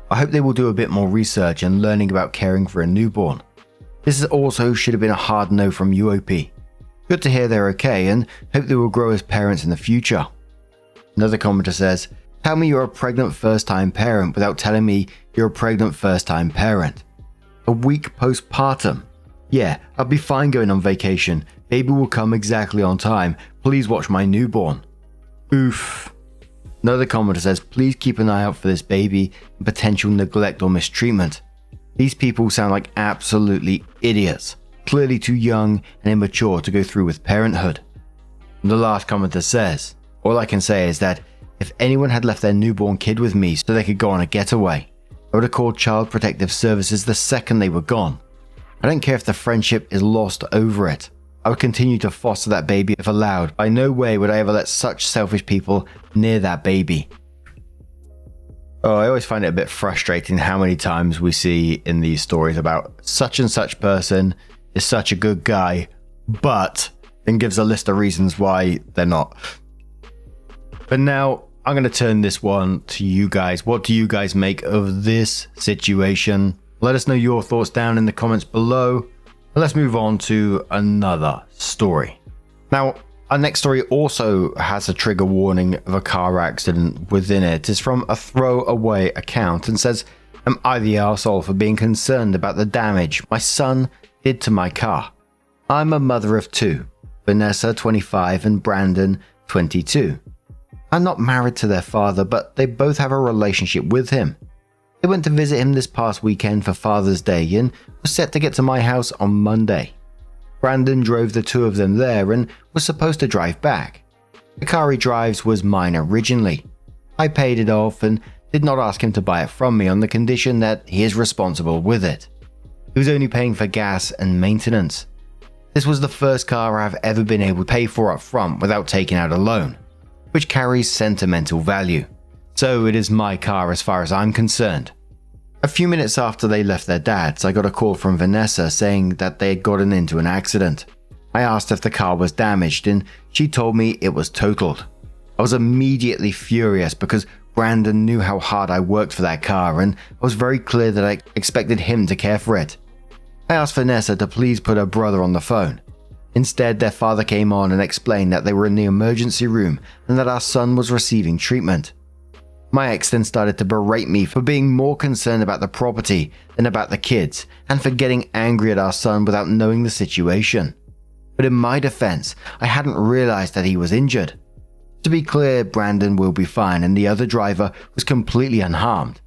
I hope they will do a bit more research and learning about caring for a newborn. This also should have been a hard no from UOP. Good to hear they're okay and hope they will grow as parents in the future. Another commenter says, tell me you're a pregnant first-time parent without telling me you're a pregnant first-time parent. A week postpartum. Yeah, I'll be fine going on vacation. Baby will come exactly on time. Please watch my newborn. Oof. Another commenter says, please keep an eye out for this baby and potential neglect or mistreatment. These people sound like absolutely idiots, clearly too young and immature to go through with parenthood. And the last commenter says, all I can say is that if anyone had left their newborn kid with me so they could go on a getaway, I would have called Child Protective Services the second they were gone. I don't care if the friendship is lost over it. I would continue to foster that baby if allowed. By no way would I ever let such selfish people near that baby. Oh, I always find it a bit frustrating how many times we see in these stories about such and such person is such a good guy, but then gives a list of reasons why they're not. But now I'm going to turn this one to you guys. What do you guys make of this situation? Let us know your thoughts down in the comments below. Let's move on to another story. Now, our next story also has a trigger warning of a car accident within it. It's from a throwaway account and says, am I the arsehole for being concerned about the damage my son did to my car? I'm a mother of two, Vanessa 25 and Brandon 22. I'm not married to their father, but they both have a relationship with him. They went to visit him this past weekend for Father's Day and was set to get to my house on Monday. Brandon drove the two of them there and was supposed to drive back. The car he drives was mine originally. I paid it off and did not ask him to buy it from me on the condition that he is responsible with it. He was only paying for gas and maintenance. This was the first car I've ever been able to pay for up front without taking out a loan, which carries sentimental value. So it is my car as far as I'm concerned. A few minutes after they left their dad's, I got a call from Vanessa saying that they had gotten into an accident. I asked if the car was damaged and she told me it was totaled. I was immediately furious because Brandon knew how hard I worked for that car and I was very clear that I expected him to care for it. I asked Vanessa to please put her brother on the phone. Instead, their father came on and explained that they were in the emergency room and that our son was receiving treatment. My ex then started to berate me for being more concerned about the property than about the kids and for getting angry at our son without knowing the situation. But in my defense, I hadn't realized that he was injured. To be clear, Brandon will be fine and the other driver was completely unharmed.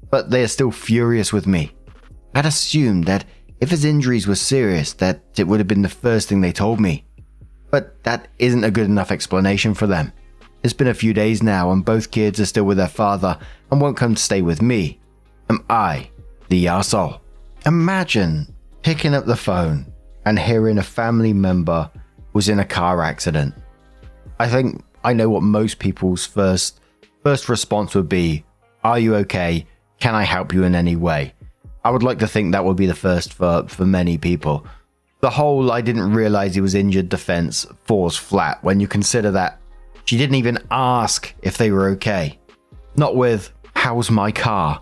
But they are still furious with me. I'd assumed that if his injuries were serious, that it would have been the first thing they told me. But that isn't a good enough explanation for them. It's been a few days now and both kids are still with their father and won't come to stay with me. Am I the arsehole? Imagine picking up the phone and hearing a family member was in a car accident. I think I know what most people's first response would be. Are you okay? Can I help you in any way? I would like to think that would be the first for many people. The whole "I didn't realize he was injured" defense falls flat when you consider that she didn't even ask if they were okay. Not with "how's my car?"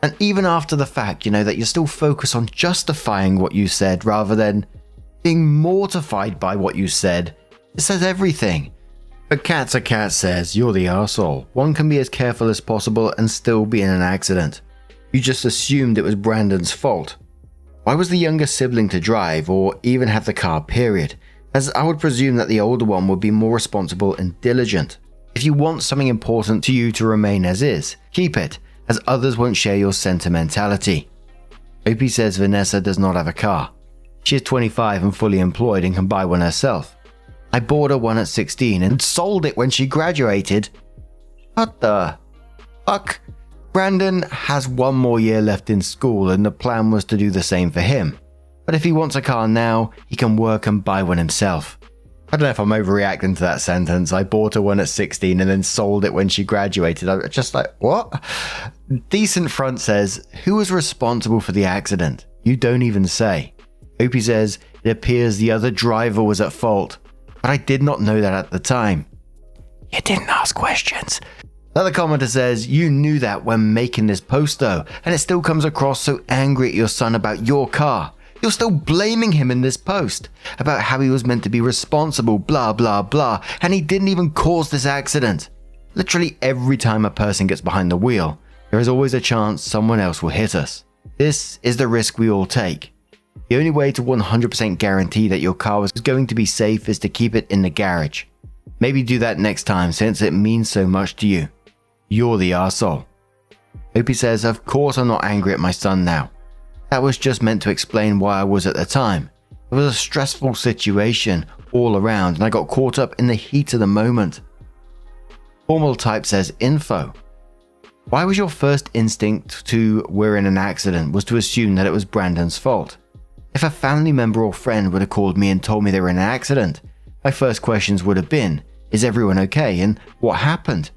And even after the fact, that you're still focused on justifying what you said rather than being mortified by what you said. It says everything. But Cat's a Cat says you're the arsehole. One can be as careful as possible and still be in an accident. You just assumed it was Brandon's fault. Why was the younger sibling to drive or even have the car, period? As I would presume that the older one would be more responsible and diligent. If you want something important to you to remain as is, keep it, as others won't share your sentimentality. Opie says Vanessa does not have a car. She is 25 and fully employed and can buy one herself. I bought her one at 16 and sold it when she graduated. What the fuck? Brandon has one more year left in school and the plan was to do the same for him. But if he wants a car now, he can work and buy one himself. I don't know if I'm overreacting to that sentence. I bought her one at 16 and then sold it when she graduated. I'm just like, what? Decent Front says, who was responsible for the accident? You don't even say. Opie says, it appears the other driver was at fault, but I did not know that at the time. You didn't ask questions. Another commenter says, you knew that when making this post though, and it still comes across so angry at your son about your car. You're still blaming him in this post about how he was meant to be responsible, blah, blah, blah, and he didn't even cause this accident. Literally every time a person gets behind the wheel, there is always a chance someone else will hit us. This is the risk we all take. The only way to 100% guarantee that your car is going to be safe is to keep it in the garage. Maybe do that next time since it means so much to you. You're the arsehole. Opie says, of course I'm not angry at my son now. That was just meant to explain why I was at the time. It was a stressful situation all around and I got caught up in the heat of the moment. Formal Type says, info. Why was your first instinct to "we're in an accident" was to assume that it was Brandon's fault? If a family member or friend would have called me and told me they were in an accident, my first questions would have been, is everyone okay and what happened?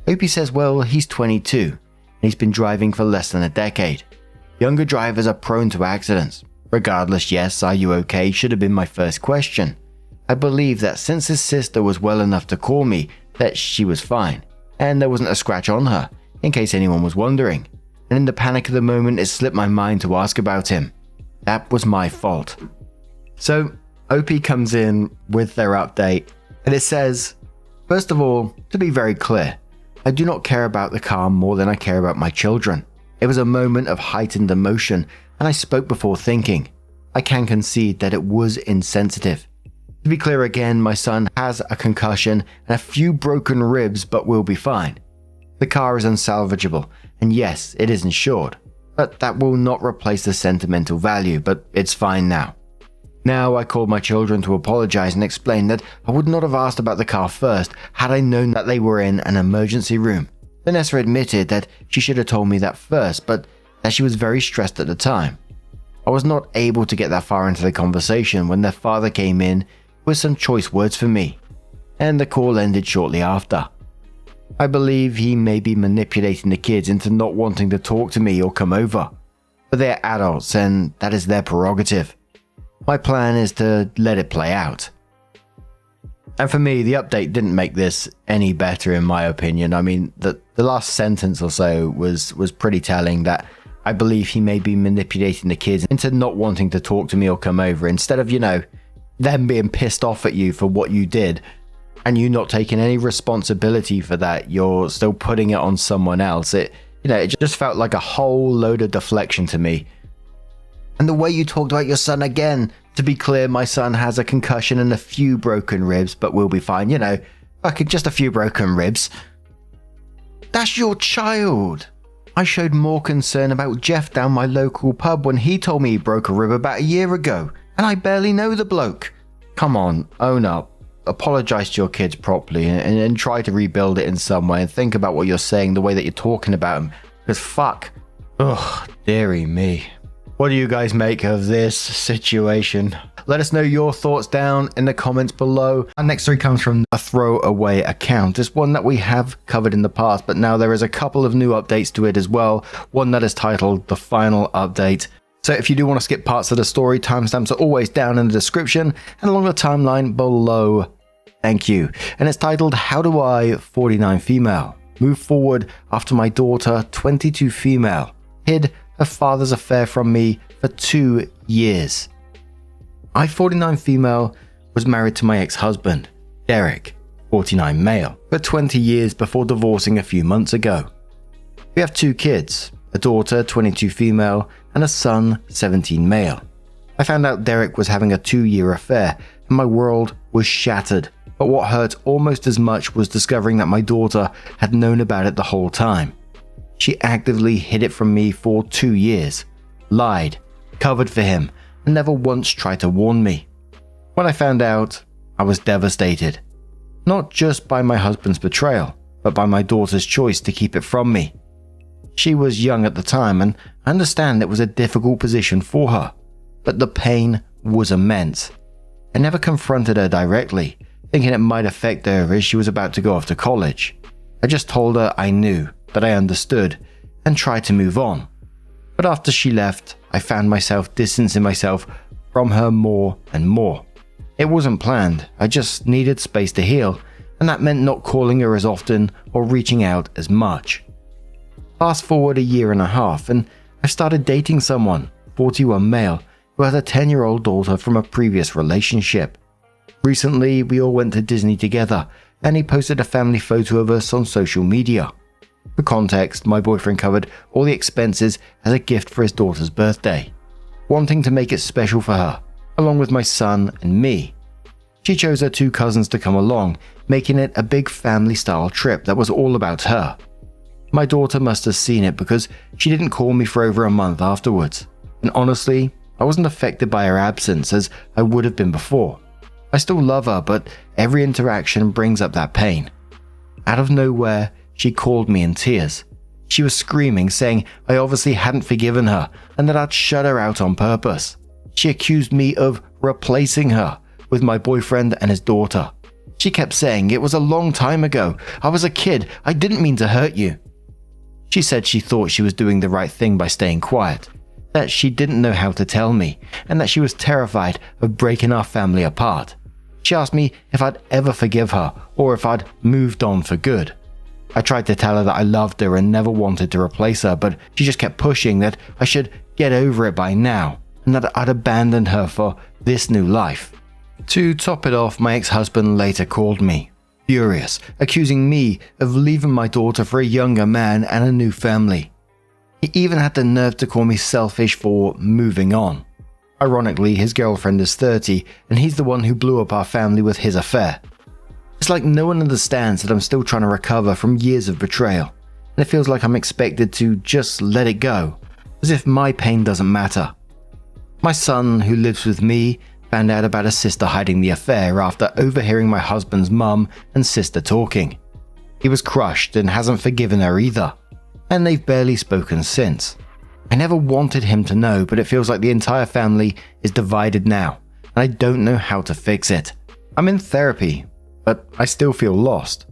Opie says, well, he's 22 and he's been driving for less than a decade. Younger drivers are prone to accidents. Regardless, yes, are you okay should have been my first question. I believe that since his sister was well enough to call me, that she was fine, and there wasn't a scratch on her, in case anyone was wondering. And in the panic of the moment, it slipped my mind to ask about him. That was my fault. So, OP comes in with their update, and it says, first of all, to be very clear, I do not care about the car more than I care about my children. It was a moment of heightened emotion, and I spoke before thinking. I can concede that it was insensitive. To be clear again, my son has a concussion and a few broken ribs, but will be fine. The car is unsalvageable, and yes, it is insured, but that will not replace the sentimental value, but it's fine now. Now I called my children to apologize and explain that I would not have asked about the car first had I known that they were in an emergency room. Vanessa admitted that she should have told me that first, but that she was very stressed at the time. I was not able to get that far into the conversation when their father came in with some choice words for me, and the call ended shortly after. I believe he may be manipulating the kids into not wanting to talk to me or come over, but they are adults and that is their prerogative. My plan is to let it play out. And for me, the update didn't make this any better in my opinion. I mean, the last sentence or so was pretty telling, that I believe he may be manipulating the kids into not wanting to talk to me or come over, instead of, them being pissed off at you for what you did and you not taking any responsibility for that. You're still putting it on someone else. It just felt like a whole load of deflection to me. And the way you talked about your son again, to be clear, my son has a concussion and a few broken ribs, but we'll be fine, just a few broken ribs. That's your child. I showed more concern about Jeff down my local pub when he told me he broke a rib about a year ago, and I barely know the bloke. Come on, own up. apologize to your kids properly and try to rebuild it in some way, and think about what you're saying, the way that you're talking about them. Because fuck. Ugh, dearie me. What do you guys make of this situation? Let us know your thoughts down in the comments below. Our next story comes from a throwaway account. It's one that we have covered in the past, but now there is a couple of new updates to it as well. One that is titled The Final Update. So if you do want to skip parts of the story, timestamps are always down in the description and along the timeline below. Thank you. And it's titled, How Do I, 49 Female, Move Forward After My Daughter, 22 Female, Hid her father's affair from me for 2 years. I, 49 female, was married to my ex-husband, Derek, 49 male, for 20 years before divorcing a few months ago. We have 2 kids, a daughter, 22 female, and a son, 17 male. I found out Derek was having a 2-year affair, and my world was shattered. But what hurt almost as much was discovering that my daughter had known about it the whole time. She actively hid it from me for 2 years, lied, covered for him, and never once tried to warn me. When I found out, I was devastated. Not just by my husband's betrayal, but by my daughter's choice to keep it from me. She was young at the time, and I understand it was a difficult position for her, but the pain was immense. I never confronted her directly, thinking it might affect her as she was about to go off to college. I just told her I knew, that I understood, and tried to move on. But after she left, I found myself distancing myself from her more and more. It wasn't planned, I just needed space to heal, and that meant not calling her as often or reaching out as much. Fast forward a year and a half, and I started dating someone, 41 male, who has a 10-year-old daughter from a previous relationship. Recently, we all went to Disney together, and he posted a family photo of us on social media. For context, my boyfriend covered all the expenses as a gift for his daughter's birthday, wanting to make it special for her, along with my son and me. She chose her 2 cousins to come along, making it a big family-style trip that was all about her. My daughter must have seen it because she didn't call me for over a month afterwards, and honestly, I wasn't affected by her absence as I would have been before. I still love her, but every interaction brings up that pain. Out of nowhere, she called me in tears. She was screaming, saying I obviously hadn't forgiven her and that I'd shut her out on purpose. She accused me of replacing her with my boyfriend and his daughter. She kept saying it was a long time ago. I was a kid. I didn't mean to hurt you. She said she thought she was doing the right thing by staying quiet, that she didn't know how to tell me, and that she was terrified of breaking our family apart. She asked me if I'd ever forgive her or if I'd moved on for good. I tried to tell her that I loved her and never wanted to replace her, but she just kept pushing that I should get over it by now and that I'd abandoned her for this new life. To top it off, my ex-husband later called me, furious, accusing me of leaving my daughter for a younger man and a new family. He even had the nerve to call me selfish for moving on. Ironically, his girlfriend is 30 and he's the one who blew up our family with his affair. It's like no one understands that I'm still trying to recover from years of betrayal, and it feels like I'm expected to just let it go, as if my pain doesn't matter. My son, who lives with me, found out about his sister hiding the affair after overhearing my husband's mum and sister talking. He was crushed and hasn't forgiven her either, and they've barely spoken since. I never wanted him to know, but it feels like the entire family is divided now, and I don't know how to fix it. I'm in therapy, but I still feel lost.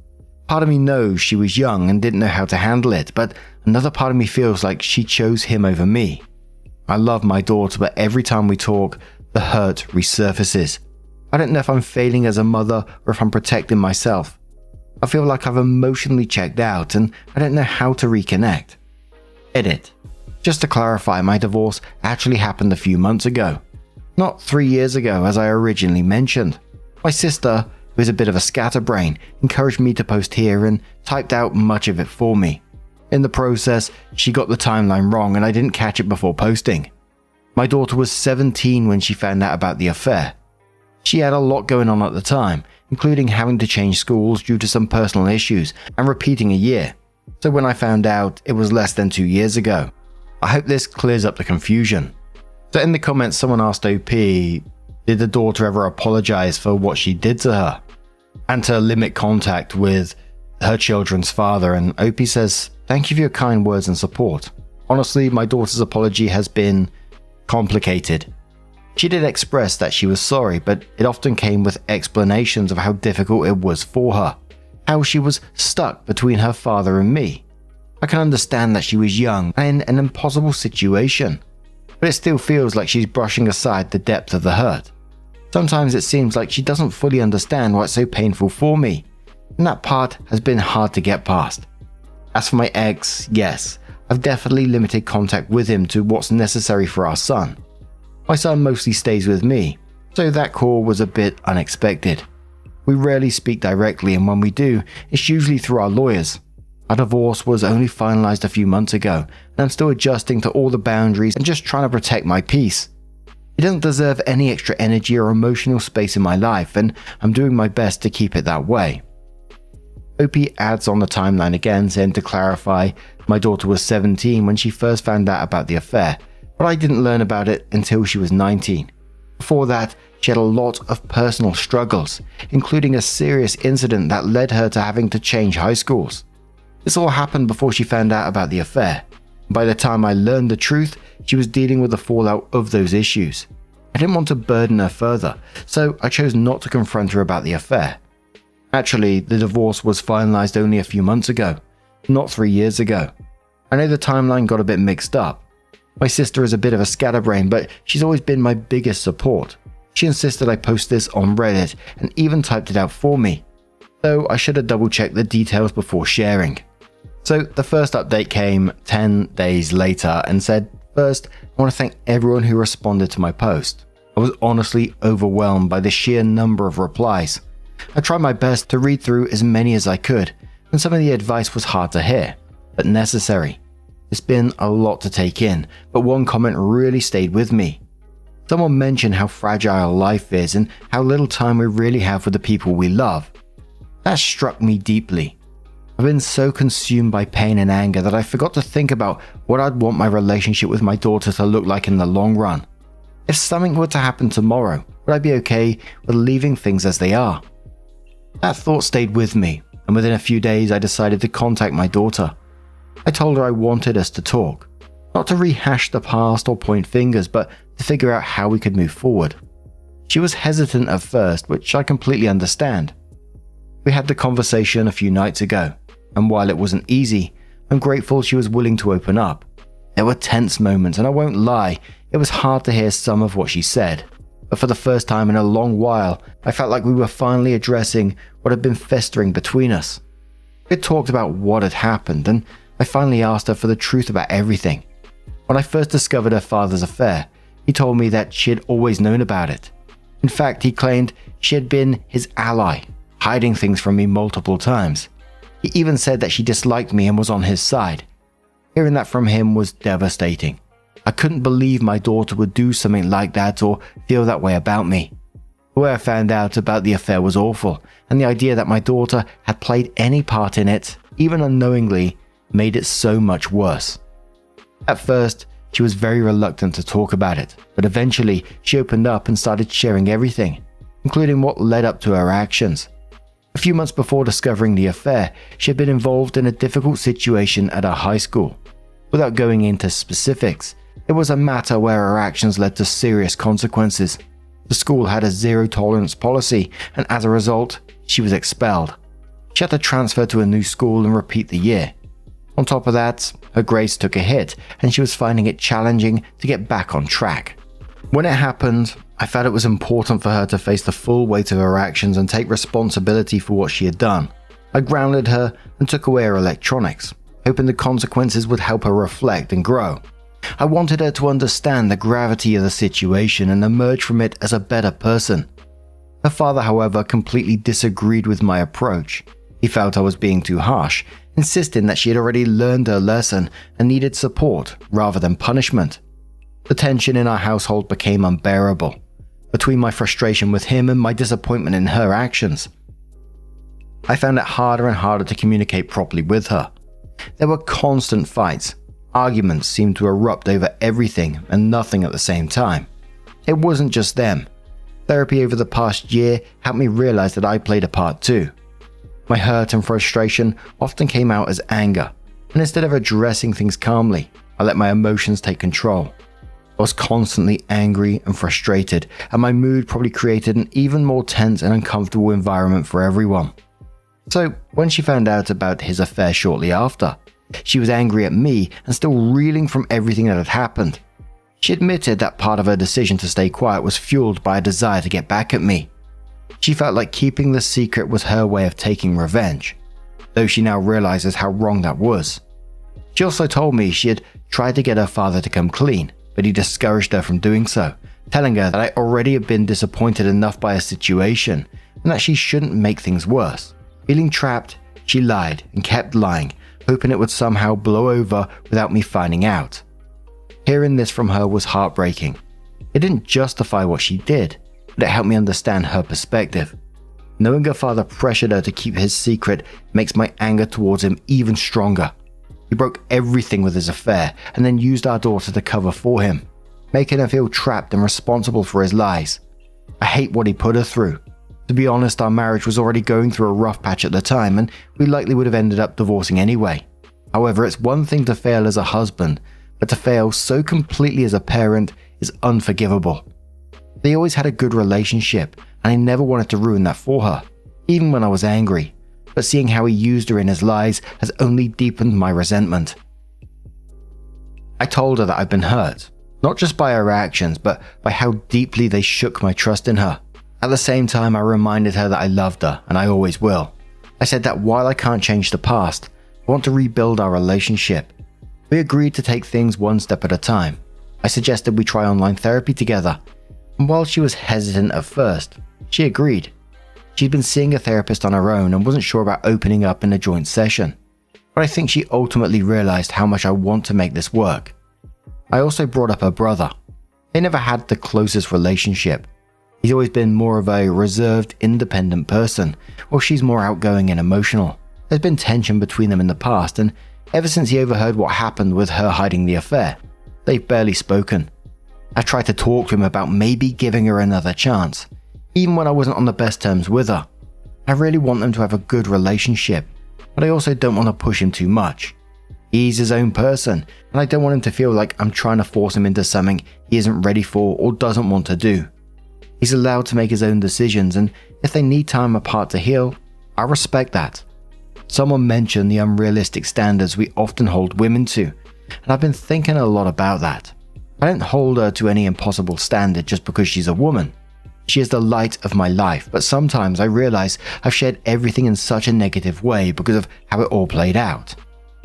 Part of me knows she was young and didn't know how to handle it, but another part of me feels like she chose him over me. I love my daughter, but every time we talk, the hurt resurfaces. I don't know if I'm failing as a mother or if I'm protecting myself. I feel like I've emotionally checked out and I don't know how to reconnect. Edit. Just to clarify, my divorce actually happened a few months ago. Not 3 years ago as I originally mentioned. My sister, who is a bit of a scatterbrain, encouraged me to post here and typed out much of it for me. In the process, she got the timeline wrong and I didn't catch it before posting. My daughter was 17 when she found out about the affair. She had a lot going on at the time, including having to change schools due to some personal issues and repeating a year. So when I found out, it was less than 2 years ago. I hope this clears up the confusion. So in the comments, someone asked OP, did the daughter ever apologize for what she did to her? and to limit contact with her children's father. And Opie says, "Thank you for your kind words and support. Honestly, my daughter's apology has been complicated. She did express that she was sorry, but it often came with explanations of how difficult it was for her, how she was stuck between her father and me. I can understand that she was young and in an impossible situation, but it still feels like she's brushing aside the depth of the hurt. Sometimes it seems like she doesn't fully understand why it's so painful for me, and that part has been hard to get past. As for my ex, yes, I've definitely limited contact with him to what's necessary for our son. My son mostly stays with me, so that call was a bit unexpected. We rarely speak directly, and when we do, it's usually through our lawyers. Our divorce was only finalized a few months ago, and I'm still adjusting to all the boundaries and just trying to protect my peace. He doesn't deserve any extra energy or emotional space in my life, and I'm doing my best to keep it that way." Opie adds on the timeline again, saying to clarify, my daughter was 17 when she first found out about the affair, but I didn't learn about it until she was 19. Before that, she had a lot of personal struggles, including a serious incident that led her to having to change high schools. This all happened before she found out about the affair. By the time I learned the truth, she was dealing with the fallout of those issues. I didn't want to burden her further, so I chose not to confront her about the affair. Actually, the divorce was finalized only a few months ago, not 3 years ago. I know the timeline got a bit mixed up. My sister is a bit of a scatterbrain, but she's always been my biggest support. She insisted I post this on Reddit and even typed it out for me, though I should have double-checked the details before sharing. So the first update came 10 days later and said, "First, I want to thank everyone who responded to my post. I was honestly overwhelmed by the sheer number of replies. I tried my best to read through as many as I could, and some of the advice was hard to hear, but necessary. It's been a lot to take in, but one comment really stayed with me. Someone mentioned how fragile life is and how little time we really have with the people we love. That struck me deeply. I've been so consumed by pain and anger that I forgot to think about what I'd want my relationship with my daughter to look like in the long run. If something were to happen tomorrow, would I be okay with leaving things as they are?" That thought stayed with me, and within a few days I decided to contact my daughter. I told her I wanted us to talk, not to rehash the past or point fingers, but to figure out how we could move forward. She was hesitant at first, which I completely understand. We had the conversation a few nights ago, and while it wasn't easy, I'm grateful she was willing to open up. There were tense moments, and I won't lie, it was hard to hear some of what she said. But for the first time in a long while, I felt like we were finally addressing what had been festering between us. We had talked about what had happened, and I finally asked her for the truth about everything. When I first discovered her father's affair, he told me that she had always known about it. In fact, he claimed she had been his ally, hiding things from me multiple times. He even said that she disliked me and was on his side. Hearing that from him was devastating. I couldn't believe my daughter would do something like that or feel that way about me. The way I found out about the affair was awful, and the idea that my daughter had played any part in it, even unknowingly, made it so much worse. At first, she was very reluctant to talk about it, but eventually she opened up and started sharing everything, including what led up to her actions. A few months before discovering the affair, she had been involved in a difficult situation at her high school. Without going into specifics, it was a matter where her actions led to serious consequences. The school had a zero-tolerance policy, and as a result, she was expelled. She had to transfer to a new school and repeat the year. On top of that, her grades took a hit, and she was finding it challenging to get back on track. When it happened, I felt it was important for her to face the full weight of her actions and take responsibility for what she had done. I grounded her and took away her electronics, hoping the consequences would help her reflect and grow. I wanted her to understand the gravity of the situation and emerge from it as a better person. Her father, however, completely disagreed with my approach. He felt I was being too harsh, insisting that she had already learned her lesson and needed support rather than punishment. The tension in our household became unbearable, between my frustration with him and my disappointment in her actions. I found it harder and harder to communicate properly with her. There were constant fights. Arguments seemed to erupt over everything and nothing at the same time. It wasn't just them. Therapy over the past year helped me realize that I played a part too. My hurt and frustration often came out as anger, and instead of addressing things calmly, I let my emotions take control. I was constantly angry and frustrated, and my mood probably created an even more tense and uncomfortable environment for everyone. So, when she found out about his affair shortly after, she was angry at me and still reeling from everything that had happened. She admitted that part of her decision to stay quiet was fueled by a desire to get back at me. She felt like keeping the secret was her way of taking revenge, though she now realizes how wrong that was. She also told me she had tried to get her father to come clean, but he discouraged her from doing so, telling her that I already had been disappointed enough by her situation and that she shouldn't make things worse. Feeling trapped, she lied and kept lying, hoping it would somehow blow over without me finding out. Hearing this from her was heartbreaking. It didn't justify what she did, but it helped me understand her perspective. Knowing her father pressured her to keep his secret makes my anger towards him even stronger. He broke everything with his affair and then used our daughter to cover for him, making her feel trapped and responsible for his lies. I hate what he put her through. To be honest, our marriage was already going through a rough patch at the time, and we likely would have ended up divorcing anyway. However, it's one thing to fail as a husband, but to fail so completely as a parent is unforgivable. They always had a good relationship, and I never wanted to ruin that for her, even when I was angry. But seeing how he used her in his lies has only deepened my resentment. I told her that I'd been hurt, not just by her actions, but by how deeply they shook my trust in her. At the same time, I reminded her that I loved her, and I always will. I said that while I can't change the past, I want to rebuild our relationship. We agreed to take things one step at a time. I suggested we try online therapy together, and while she was hesitant at first, she agreed. She'd been seeing a therapist on her own and wasn't sure about opening up in a joint session, but I think she ultimately realized how much I want to make this work. I also brought up her brother. They never had the closest relationship. He's always been more of a reserved, independent person, while she's more outgoing and emotional. There's been tension between them in the past, and ever since he overheard what happened with her hiding the affair, they've barely spoken. I tried to talk to him about maybe giving her another chance, even when I wasn't on the best terms with her. I really want them to have a good relationship, but I also don't want to push him too much. He's his own person, and I don't want him to feel like I'm trying to force him into something he isn't ready for or doesn't want to do. He's allowed to make his own decisions, and if they need time apart to heal, I respect that. Someone mentioned the unrealistic standards we often hold women to, and I've been thinking a lot about that. I don't hold her to any impossible standard just because she's a woman. She is the light of my life, but sometimes I realize I've shared everything in such a negative way because of how it all played out.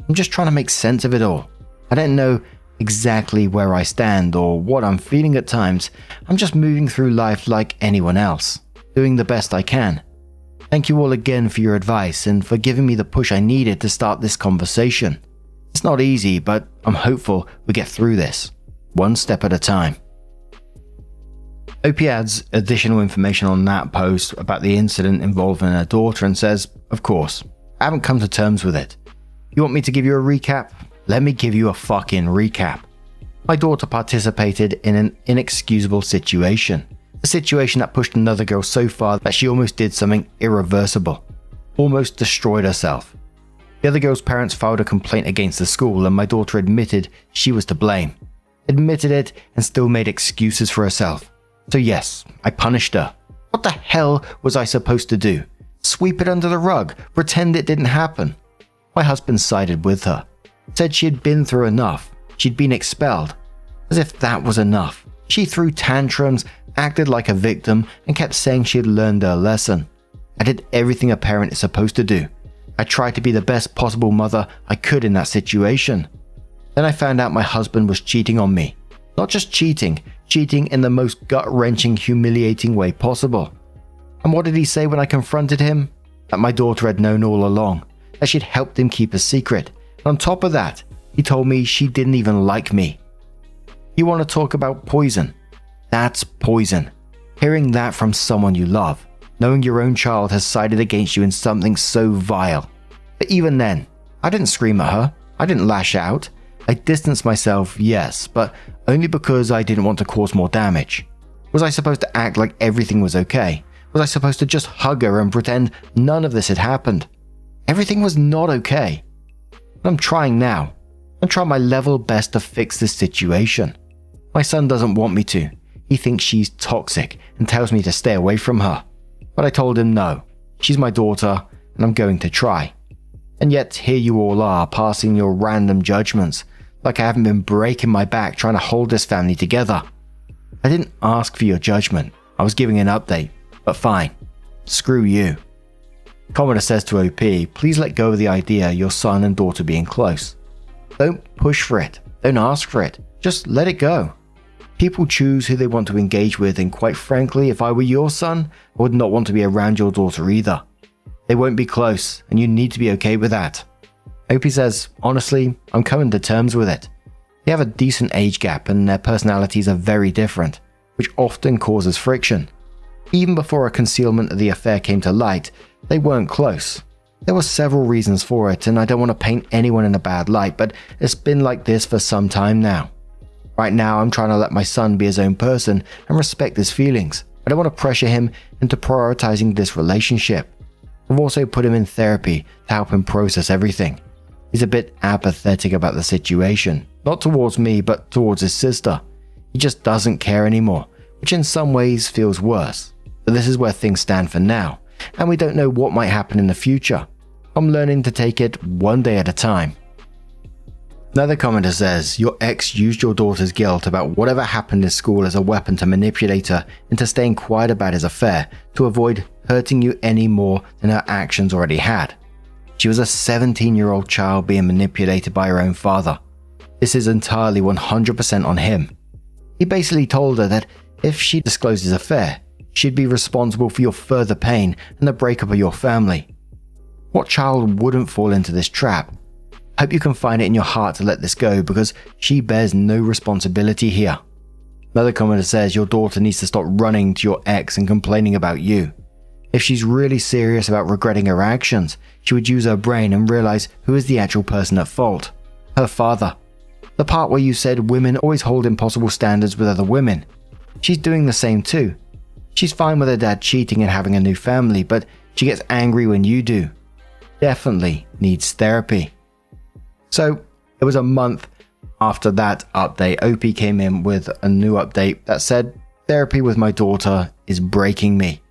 I'm just trying to make sense of it all. I don't know exactly where I stand or what I'm feeling at times. I'm just moving through life like anyone else, doing the best I can. Thank you all again for your advice and for giving me the push I needed to start this conversation. It's not easy, but I'm hopeful we get through this, one step at a time. OP adds additional information on that post about the incident involving her daughter and says, "Of course, I haven't come to terms with it. You want me to give you a recap? Let me give you a fucking recap. My daughter participated in an inexcusable situation. A situation that pushed another girl so far that she almost did something irreversible. Almost destroyed herself. The other girl's parents filed a complaint against the school and my daughter admitted she was to blame. Admitted it and still made excuses for herself. So yes, I punished her. What the hell was I supposed to do? Sweep it under the rug? Pretend it didn't happen?" My husband sided with her. Said she had been through enough. She'd been expelled. As if that was enough. She threw tantrums, acted like a victim, and kept saying she had learned her lesson. I did everything a parent is supposed to do. I tried to be the best possible mother I could in that situation. Then I found out my husband was cheating on me. Not just cheating in the most gut-wrenching, humiliating way possible. And what did he say when I confronted him? That my daughter had known all along, that she'd helped him keep a secret. And on top of that, he told me she didn't even like me. You want to talk about poison? That's poison. Hearing that from someone you love, knowing your own child has sided against you in something so vile. But even then, I didn't scream at her. I didn't lash out. I distanced myself, yes, but only because I didn't want to cause more damage. Was I supposed to act like everything was okay? Was I supposed to just hug her and pretend none of this had happened? Everything was not okay. But I'm trying now. I'm trying my level best to fix this situation. My son doesn't want me to. He thinks she's toxic and tells me to stay away from her. But I told him no. She's my daughter and I'm going to try. And yet here you all are passing your random judgments, like I haven't been breaking my back trying to hold this family together. I didn't ask for your judgment. I was giving an update. But fine. Screw you. Commodore says to OP, please let go of the idea of your son and daughter being close. Don't push for it. Don't ask for it. Just let it go. People choose who they want to engage with, and quite frankly, if I were your son, I would not want to be around your daughter either. They won't be close, and you need to be okay with that. OP says, honestly, I'm coming to terms with it. They have a decent age gap and their personalities are very different, which often causes friction. Even before a concealment of the affair came to light, they weren't close. There were several reasons for it, and I don't want to paint anyone in a bad light, but it's been like this for some time now. Right now, I'm trying to let my son be his own person and respect his feelings. I don't want to pressure him into prioritizing this relationship. I've also put him in therapy to help him process everything. He's a bit apathetic about the situation, not towards me, but towards his sister. He just doesn't care anymore, which in some ways feels worse. But this is where things stand for now, and we don't know what might happen in the future. I'm learning to take it one day at a time. Another commenter says, your ex used your daughter's guilt about whatever happened in school as a weapon to manipulate her into staying quiet about his affair to avoid hurting you any more than her actions already had. She was a 17-year-old child being manipulated by her own father. This is entirely 100% on him. He basically told her that if she disclosed his affair, she'd be responsible for your further pain and the breakup of your family. What child wouldn't fall into this trap? I hope you can find it in your heart to let this go, because she bears no responsibility here. Another commenter says your daughter needs to stop running to your ex and complaining about you. If she's really serious about regretting her actions, she would use her brain and realize who is the actual person at fault. Her father. The part where you said women always hold impossible standards with other women. She's doing the same too. She's fine with her dad cheating and having a new family, but she gets angry when you do. Definitely needs therapy. So, it was a month after that update, OP came in with a new update that said, therapy with my daughter is breaking me.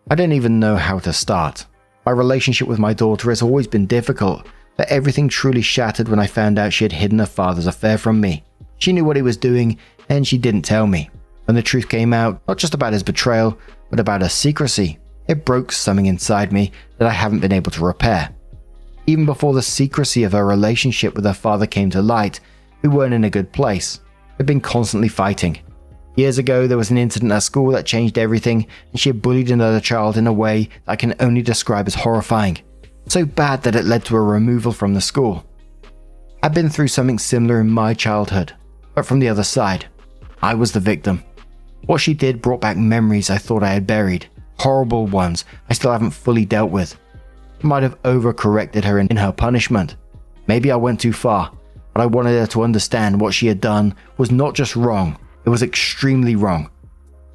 I didn't even know how to start. My relationship with my daughter has always been difficult, but everything truly shattered when I found out she had hidden her father's affair from me. She knew what he was doing, and she didn't tell me. When the truth came out, not just about his betrayal, but about her secrecy, it broke something inside me that I haven't been able to repair. Even before the secrecy of her relationship with her father came to light, we weren't in a good place. We'd been constantly fighting. Years ago, there was an incident at school that changed everything, and she had bullied another child in a way that I can only describe as horrifying. So bad that it led to a removal from the school. I'd been through something similar in my childhood, but from the other side. I was the victim. What she did brought back memories I thought I had buried, horrible ones I still haven't fully dealt with. I might have overcorrected her in her punishment. Maybe I went too far, but I wanted her to understand what she had done was not just wrong, it was extremely wrong.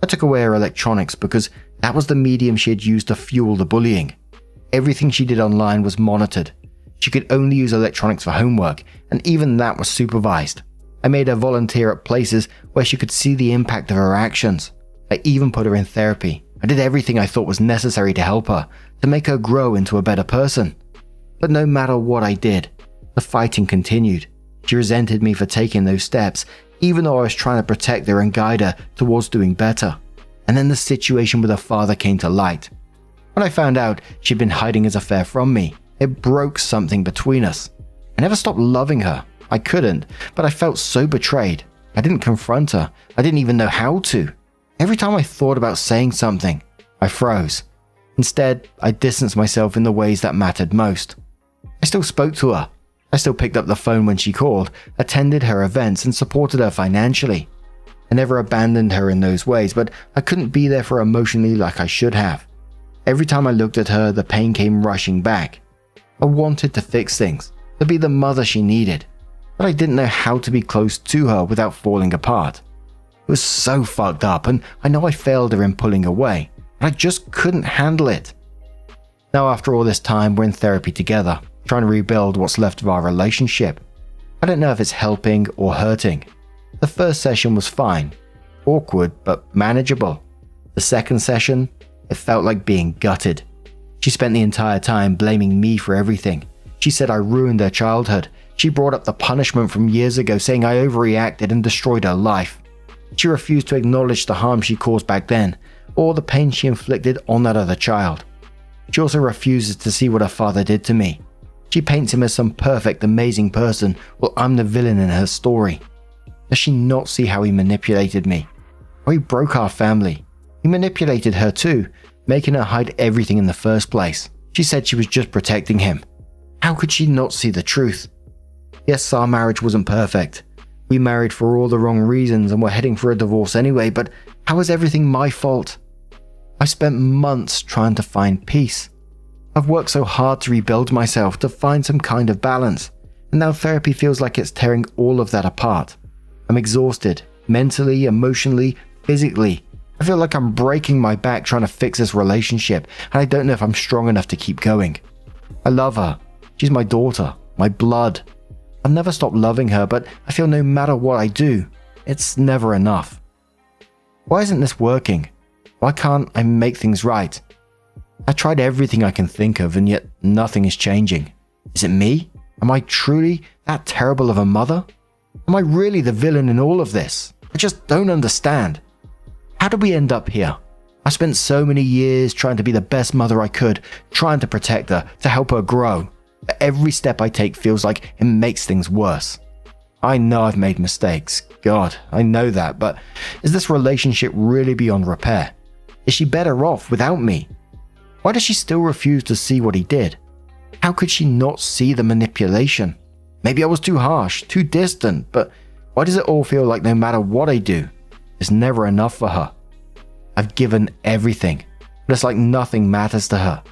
I took away her electronics because that was the medium she had used to fuel the bullying. Everything she did online was monitored. She could only use electronics for homework, and even that was supervised. I made her volunteer at places where she could see the impact of her actions. I even put her in therapy. I did everything I thought was necessary to help her, to make her grow into a better person. But no matter what I did, the fighting continued. She resented me for taking those steps, even though I was trying to protect her and guide her towards doing better. And then the situation with her father came to light. When I found out she'd been hiding his affair from me, it broke something between us. I never stopped loving her. I couldn't, but I felt so betrayed. I didn't confront her. I didn't even know how to. Every time I thought about saying something, I froze. Instead, I distanced myself in the ways that mattered most. I still spoke to her. I still picked up the phone when she called, attended her events, and supported her financially. I never abandoned her in those ways, but I couldn't be there for her emotionally like I should have. Every time I looked at her, the pain came rushing back. I wanted to fix things, to be the mother she needed, but I didn't know how to be close to her without falling apart. It was so fucked up, and I know I failed her in pulling away, and I just couldn't handle it. Now after all this time, we're in therapy together, trying to rebuild what's left of our relationship. I don't know if it's helping or hurting. The first session was fine, awkward but manageable. The second session, it felt like being gutted. She spent the entire time blaming me for everything. She said I ruined her childhood. She brought up the punishment from years ago, saying I overreacted and destroyed her life. She refused to acknowledge the harm she caused back then, or the pain she inflicted on that other child. She also refuses to see what her father did to me. She paints him as some perfect, amazing person, while I'm the villain in her story. Does she not see how he manipulated me? How he broke our family? He manipulated her too, making her hide everything in the first place. She said she was just protecting him. How could she not see the truth? Yes, our marriage wasn't perfect. We married for all the wrong reasons and were heading for a divorce anyway, but how is everything my fault? I spent months trying to find peace. I've worked so hard to rebuild myself, to find some kind of balance, and now therapy feels like it's tearing all of that apart. I'm exhausted, mentally, emotionally, physically. I feel like I'm breaking my back trying to fix this relationship, and I don't know if I'm strong enough to keep going. I love her. She's my daughter, my blood. I've never stopped loving her, but I feel no matter what I do, it's never enough. Why isn't this working? Why can't I make things right? I tried everything I can think of, and yet nothing is changing. Is it me? Am I truly that terrible of a mother? Am I really the villain in all of this? I just don't understand. How did we end up here? I spent so many years trying to be the best mother I could, trying to protect her, to help her grow. But every step I take feels like it makes things worse. I know I've made mistakes. God, I know that, but is this relationship really beyond repair? Is she better off without me? Why does she still refuse to see what he did? How could she not see the manipulation? Maybe I was too harsh, too distant, but why does it all feel like no matter what I do, it's never enough for her? I've given everything, but it's like nothing matters to her.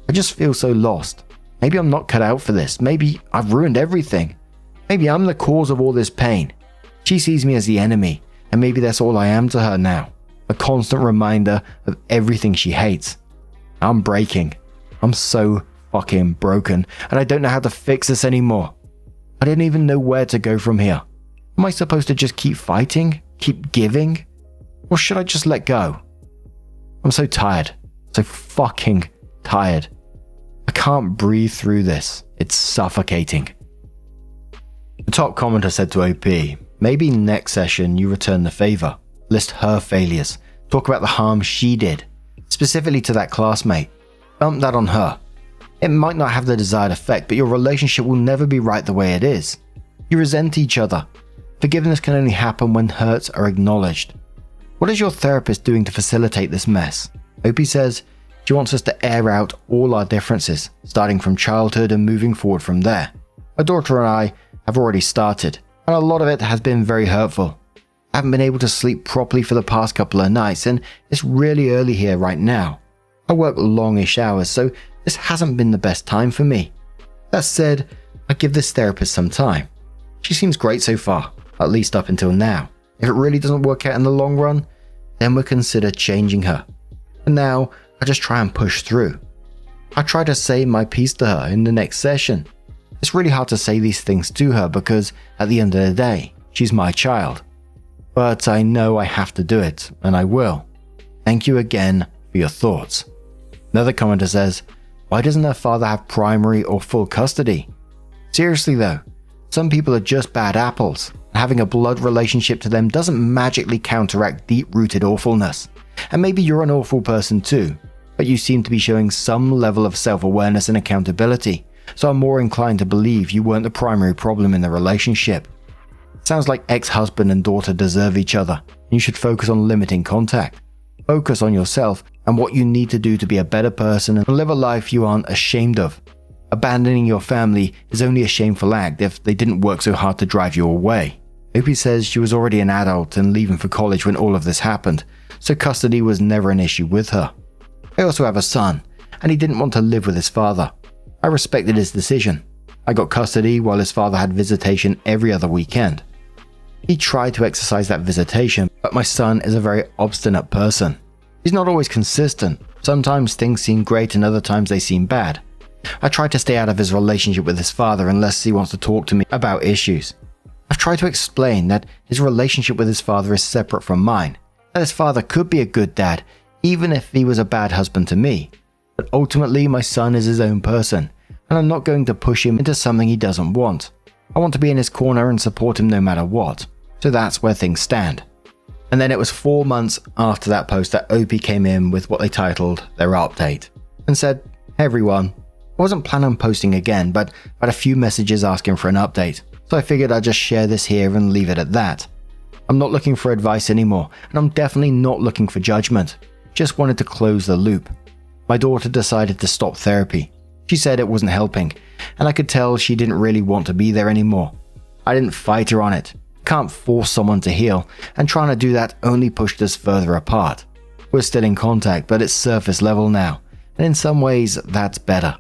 I just feel so lost. Maybe I'm not cut out for this. Maybe I've ruined everything. Maybe I'm the cause of all this pain. She sees me as the enemy, and maybe that's all I am to her now. A constant reminder of everything she hates. I'm breaking. I'm so fucking broken, and I don't know how to fix this anymore. I don't even know where to go from here. Am I supposed to just keep fighting? Keep giving? Or should I just let go? I'm so tired. So fucking tired. I can't breathe through this. It's suffocating. The top commenter said to OP, maybe next session you return the favor. List her failures. Talk about the harm she did. Specifically to that classmate. Dump that on her. It might not have the desired effect, but your relationship will never be right the way it is. You resent each other. Forgiveness can only happen when hurts are acknowledged. What is your therapist doing to facilitate this mess? Opie says she wants us to air out all our differences, starting from childhood and moving forward from there. Her daughter and I have already started, and a lot of it has been very hurtful. I haven't been able to sleep properly for the past couple of nights, and it's really early here right now. I work longish hours, so this hasn't been the best time for me. That said, I give this therapist some time. She seems great so far, at least up until now. If it really doesn't work out in the long run, then we'll consider changing her. And now, I just try and push through. I try to say my piece to her in the next session. It's really hard to say these things to her because, at the end of the day, she's my child. But I know I have to do it, and I will. Thank you again for your thoughts. Another commenter says, why doesn't her father have primary or full custody? Seriously though, some people are just bad apples. Having a blood relationship to them doesn't magically counteract deep-rooted awfulness. And maybe you're an awful person too, but you seem to be showing some level of self-awareness and accountability, so I'm more inclined to believe you weren't the primary problem in the relationship. Sounds like ex-husband and daughter deserve each other, and you should focus on limiting contact. Focus on yourself and what you need to do to be a better person and live a life you aren't ashamed of. Abandoning your family is only a shameful act if they didn't work so hard to drive you away. Opie says she was already an adult and leaving for college when all of this happened, so custody was never an issue with her. I also have a son, and he didn't want to live with his father. I respected his decision. I got custody while his father had visitation every other weekend. He tried to exercise that visitation, but But my son is a very obstinate person. He's not always consistent. Sometimes things seem great and other times they seem bad. I try to stay out of his relationship with his father unless he wants to talk to me about issues. I've tried to explain that his relationship with his father is separate from mine, that his father could be a good dad even if he was a bad husband to me. But ultimately my son is his own person, and I'm not going to push him into something he doesn't want. I want to be in his corner and support him no matter what. So that's where things stand. And then it was 4 months after that post that OP came in with what they titled their update and said, "Hey everyone, I wasn't planning on posting again, but I had a few messages asking for an update. So I figured I'd just share this here and leave it at that. I'm not looking for advice anymore, and I'm definitely not looking for judgment. Just wanted to close the loop. My daughter decided to stop therapy. She said it wasn't helping, and I could tell she didn't really want to be there anymore. I didn't fight her on it. Can't force someone to heal, and trying to do that only pushed us further apart. We're still in contact, but it's surface level now, and in some ways that's better.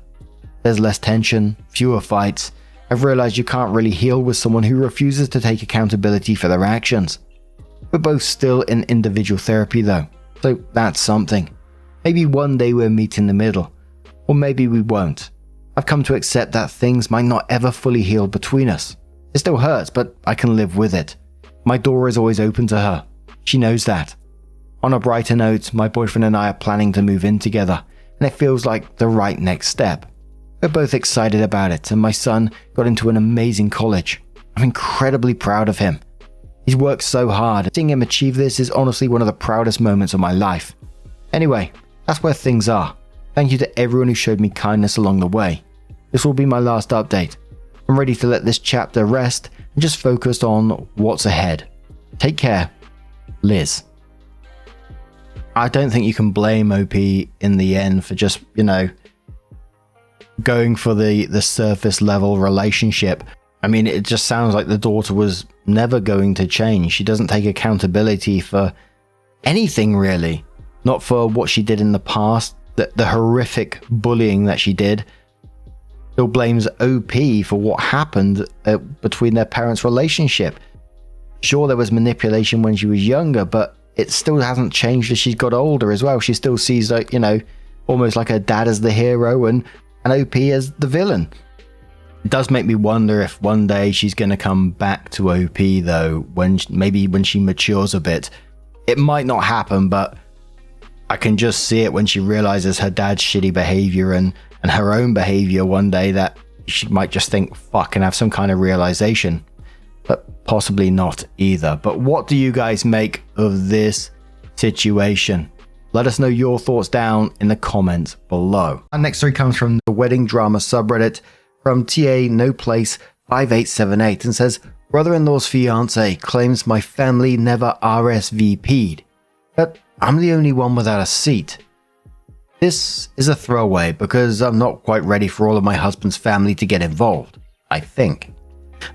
There's less tension, fewer fights. I've realized you can't really heal with someone who refuses to take accountability for their actions. We're both still in individual therapy though, so that's something. Maybe one day we'll meet in the middle, or maybe we won't. I've come to accept that things might not ever fully heal between us. It still hurts, but I can live with it. My door is always open to her. She knows that. On a brighter note, my boyfriend and I are planning to move in together, and it feels like the right next step. We're both excited about it, and my son got into an amazing college. I'm incredibly proud of him. He's worked so hard. Seeing him achieve this is honestly one of the proudest moments of my life. Anyway, that's where things are. Thank you to everyone who showed me kindness along the way. This will be my last update. I'm ready to let this chapter rest and just focus on what's ahead. Take care, Liz. I don't think you can blame OP in the end for just, going for the surface level relationship. I mean, it just sounds like the daughter was never going to change. She doesn't take accountability for anything really. Not for what she did in the past, the horrific bullying that she did. Still blames OP for what happened between their parents' relationship. Sure, there was manipulation when she was younger, but it still hasn't changed as she's got older as well. She still sees almost like her dad as the hero and OP as the villain. It does make me wonder if one day she's going to come back to OP though, maybe when she matures a bit. It might not happen, but I can just see it when she realizes her dad's shitty behavior and her own behavior one day, that she might just think fuck and have some kind of realization. But possibly not either. But what do you guys make of this situation? Let us know your thoughts down in the comments below. Our next story comes from the wedding drama subreddit from TA No Place 5878 and says, "Brother-in-law's fiance claims my family never RSVP'd, but I'm the only one without a seat. This is a throwaway because I'm not quite ready for all of my husband's family to get involved, I think.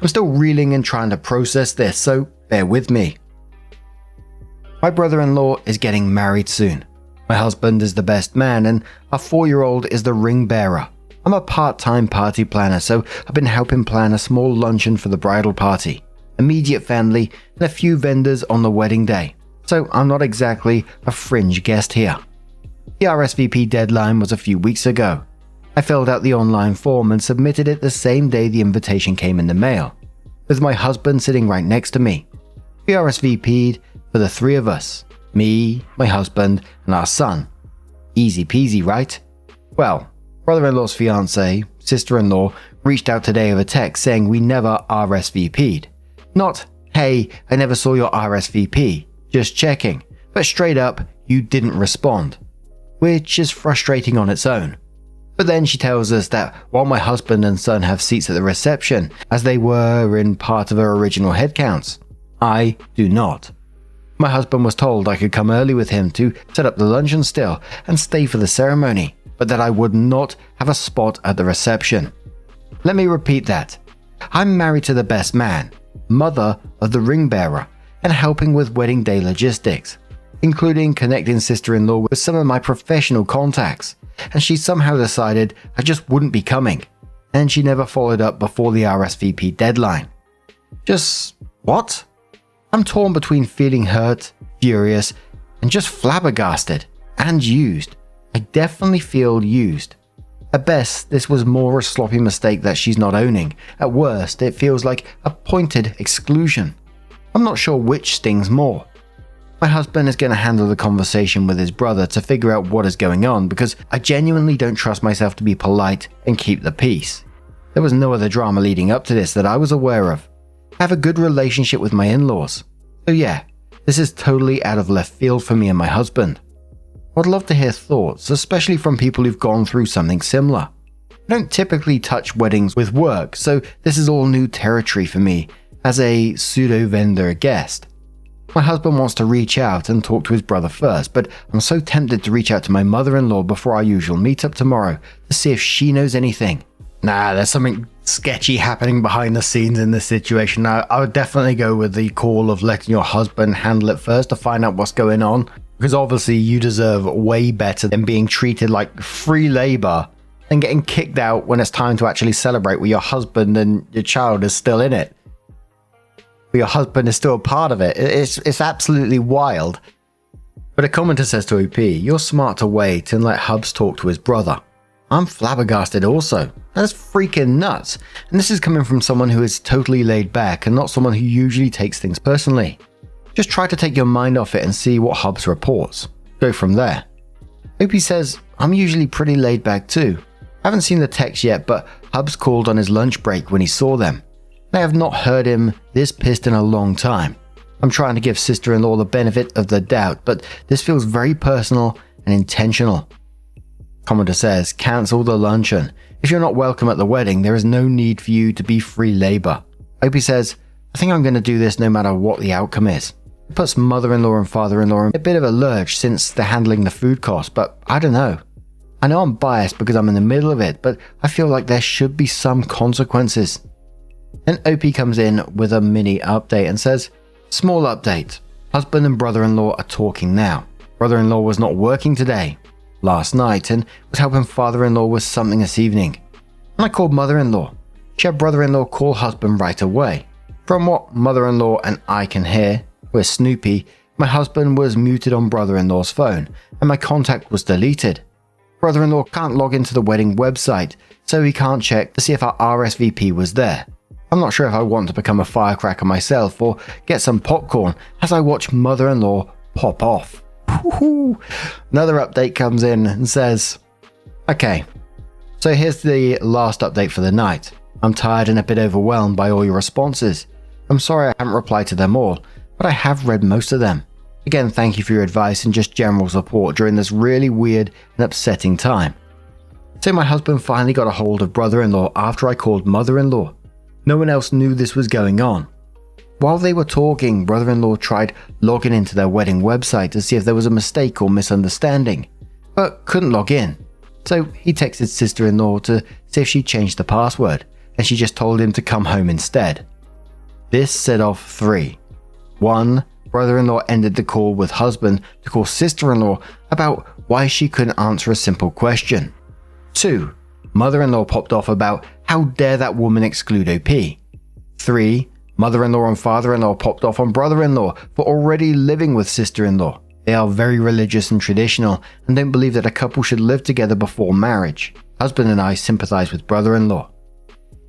I'm still reeling and trying to process this, so bear with me. My brother-in-law is getting married soon. My husband is the best man and our 4-year-old is the ring bearer. I'm a part-time party planner, so I've been helping plan a small luncheon for the bridal party, immediate family, and a few vendors on the wedding day. So I'm not exactly a fringe guest here. The RSVP deadline was a few weeks ago. I filled out the online form and submitted it the same day the invitation came in the mail, with my husband sitting right next to me. We RSVP'd for the 3 of us, me, my husband, and our son. Easy peasy, right? Well, brother-in-law's fiance, sister-in-law, reached out today with a text saying we never RSVP'd. Not, hey, I never saw your RSVP, just checking, but straight up, you didn't respond. Which is frustrating on its own. But then she tells us that while my husband and son have seats at the reception, as they were in part of her original head counts, I do not. My husband was told I could come early with him to set up the luncheon still and stay for the ceremony, but that I would not have a spot at the reception. Let me repeat that. I'm married to the best man, mother of the ring bearer, and helping with wedding day logistics, including connecting sister-in-law with some of my professional contacts, and she somehow decided I just wouldn't be coming, and she never followed up before the RSVP deadline. Just what? I'm torn between feeling hurt, furious, and just flabbergasted. And used. I definitely feel used. At best, this was more a sloppy mistake that she's not owning. At worst, it feels like a pointed exclusion. I'm not sure which stings more. My husband is going to handle the conversation with his brother to figure out what is going on, because I genuinely don't trust myself to be polite and keep the peace. There was no other drama leading up to this that I was aware of. I have a good relationship with my in-laws. So yeah, this is totally out of left field for me and my husband. I'd love to hear thoughts, especially from people who've gone through something similar. I don't typically touch weddings with work, so this is all new territory for me as a pseudo-vendor guest. My husband wants to reach out and talk to his brother first, but I'm so tempted to reach out to my mother-in-law before our usual meetup tomorrow to see if she knows anything. Nah, there's something sketchy happening behind the scenes in this situation. Now, I would definitely go with the call of letting your husband handle it first to find out what's going on. Because obviously you deserve way better than being treated like free labor and getting kicked out when it's time to actually celebrate with your husband and your child is still in it. But your husband is still a part of it. It's absolutely wild. But a commenter says to OP, "You're smart to wait and let Hubs talk to his brother." I'm flabbergasted also. That's freaking nuts. And this is coming from someone who is totally laid back and not someone who usually takes things personally. Just try to take your mind off it and see what Hubs reports. Go from there. OP says, "I'm usually pretty laid back too. I haven't seen the text yet, but Hubs called on his lunch break when he saw them. I have not heard him this pissed in a long time. I'm trying to give sister-in-law the benefit of the doubt, but this feels very personal and intentional." Commenter says, "Cancel the luncheon. If you're not welcome at the wedding, there is no need for you to be free labor." OP says, "I think I'm going to do this no matter what the outcome is." It puts mother-in-law and father-in-law in a bit of a lurch since they're handling the food costs, but I don't know. I know I'm biased because I'm in the middle of it, but I feel like there should be some consequences. Then OP comes in with a mini update and says, "Small update. Husband and brother-in-law are talking now. Brother-in-law was not working today, last night, and was helping father-in-law with something this evening. When I called mother-in-law, she had brother-in-law call husband right away. From what mother-in-law and I can hear, with Snoopy, my husband was muted on brother-in-law's phone, and my contact was deleted. Brother-in-law can't log into the wedding website, so he can't check to see if our RSVP was there. I'm not sure if I want to become a firecracker myself or get some popcorn as I watch mother-in-law pop off." Another update comes in and says, "Okay, so here's the last update for the night. I'm tired and a bit overwhelmed by all your responses. I'm sorry I haven't replied to them all, but I have read most of them. Again, thank you for your advice and just general support during this really weird and upsetting time. So my husband finally got a hold of brother-in-law after I called mother-in-law. No one else knew this was going on. While they were talking, brother-in-law tried logging into their wedding website to see if there was a mistake or misunderstanding, but couldn't log in. So he texted sister-in-law to see if she changed the password, and she just told him to come home instead. This set off 3. 1. Brother-in-law ended the call with husband to call sister-in-law about why she couldn't answer a simple question. 2. Mother-in-law popped off about how dare that woman exclude OP. 3. Mother-in-law and father-in-law popped off on brother-in-law for already living with sister-in-law. They are very religious and traditional and don't believe that a couple should live together before marriage. Husband and I sympathize with brother-in-law.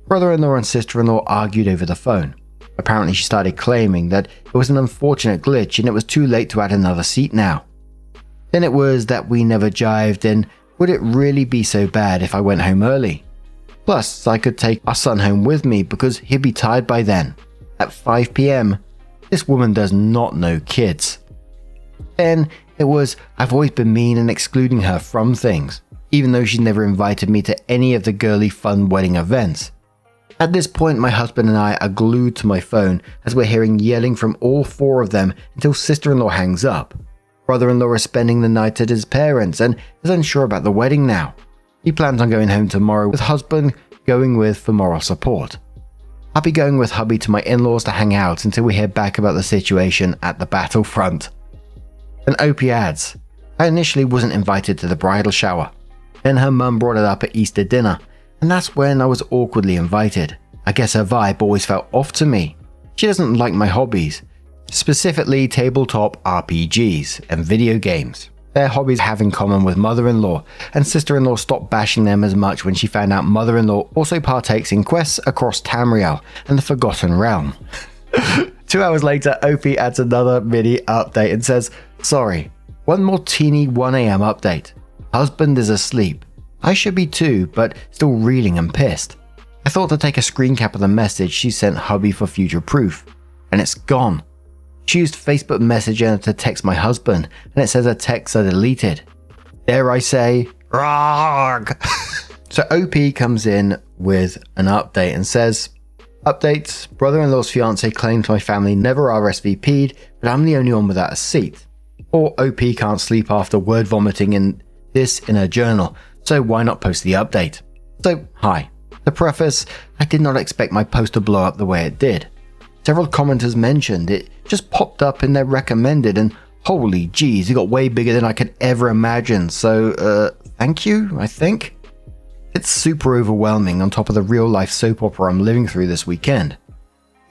Brother-in-law and sister-in-law argued over the phone. Apparently she started claiming that it was an unfortunate glitch and it was too late to add another seat now. Then it was that we never jived and would it really be so bad if I went home early? Plus, I could take our son home with me because he'd be tired by then. At 5 p.m, this woman does not know kids. Then it was I've always been mean and excluding her from things, even though she's never invited me to any of the girly fun wedding events. At this point, my husband and I are glued to my phone as we're hearing yelling from all 4 of them until sister-in-law hangs up. Brother-in-law is spending the night at his parents and is unsure about the wedding now. He plans on going home tomorrow with husband going with for moral support. I'll be going with hubby to my in-laws to hang out until we hear back about the situation at the battlefront." Then OP adds, "I initially wasn't invited to the bridal shower. Then her mum brought it up at Easter dinner, and that's when I was awkwardly invited. I guess her vibe always felt off to me. She doesn't like my hobbies, specifically tabletop RPGs and video games. Their hobbies have in common with mother-in-law, and sister-in-law stopped bashing them as much when she found out mother-in-law also partakes in quests across Tamriel and the Forgotten Realm. 2 hours later, OP adds another mini update and says, "Sorry, one more teeny 1 AM update. Husband is asleep. I should be too, but still reeling and pissed. I thought to take a screen cap of the message she sent hubby for future proof, and it's gone. She used Facebook Messenger to text my husband, and it says her texts are deleted. Dare I say, ROG!" So OP comes in with an update and says, "Updates, brother-in-law's fiance claims my family never RSVP'd, but I'm the only one without a seat. Or OP can't sleep after word vomiting in her journal, so why not post the update? So, hi. To preface, I did not expect my post to blow up the way it did. Several commenters mentioned it just popped up in their recommended, and holy geez, it got way bigger than I could ever imagine, so thank you, I think. It's super overwhelming on top of the real-life soap opera I'm living through this weekend.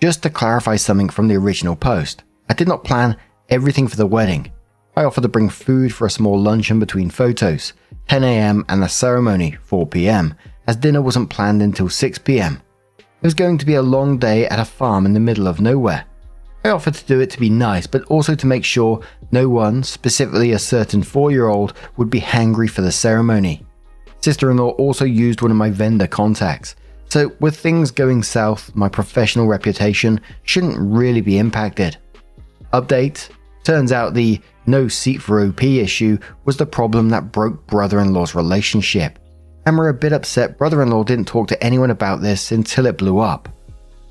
Just to clarify something from the original post, I did not plan everything for the wedding. I offered to bring food for a small luncheon between photos, 10 AM and the ceremony, 4 PM, as dinner wasn't planned until 6 PM. It was going to be a long day at a farm in the middle of nowhere. I offered to do it to be nice, but also to make sure no one, specifically a certain 4-year-old, would be hangry for the ceremony. Sister-in-law also used one of my vendor contacts, so with things going south, my professional reputation shouldn't really be impacted. Update: turns out the no seat for OP issue was the problem that broke brother-in-law's relationship, and we're a bit upset brother-in-law didn't talk to anyone about this until it blew up.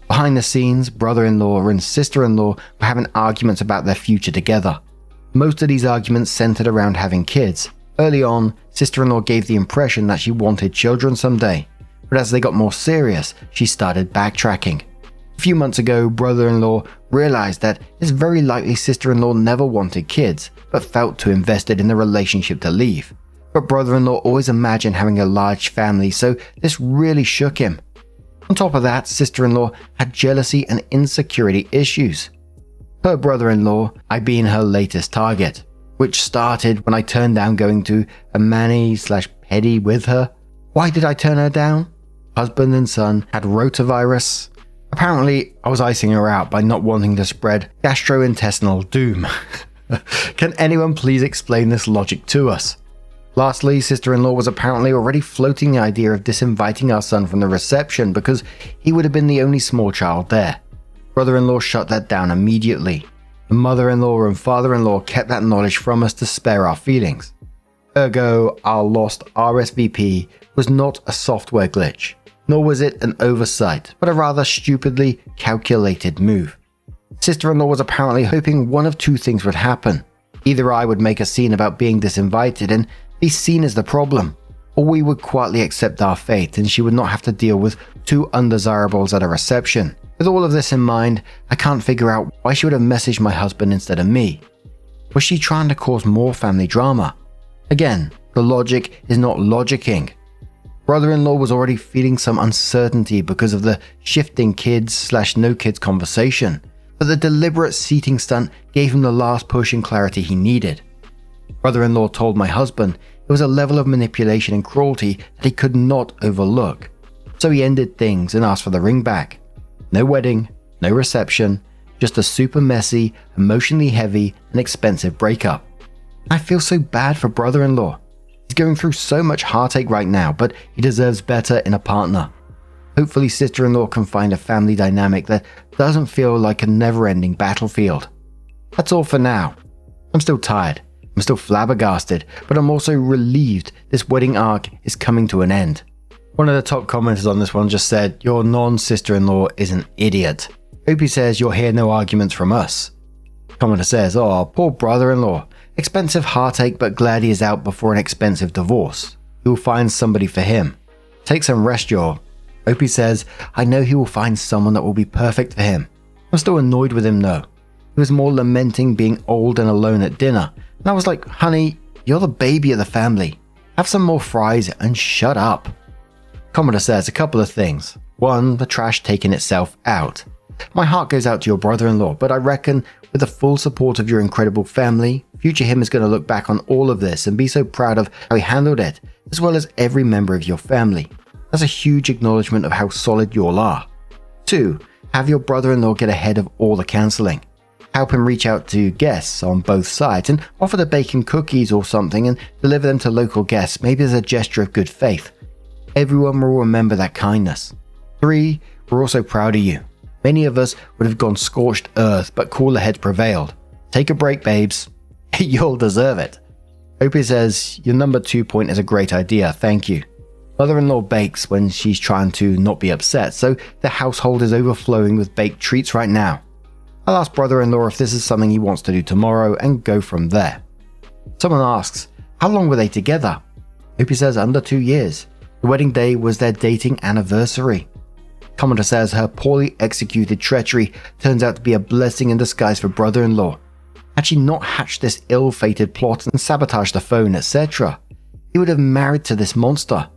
Behind the scenes, brother-in-law and sister-in-law were having arguments about their future together. Most of these arguments centered around having kids. Early on, sister-in-law gave the impression that she wanted children someday, but as they got more serious, she started backtracking. A few months ago, brother-in-law realized that it's very likely sister-in-law never wanted kids, but felt too invested in the relationship to leave. But brother-in-law always imagined having a large family, so this really shook him. On top of that, sister-in-law had jealousy and insecurity issues. Her brother-in-law, I being her latest target, which started when I turned down going to a mani/pedi with her. Why did I turn her down? Husband and son had rotavirus. Apparently, I was icing her out by not wanting to spread gastrointestinal doom. Can anyone please explain this logic to us? Lastly, sister-in-law was apparently already floating the idea of disinviting our son from the reception because he would have been the only small child there. Brother-in-law shut that down immediately. The mother-in-law and father-in-law kept that knowledge from us to spare our feelings. Ergo, our lost RSVP was not a software glitch, nor was it an oversight, but a rather stupidly calculated move. Sister-in-law was apparently hoping one of two things would happen. Either I would make a scene about being disinvited and be seen as the problem, or we would quietly accept our fate and she would not have to deal with 2 undesirables at a reception. With all of this in mind, I can't figure out why she would have messaged my husband instead of me. Was she trying to cause more family drama? Again, the logic is not logicking. Brother-in-law was already feeling some uncertainty because of the shifting kids/no kids conversation, but the deliberate seating stunt gave him the last push and clarity he needed. Brother-in-law told my husband it was a level of manipulation and cruelty that he could not overlook. So he ended things and asked for the ring back. No wedding, no reception, just a super messy, emotionally heavy, and expensive breakup. I feel so bad for brother-in-law. He's going through so much heartache right now, but he deserves better in a partner. Hopefully sister-in-law can find a family dynamic that doesn't feel like a never-ending battlefield. That's all for now. I'm still tired. I'm still flabbergasted, but I'm also relieved this wedding arc is coming to an end. One of the top commenters on this one just said, "Your non-sister-in-law is an idiot." Opie says, "You'll hear no arguments from us." Commenter says, "Oh, poor brother-in-law. Expensive heartache, but glad he is out before an expensive divorce. He will find somebody for him. Take some rest, y'all." Opie says, "I know he will find someone that will be perfect for him. I'm still annoyed with him though. He was more lamenting being old and alone at dinner. And I was like, honey, you're the baby of the family. Have some more fries and shut up." Commenter says a couple of things. One, the trash taking itself out. My heart goes out to your brother-in-law, but I reckon with the full support of your incredible family, future him is going to look back on all of this and be so proud of how he handled it, as well as every member of your family. That's a huge acknowledgement of how solid you all are. 2. Have your brother-in-law get ahead of all the cancelling. Help him reach out to guests on both sides and offer to bake him cookies or something and deliver them to local guests, maybe as a gesture of good faith. Everyone will remember that kindness. 3. We're also proud of you. Many of us would have gone scorched earth, but cooler heads prevailed. Take a break, babes. You'll deserve it. Opie says, your number 2 point is a great idea, thank you. Mother-in-law bakes when she's trying to not be upset, so the household is overflowing with baked treats right now. I'll ask brother-in-law if this is something he wants to do tomorrow and go from there. Someone asks, how long were they together? Opie says under 2 years. The wedding day was their dating anniversary. Commenter says her poorly executed treachery turns out to be a blessing in disguise for brother-in-law. Had she not hatched this ill-fated plot and sabotaged the phone, etc., he would have married to this monster.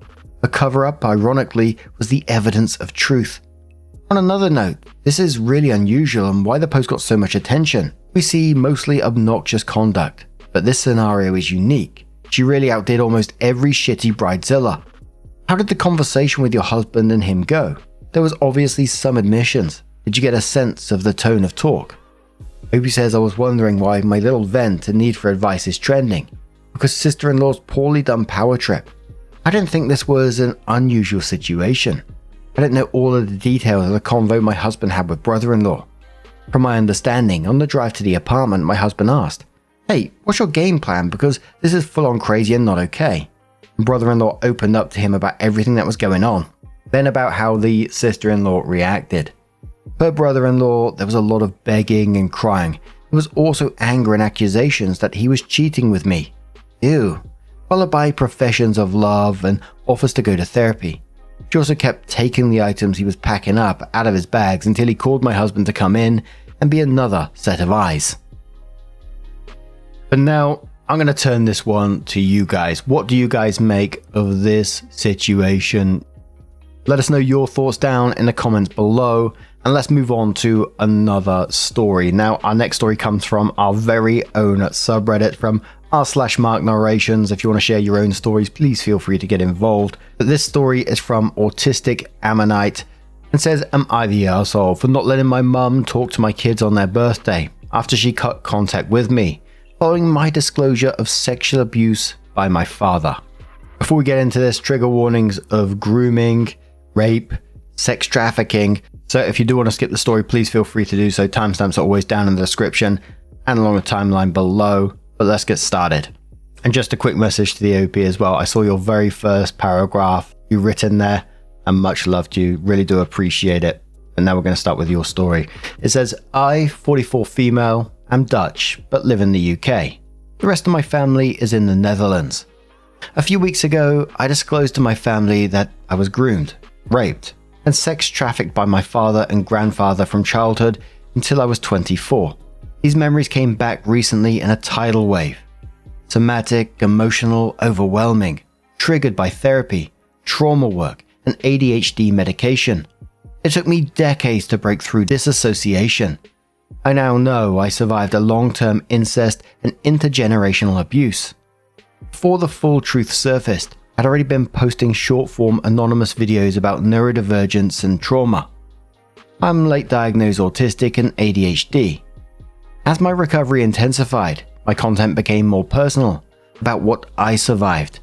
The cover-up, ironically, was the evidence of truth. On another note, this is really unusual and why the post got so much attention. We see mostly obnoxious conduct, but this scenario is unique. She really outdid almost every shitty bridezilla. How did the conversation with your husband and him go? There was obviously some admissions. Did you get a sense of the tone of talk? Opie says, I was wondering why my little vent and need for advice is trending. Because sister-in-law's poorly done power trip. I didn't think this was an unusual situation. I didn't know all of the details of the convo my husband had with brother-in-law. From my understanding, on the drive to the apartment, my husband asked, hey, what's your game plan because this is full-on crazy and not okay? And brother-in-law opened up to him about everything that was going on, then about how the sister-in-law reacted. Per brother-in-law, there was a lot of begging and crying. There was also anger and accusations that he was cheating with me. Ew. Followed by professions of love and offers to go to therapy. She also kept taking the items he was packing up out of his bags until he called my husband to come in and be another set of eyes. But now, I'm going to turn this one to you guys. What do you guys make of this situation? Let us know your thoughts down in the comments below, and let's move on to another story. Now, our next story comes from our very own subreddit from r/Mark Narrations. If you want to share your own stories, please feel free to get involved. But this story is from Autistic Ammonite and says, am I the arsehole for not letting my mum talk to my kids on their birthday after she cut contact with me, following my disclosure of sexual abuse by my father? Before we get into this, trigger warnings of grooming, rape, sex trafficking. So if you do want to skip the story, please feel free to do so. Timestamps are always down in the description and along the timeline below. But let's get started. And just a quick message to the OP as well. I saw your very first paragraph you written there and much love to you. Really do appreciate it. And now we're going to start with your story. It says, I, 44 female, am Dutch, but live in the UK. The rest of my family is in the Netherlands. A few weeks ago, I disclosed to my family that I was groomed, raped, and sex trafficked by my father and grandfather from childhood until I was 24. These memories came back recently in a tidal wave. Somatic, emotional, overwhelming, triggered by therapy, trauma work, and ADHD medication. It took me decades to break through disassociation. I now know I survived a long-term incest and intergenerational abuse. Before the full truth surfaced, I'd already been posting short-form anonymous videos about neurodivergence and trauma. I'm late diagnosed autistic and ADHD. As my recovery intensified, my content became more personal, about what I survived.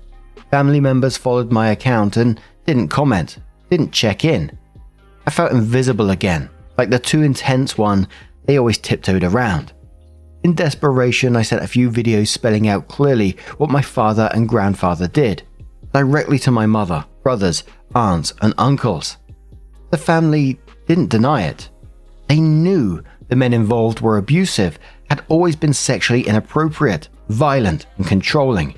Family members followed my account and didn't comment, didn't check in. I felt invisible again, like the too intense one they always tiptoed around. In desperation, I sent a few videos spelling out clearly what my father and grandfather did, directly to my mother, brothers, aunts, and uncles. The family didn't deny it. They knew the men involved were abusive, had always been sexually inappropriate, violent, and controlling.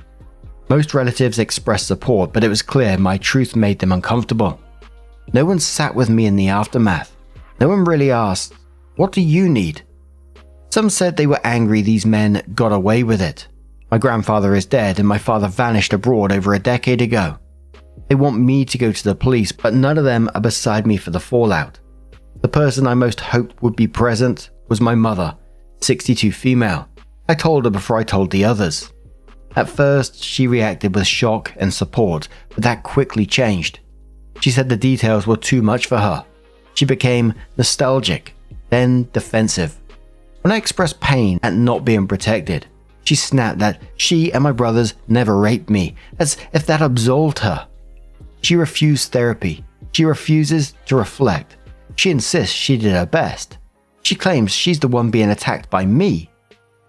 Most relatives expressed support, but it was clear my truth made them uncomfortable. No one sat with me in the aftermath. No one really asked, what do you need? Some said they were angry these men got away with it. My grandfather is dead and my father vanished abroad over a decade ago. They want me to go to the police, but none of them are beside me for the fallout. The person I most hoped would be present was my mother, 62 female. I told her before I told the others. At first, she reacted with shock and support, but that quickly changed. She said the details were too much for her. She became nostalgic, then defensive. When I expressed pain at not being protected, she snapped that she and my brothers never raped me, as if that absolved her. She refused therapy. She refuses to reflect. She insists she did her best. She claims she's the one being attacked by me.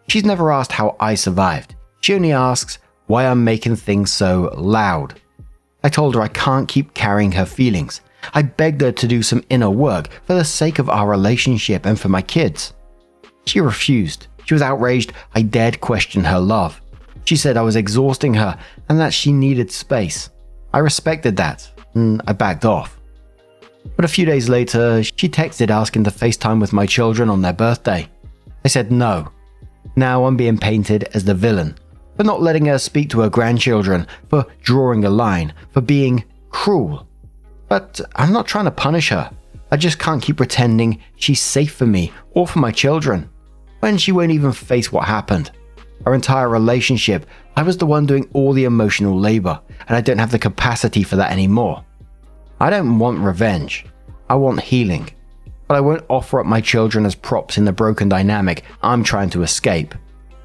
She's never asked how I survived. She only asks why I'm making things so loud. I told her I can't keep carrying her feelings. I begged her to do some inner work for the sake of our relationship and for my kids. She refused. She was outraged I dared question her love. She said I was exhausting her and that she needed space. I respected that, and I backed off. But a few days later, she texted asking to FaceTime with my children on their birthday. I said no. Now I'm being painted as the villain, for not letting her speak to her grandchildren, for drawing a line, for being cruel. But I'm not trying to punish her. I just can't keep pretending she's safe for me or for my children, when she won't even face what happened. Our entire relationship, I was the one doing all the emotional labor, and I don't have the capacity for that anymore. I don't want revenge. I want healing. But I won't offer up my children as props in the broken dynamic I'm trying to escape.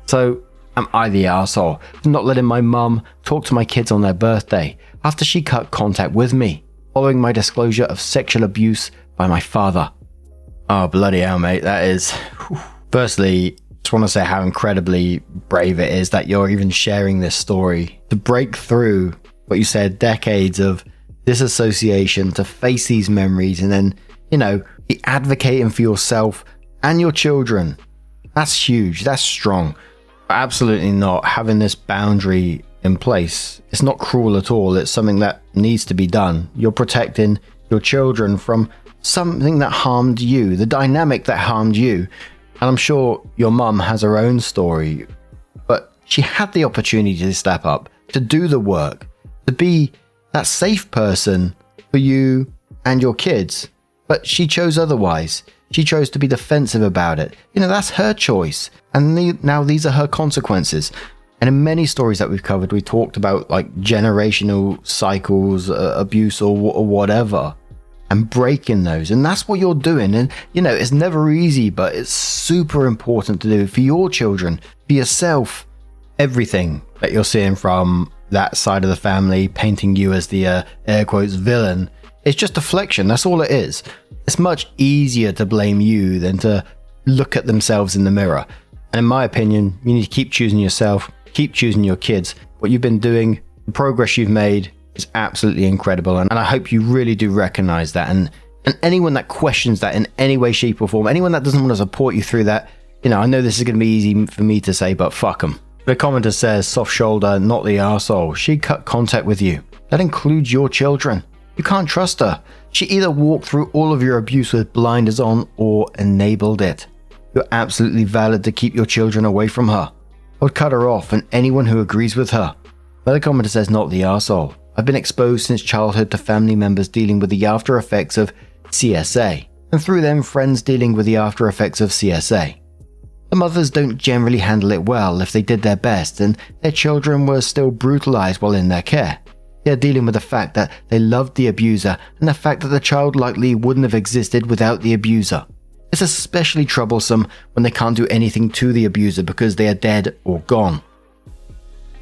So, am I the arsehole for not letting my mum talk to my kids on their birthday after she cut contact with me, following my disclosure of sexual abuse by my father? Oh, bloody hell, mate, that is... Firstly, just want to say how incredibly brave it is that you're even sharing this story. To break through what you said, decades of disassociation, to face these memories and then, be advocating for yourself and your children. That's huge. That's strong. But absolutely not having this boundary in place. It's not cruel at all. It's something that needs to be done. You're protecting your children from something that harmed you, the dynamic that harmed you. And I'm sure your mum has her own story, but she had the opportunity to step up, to do the work, to be that safe person for you and your kids. But she chose otherwise. She chose to be defensive about it. That's her choice. And now these are her consequences. And in many stories that we've covered, we talked about like generational cycles, abuse or whatever, and breaking those. And that's what you're doing. And, it's never easy, but it's super important to do for your children, for yourself. Everything that you're seeing from that side of the family, painting you as the air quotes villain, it's just deflection. That's all it is. It's much easier to blame you than to look at themselves in the mirror. And in my opinion, you need to keep choosing yourself, keep choosing your kids. What you've been doing, the progress you've made is absolutely incredible. And I hope you really do recognize that. And anyone that questions that in any way, shape or form, anyone that doesn't want to support you through that, I know this is going to be easy for me to say, but fuck them. The commenter says, soft shoulder, not the arsehole. She cut contact with you. That includes your children. You can't trust her. She either walked through all of your abuse with blinders on or enabled it. You're absolutely valid to keep your children away from her. I would cut her off and anyone who agrees with her. Another commenter says, not the arsehole. I've been exposed since childhood to family members dealing with the after effects of CSA, and through them friends dealing with the after effects of CSA. The mothers don't generally handle it well if they did their best and their children were still brutalized while in their care. They are dealing with the fact that they loved the abuser and the fact that the child likely wouldn't have existed without the abuser. It's especially troublesome when they can't do anything to the abuser because they are dead or gone.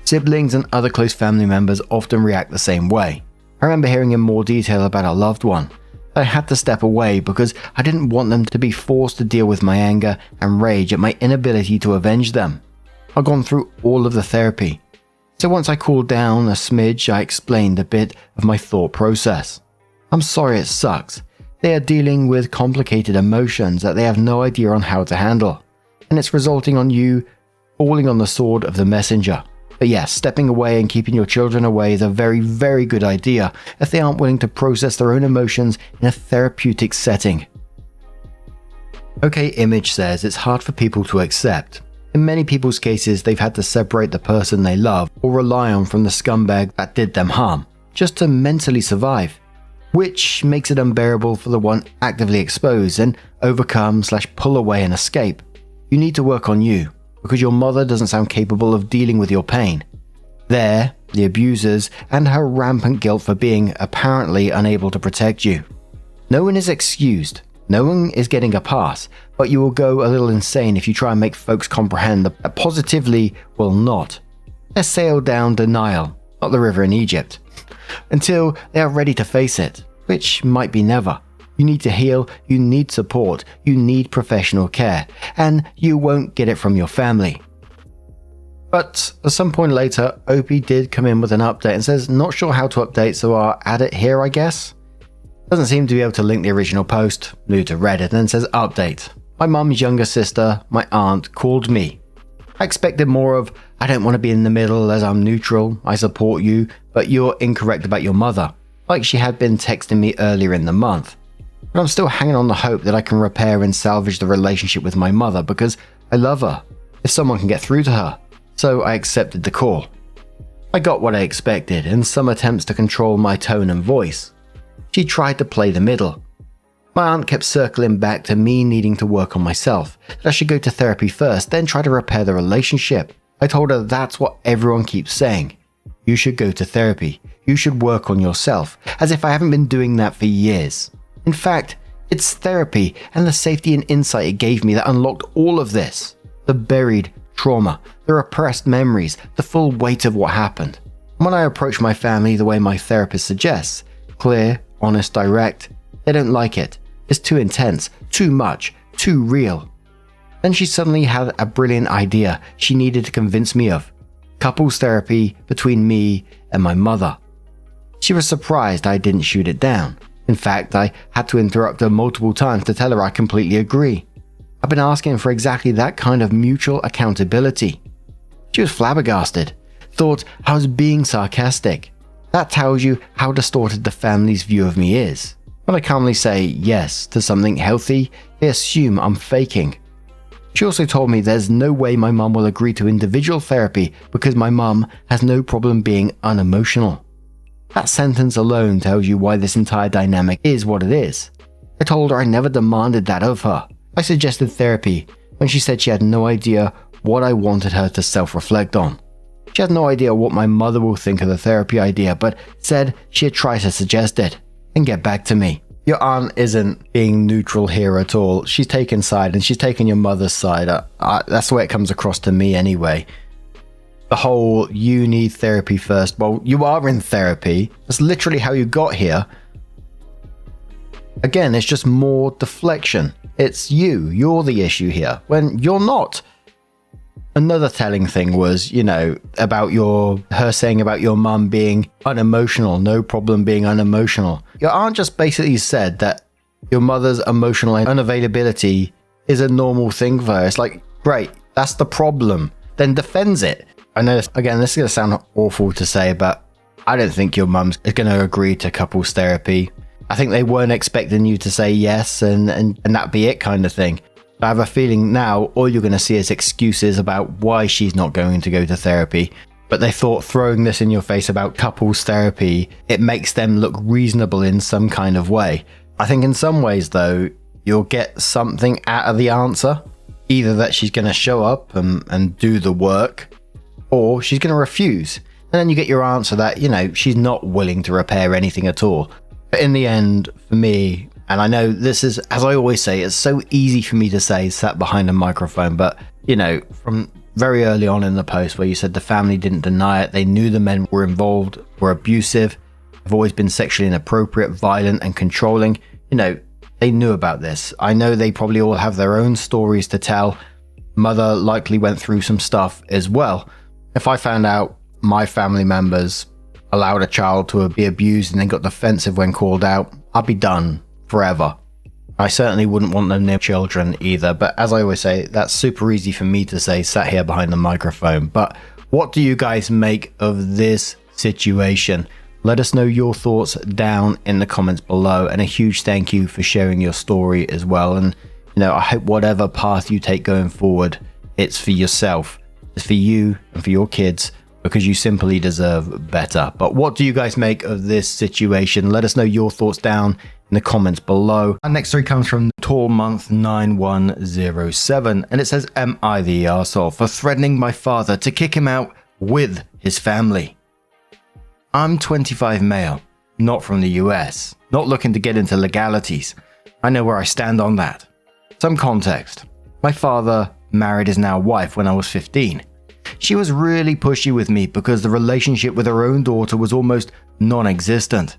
Siblings and other close family members often react the same way. I remember hearing in more detail about a loved one. I had to step away because I didn't want them to be forced to deal with my anger and rage at my inability to avenge them. I've gone through all of the therapy. So once I cooled down a smidge, I explained a bit of my thought process. I'm sorry it sucks. They are dealing with complicated emotions that they have no idea on how to handle. And it's resulting on you falling on the sword of the messenger. But yes, stepping away and keeping your children away is a very, very good idea if they aren't willing to process their own emotions in a therapeutic setting. OK Image says it's hard for people to accept. In many people's cases, they've had to separate the person they love or rely on from the scumbag that did them harm, just to mentally survive. which makes it unbearable for the one actively exposed and overcome/pull away and escape. You need to work on you, because your mother doesn't sound capable of dealing with your pain. There, the abusers, and her rampant guilt for being apparently unable to protect you. No one is excused, no one is getting a pass, but you will go a little insane if you try and make folks comprehend that positively will not. Let's sail down denial, not the river in Egypt, until they are ready to face it, which might be never. You need to heal, you need support, you need professional care, and you won't get it from your family. But at some point later, Opie did come in with an update and says, not sure how to update, so I'll add it here, I guess. Doesn't seem to be able to link the original post, new to Reddit, and then says update. My mum's younger sister, my aunt, called me. I expected more of, I don't want to be in the middle as I'm neutral, I support you, but you're incorrect about your mother, like she had been texting me earlier in the month. But I'm still hanging on the hope that I can repair and salvage the relationship with my mother because I love her, if someone can get through to her. So I accepted the call. I got what I expected in some attempts to control my tone and voice. She tried to play the middle. My aunt kept circling back to me needing to work on myself, that I should go to therapy first, then try to repair the relationship. I told her that's what everyone keeps saying. You should go to therapy. You should work on yourself, as if I haven't been doing that for years. In fact, it's therapy and the safety and insight it gave me that unlocked all of this. The buried trauma, the repressed memories, the full weight of what happened. When I approach my family the way my therapist suggests, clear, honest, direct, they don't like it. It's too intense, too much, too real. Then she suddenly had a brilliant idea she needed to convince me of. Couples therapy between me and my mother. She was surprised I didn't shoot it down. In fact, I had to interrupt her multiple times to tell her I completely agree. I've been asking for exactly that kind of mutual accountability. She was flabbergasted, thought I was being sarcastic. That tells you how distorted the family's view of me is. When I calmly say yes to something healthy, they assume I'm faking. She also told me there's no way my mum will agree to individual therapy because my mum has no problem being unemotional. That sentence alone tells you why this entire dynamic is what it is. I told her I never demanded that of her. I suggested therapy when she said she had no idea what I wanted her to self-reflect on. She had no idea what my mother will think of the therapy idea, but said she'd try to suggest it and get back to me. Your aunt isn't being neutral here at all. She's taken side, and she's taken your mother's side. That's the way it comes across to me anyway. The whole, you need therapy first. Well, you are in therapy. That's literally how you got here. Again, it's just more deflection. It's you. You're the issue here, when you're not. Another telling thing was, about her saying about your mum being unemotional, no problem being unemotional. Your aunt just basically said that your mother's emotional unavailability is a normal thing for her. It's like, great, that's the problem. Then defends it. I know, again, this is going to sound awful to say, but I don't think your mum's going to agree to couples therapy. I think they weren't expecting you to say yes and that be it kind of thing. I have a feeling now all you're going to see is excuses about why she's not going to go to therapy. But they thought throwing this in your face about couples therapy, it makes them look reasonable in some kind of way. I think in some ways, though, you'll get something out of the answer. Either that she's going to show up and do the work, or she's going to refuse. And then you get your answer that, she's not willing to repair anything at all. But in the end, for me, and I know this is, as I always say, it's so easy for me to say sat behind a microphone, but, from very early on in the post where you said the family didn't deny it, they knew the men were involved, were abusive, have always been sexually inappropriate, violent and controlling, they knew about this. I know they probably all have their own stories to tell. Mother likely went through some stuff as well. If I found out my family members allowed a child to be abused and then got defensive when called out, I'd be done forever. I certainly wouldn't want them near children either, but as I always say, that's super easy for me to say sat here behind the microphone. But what do you guys make of this situation? Let us know your thoughts down in the comments below, and a huge thank you for sharing your story as well. And I hope whatever path you take going forward, it's for yourself, it's for you and for your kids. because you simply deserve better. But what do you guys make of this situation? Let us know your thoughts down in the comments below. Our next story comes from Tall Month 9107, and it says, "Am I the arsehole for threatening my father to kick him out with his family?" I'm 25 male, not from the US, not looking to get into legalities. I know where I stand on that. Some context. My father married his now wife when I was 15. She was really pushy with me because the relationship with her own daughter was almost non-existent.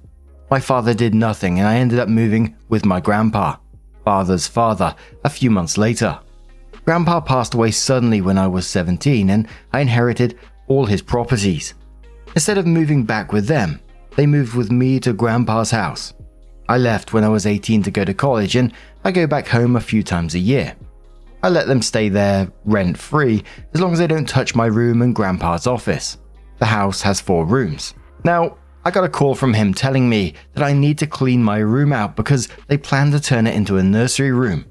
My father did nothing and I ended up moving with my grandpa, father's father, a few months later. Grandpa passed away suddenly when I was 17 and I inherited all his properties. Instead of moving back with them, they moved with me to grandpa's house. I left when I was 18 to go to college and I go back home a few times a year. I let them stay there rent-free as long as they don't touch my room and grandpa's office. The house has 4 rooms. Now, I got a call from him telling me that I need to clean my room out because they plan to turn it into a nursery room.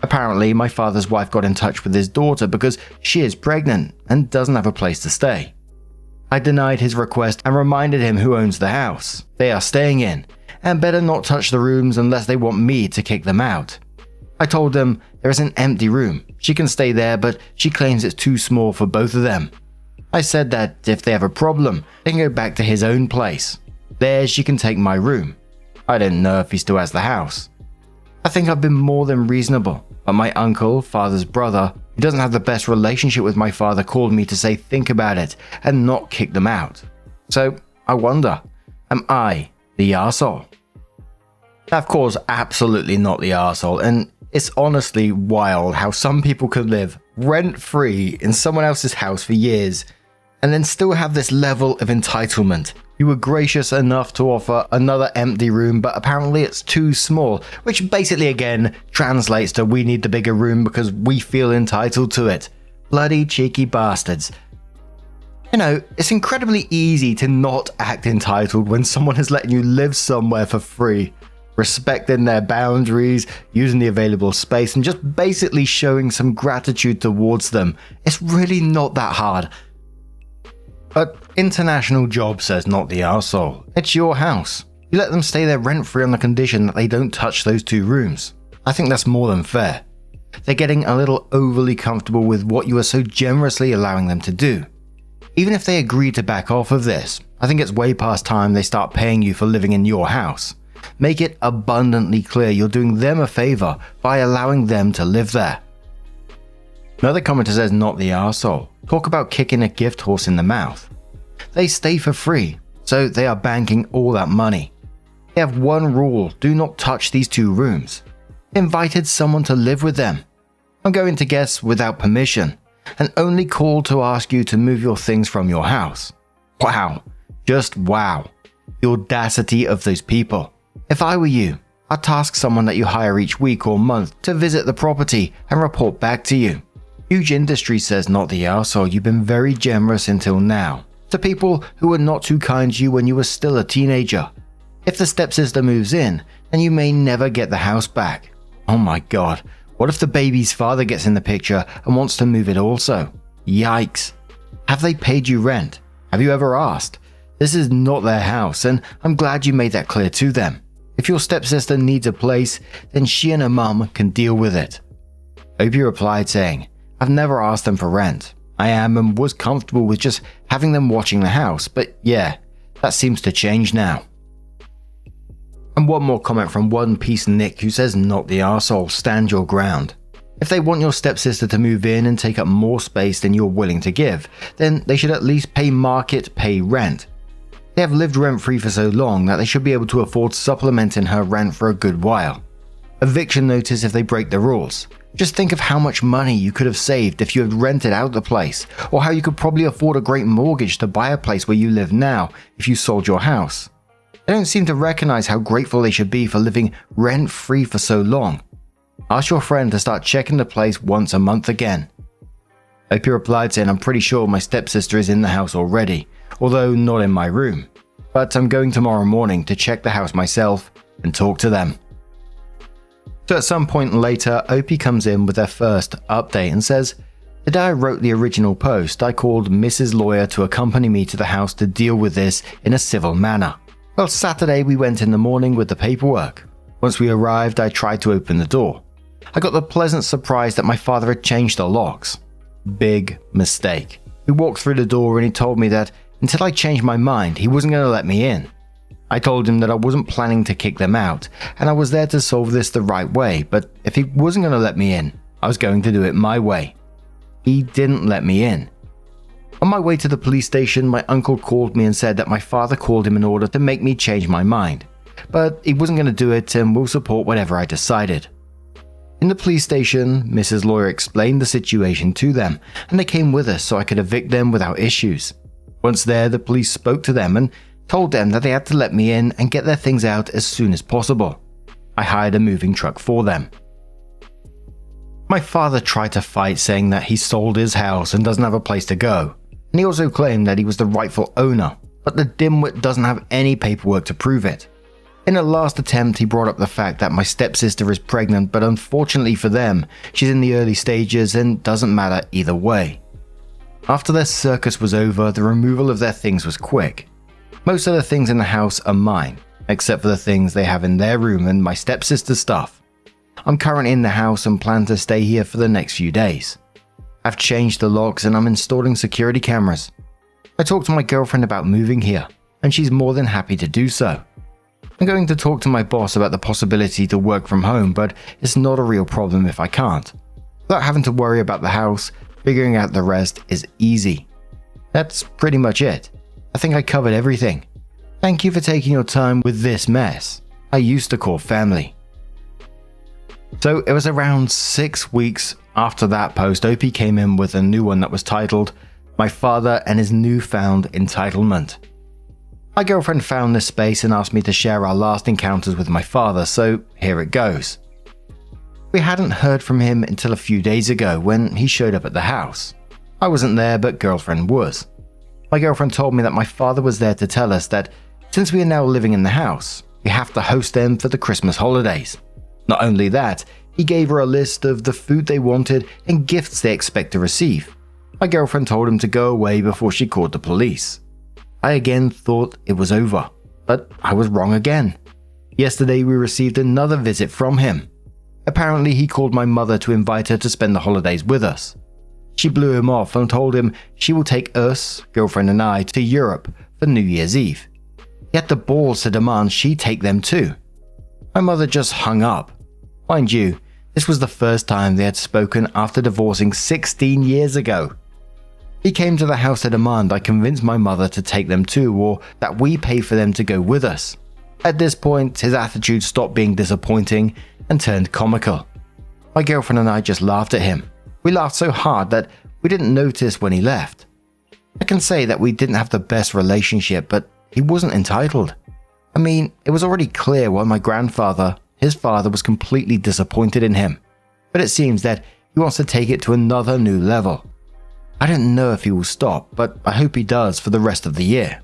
Apparently, my father's wife got in touch with his daughter because she is pregnant and doesn't have a place to stay. I denied his request and reminded him who owns the house they are staying in and better not touch the rooms unless they want me to kick them out. I told them there is an empty room. She can stay there, but she claims it's too small for both of them. I said that if they have a problem, they can go back to his own place. There she can take my room. I don't know if he still has the house. I think I've been more than reasonable, but my uncle, father's brother, who doesn't have the best relationship with my father, called me to say think about it and not kick them out. So I wonder, am I the arsehole? Of course, absolutely not the arsehole, and it's honestly wild how some people can live rent-free in someone else's house for years and then still have this level of entitlement. You were gracious enough to offer another empty room, but apparently it's too small, which basically again translates to we need the bigger room because we feel entitled to it. Bloody cheeky bastards. You know, it's incredibly easy to not act entitled when someone is letting you live somewhere for free, respecting their boundaries, using the available space, and just basically showing some gratitude towards them. It's really not that hard. But International Job says not the arsehole. It's your house. You let them stay there rent-free on the condition that they don't touch those 2 rooms. I think that's more than fair. They're getting a little overly comfortable with what you are so generously allowing them to do. Even if they agree to back off of this, I think it's way past time they start paying you for living in your house. Make it abundantly clear you're doing them a favor by allowing them to live there. Another commenter says not the arsehole. Talk about kicking a gift horse in the mouth. They stay for free, so they are banking all that money. They have one rule, do not touch these 2 rooms. They invited someone to live with them. I'm going to guess without permission, and only called to ask you to move your things from your house. Wow, just wow. The audacity of those people. If I were you, I'd task someone that you hire each week or month to visit the property and report back to you. Huge Industry says not the arsehole, you've been very generous until now. To people who were not too kind to you when you were still a teenager. If the stepsister moves in, then you may never get the house back. Oh my god, what if the baby's father gets in the picture and wants to move it also? Yikes. Have they paid you rent? Have you ever asked? This is not their house, and I'm glad you made that clear to them. If your stepsister needs a place, then she and her mum can deal with it. Opie replied saying, I've never asked them for rent. I am and was comfortable with just having them watching the house, but yeah, that seems to change now. And one more comment from One Piece Nick who says not the arsehole, stand your ground. If they want your stepsister to move in and take up more space than you're willing to give, then they should at least pay market pay rent. They have lived rent-free for so long that they should be able to afford supplementing her rent for a good while. Eviction notice if they break the rules. Just think of how much money you could have saved if you had rented out the place, or how you could probably afford a great mortgage to buy a place where you live now if you sold your house. They don't seem to recognize how grateful they should be for living rent-free for so long. Ask your friend to start checking the place once a month again. Opie replied saying, I'm pretty sure my stepsister is in the house already, although not in my room. But I'm going tomorrow morning to check the house myself and talk to them. So at some point later, Opie comes in with their first update and says, The day I wrote the original post, I called Mrs. Lawyer to accompany me to the house to deal with this in a civil manner. Well, Saturday we went in the morning with the paperwork. Once we arrived, I tried to open the door. I got the pleasant surprise that my father had changed the locks. Big mistake. We walked through the door and he told me that until I changed my mind, he wasn't going to let me in. I told him that I wasn't planning to kick them out, and I was there to solve this the right way, but if he wasn't going to let me in, I was going to do it my way. He didn't let me in. On my way to the police station, my uncle called me and said that my father called him in order to make me change my mind, but he wasn't going to do it and will support whatever I decided. In the police station, Mrs. Lawyer explained the situation to them, and they came with us so I could evict them without issues. Once there, the police spoke to them and told them that they had to let me in and get their things out as soon as possible. I hired a moving truck for them. My father tried to fight, saying that he sold his house and doesn't have a place to go, and he also claimed that he was the rightful owner, but the dimwit doesn't have any paperwork to prove it. In a last attempt, he brought up the fact that my stepsister is pregnant, but unfortunately for them, she's in the early stages and doesn't matter either way. After their circus was over, the removal of their things was quick. Most of the things in the house are mine, except for the things they have in their room and my stepsister's stuff. I'm currently in the house and plan to stay here for the next few days. I've changed the locks and I'm installing security cameras. I talked to my girlfriend about moving here, and she's more than happy to do so. I'm going to talk to my boss about the possibility to work from home, but it's not a real problem if I can't. Without having to worry about the house, figuring out the rest is easy. That's pretty much it. I think I covered everything. Thank you for taking your time with this mess I used to call family. So it was around 6 weeks after that post, OP came in with a new one that was titled, My Father and His Newfound Entitlement. My girlfriend found this space and asked me to share our last encounters with my father, so here it goes. We hadn't heard from him until a few days ago when he showed up at the house. I wasn't there, but girlfriend was. My girlfriend told me that my father was there to tell us that since we are now living in the house, we have to host them for the Christmas holidays. Not only that, he gave her a list of the food they wanted and gifts they expect to receive. My girlfriend told him to go away before she called the police. I again thought it was over, but I was wrong again. Yesterday we received another visit from him. Apparently he called my mother to invite her to spend the holidays with us. She blew him off and told him she will take us, girlfriend and I, to Europe for New Year's Eve. He had the balls to demand she take them too. My mother just hung up. Mind you, this was the first time they had spoken after divorcing 16 years ago. He came to the house to demand I convince my mother to take them too, or that we pay for them to go with us. At this point, his attitude stopped being disappointing and turned comical. My girlfriend and I just laughed at him. We laughed so hard that we didn't notice when he left. I can say that we didn't have the best relationship, but he wasn't entitled. I mean, it was already clear why my grandfather, his father, was completely disappointed in him. But it seems that he wants to take it to another new level. I don't know if he will stop, but I hope he does for the rest of the year.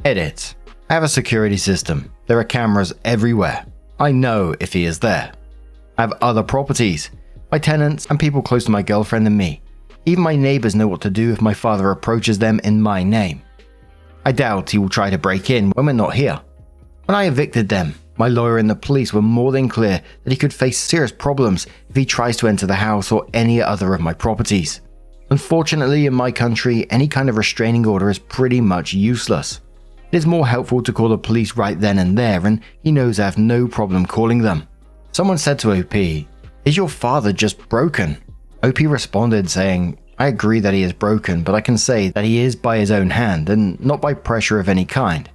Edit. I have a security system. There are cameras everywhere. I know if he is there. I have other properties. My tenants and people close to my girlfriend and me. Even my neighbors know what to do if my father approaches them in my name. I doubt he will try to break in when we're not here. When I evicted them, my lawyer and the police were more than clear that he could face serious problems if he tries to enter the house or any other of my properties. Unfortunately, in my country, any kind of restraining order is pretty much useless. It is more helpful to call the police right then and there, and he knows I have no problem calling them. Someone said to OP, "Is your father just broken?" OP responded saying, "I agree that he is broken, but I can say that he is by his own hand and not by pressure of any kind.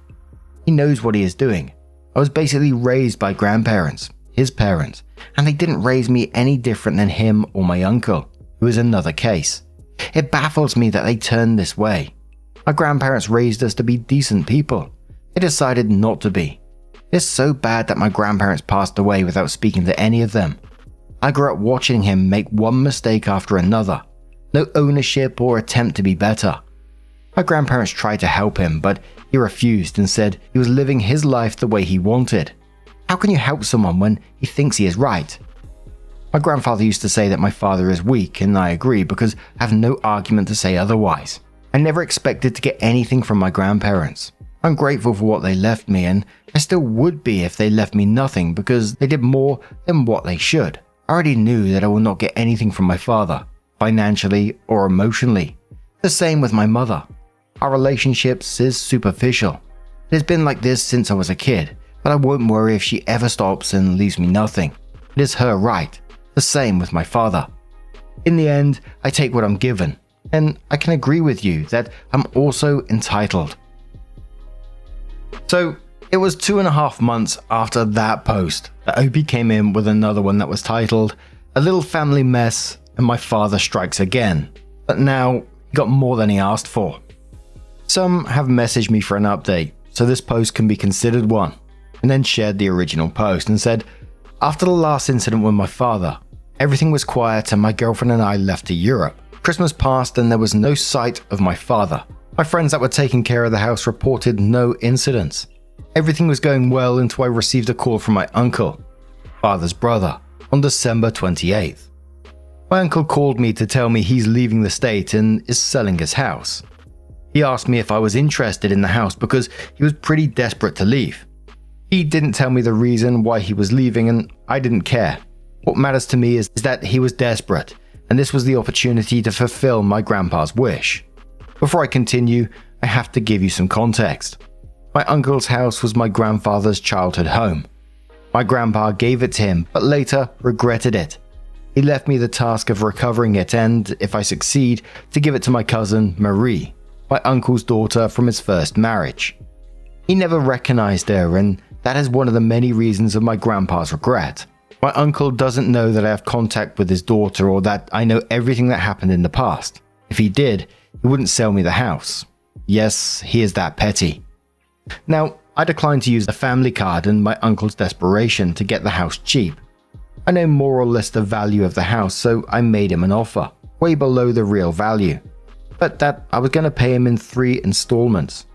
He knows what he is doing. I was basically raised by grandparents, his parents, and they didn't raise me any different than him or my uncle, who is another case. It baffles me that they turned this way. My grandparents raised us to be decent people. They decided not to be. It's so bad that my grandparents passed away without speaking to any of them. I grew up watching him make one mistake after another. No ownership or attempt to be better. My grandparents tried to help him, but he refused and said he was living his life the way he wanted. How can you help someone when he thinks he is right? My grandfather used to say that my father is weak, and I agree because I have no argument to say otherwise. I never expected to get anything from my grandparents. I'm grateful for what they left me, and I still would be if they left me nothing because they did more than what they should. I already knew that I will not get anything from my father, financially or emotionally. The same with my mother. Our relationships is superficial. It has been like this since I was a kid, but I won't worry if she ever stops and leaves me nothing. It is her right. The same with my father. In the end, I take what I'm given, and I can agree with you that I'm also entitled. So, it was 2.5 months after that post that Opie came in with another one that was titled, "A Little Family Mess and My Father Strikes Again," but now he got more than he asked for. Some have messaged me for an update, so this post can be considered one, and then shared the original post and said, "After the last incident with my father, everything was quiet and my girlfriend and I left to Europe. Christmas passed and there was no sight of my father. My friends that were taking care of the house reported no incidents. Everything was going well until I received a call from my uncle, father's brother, on December 28th. My uncle called me to tell me he's leaving the state and is selling his house. He asked me if I was interested in the house because he was pretty desperate to leave. He didn't tell me the reason why he was leaving and I didn't care. What matters to me is that he was desperate and this was the opportunity to fulfill my grandpa's wish. Before I continue, I have to give you some context. My uncle's house was my grandfather's childhood home. My grandpa gave it to him, but later regretted it. He left me the task of recovering it and, if I succeed, to give it to my cousin Marie, my uncle's daughter from his first marriage. He never recognized her, and that is one of the many reasons of my grandpa's regret. My uncle doesn't know that I have contact with his daughter or that I know everything that happened in the past. If he did, he wouldn't sell me the house. Yes, he is that petty. Now, I declined to use the family card and my uncle's desperation to get the house cheap. I know more or less the value of the house, so I made him an offer, way below the real value, but that I was going to pay him in 3 installments.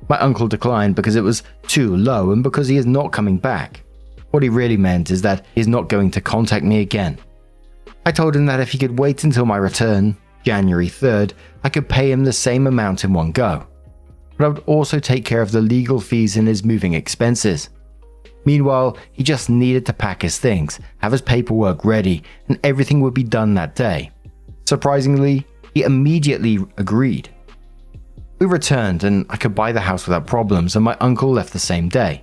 My uncle declined because it was too low and because he is not coming back. What he really meant is that he is not going to contact me again. I told him that if he could wait until my return, January 3rd, I could pay him the same amount in one go. But I would also take care of the legal fees and his moving expenses. Meanwhile, he just needed to pack his things, have his paperwork ready, and everything would be done that day. Surprisingly, he immediately agreed. We returned and I could buy the house without problems, and my uncle left the same day.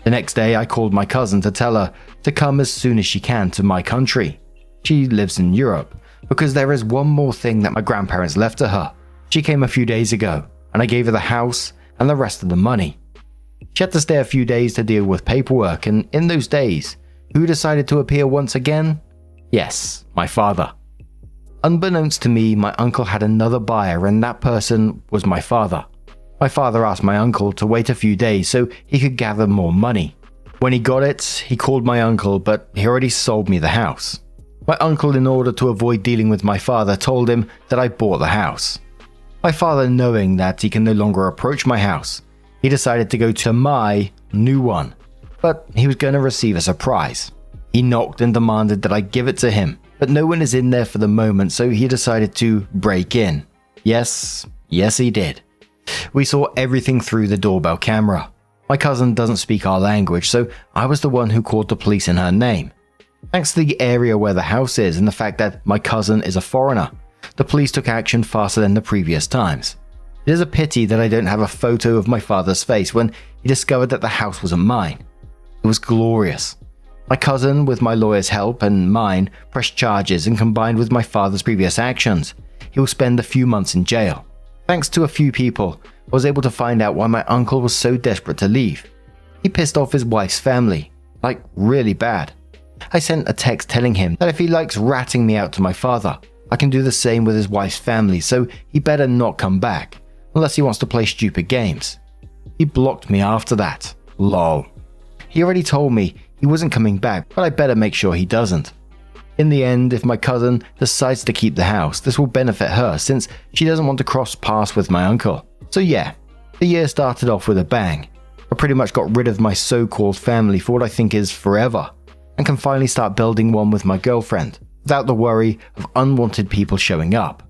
The next day I called my cousin to tell her to come as soon as she can to my country. She lives in Europe, because there is one more thing that my grandparents left to her. She came a few days ago, and I gave her the house and the rest of the money. She had to stay a few days to deal with paperwork, and in those days, who decided to appear once again? Yes, my father. Unbeknownst to me, my uncle had another buyer, and that person was my father. My father asked my uncle to wait a few days so he could gather more money. When he got it, he called my uncle, but he already sold me the house. My uncle, in order to avoid dealing with my father, told him that I bought the house. My father, knowing that he can no longer approach my house, he decided to go to my new one, but he was going to receive a surprise. He knocked and demanded that I give it to him, but no one is in there for the moment, so he decided to break in. Yes, he did. We saw everything through the doorbell camera. My cousin doesn't speak our language, so I was the one who called the police in her name. Thanks to the area where the house is and the fact that my cousin is a foreigner, the police took action faster than the previous times. It is a pity that I don't have a photo of my father's face when he discovered that the house wasn't mine. It was glorious. My cousin, with my lawyer's help and mine, pressed charges, and combined with my father's previous actions, he will spend a few months in jail. Thanks to a few people, I was able to find out why my uncle was so desperate to leave. He pissed off his wife's family, like really bad. I sent a text telling him that if he likes ratting me out to my father, I can do the same with his wife's family, so he better not come back, unless he wants to play stupid games. He blocked me after that. Lol. He already told me he wasn't coming back, but I better make sure he doesn't. In the end, if my cousin decides to keep the house, this will benefit her since she doesn't want to cross paths with my uncle. So yeah, the year started off with a bang. I pretty much got rid of my so-called family for what I think is forever. and can finally start building one with my girlfriend, without the worry of unwanted people showing up.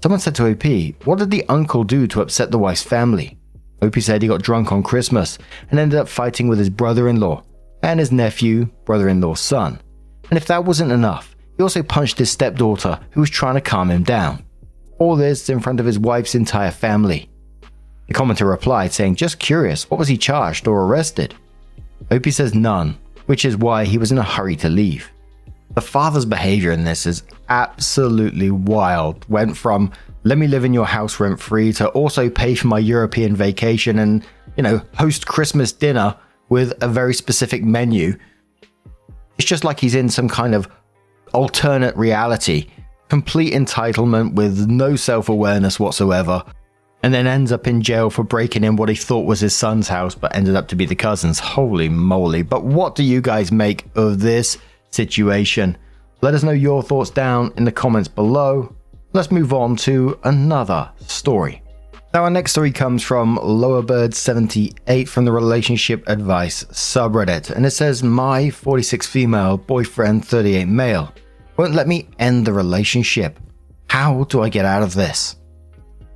Someone said to OP, what did the uncle do to upset the wife's family? OP said he got drunk on Christmas and ended up fighting with his brother-in-law and his nephew, brother-in-law's son. And if that wasn't enough, he also punched his stepdaughter who was trying to calm him down. All this in front of his wife's entire family. The commenter replied saying, just curious, what was he charged or arrested? OP says none, which is why he was in a hurry to leave. The father's behavior in this is absolutely wild. Went from, let me live in your house rent-free, to also pay for my European vacation and, host Christmas dinner with a very specific menu. It's just like he's in some kind of alternate reality, complete entitlement with no self-awareness whatsoever, and then ends up in jail for breaking in what he thought was his son's house but ended up to be the cousin's. Holy moly. But what do you guys make of this situation? Let us know your thoughts down in the comments below. Let's move on to another story. Now, our next story comes from Lowerbird78 from the Relationship Advice subreddit, and it says, my 46 female, boyfriend 38 male, won't let me end the relationship. How do I get out of this?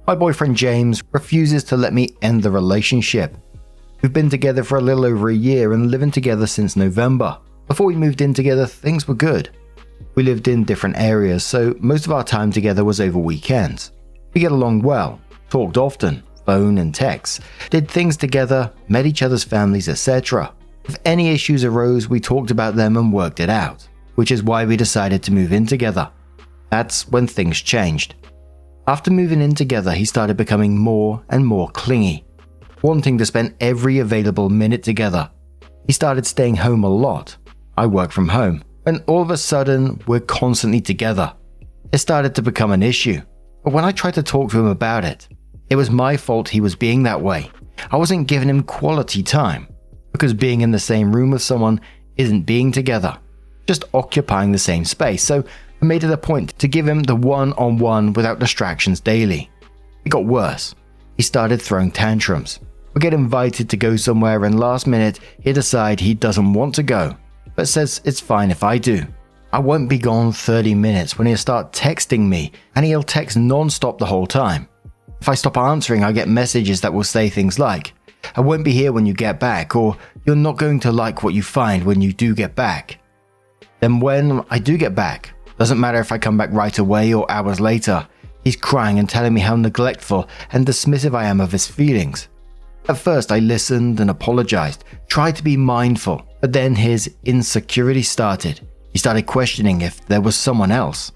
My boyfriend James refuses to let me end the relationship. We've been together for a little over a year and living together since November. Before we moved in together, things were good. We lived in different areas, so most of our time together was over weekends. We get along well, talked often, phone and text, did things together, met each other's families, etc. If any issues arose, we talked about them and worked it out, which is why we decided to move in together. That's when things changed. After moving in together, he started becoming more and more clingy, wanting to spend every available minute together. He started staying home a lot. I work from home, and all of a sudden, we're constantly together. It started to become an issue, but when I tried to talk to him about it, it was my fault he was being that way. I wasn't giving him quality time, because being in the same room with someone isn't being together, just occupying the same space, so I made it a point to give him the one-on-one without distractions daily. It got worse. He started throwing tantrums. We get invited to go somewhere and last minute he'll decide he doesn't want to go, but says it's fine if I do. I won't be gone 30 minutes when he'll start texting me, and he'll text non-stop the whole time. If I stop answering, I get messages that will say things like, I won't be here when you get back, or you're not going to like what you find when you do get back. Then when I do get back, doesn't matter if I come back right away or hours later, he's crying and telling me how neglectful and dismissive I am of his feelings. At first I listened and apologized, tried to be mindful, but then his insecurity started. He started questioning if there was someone else.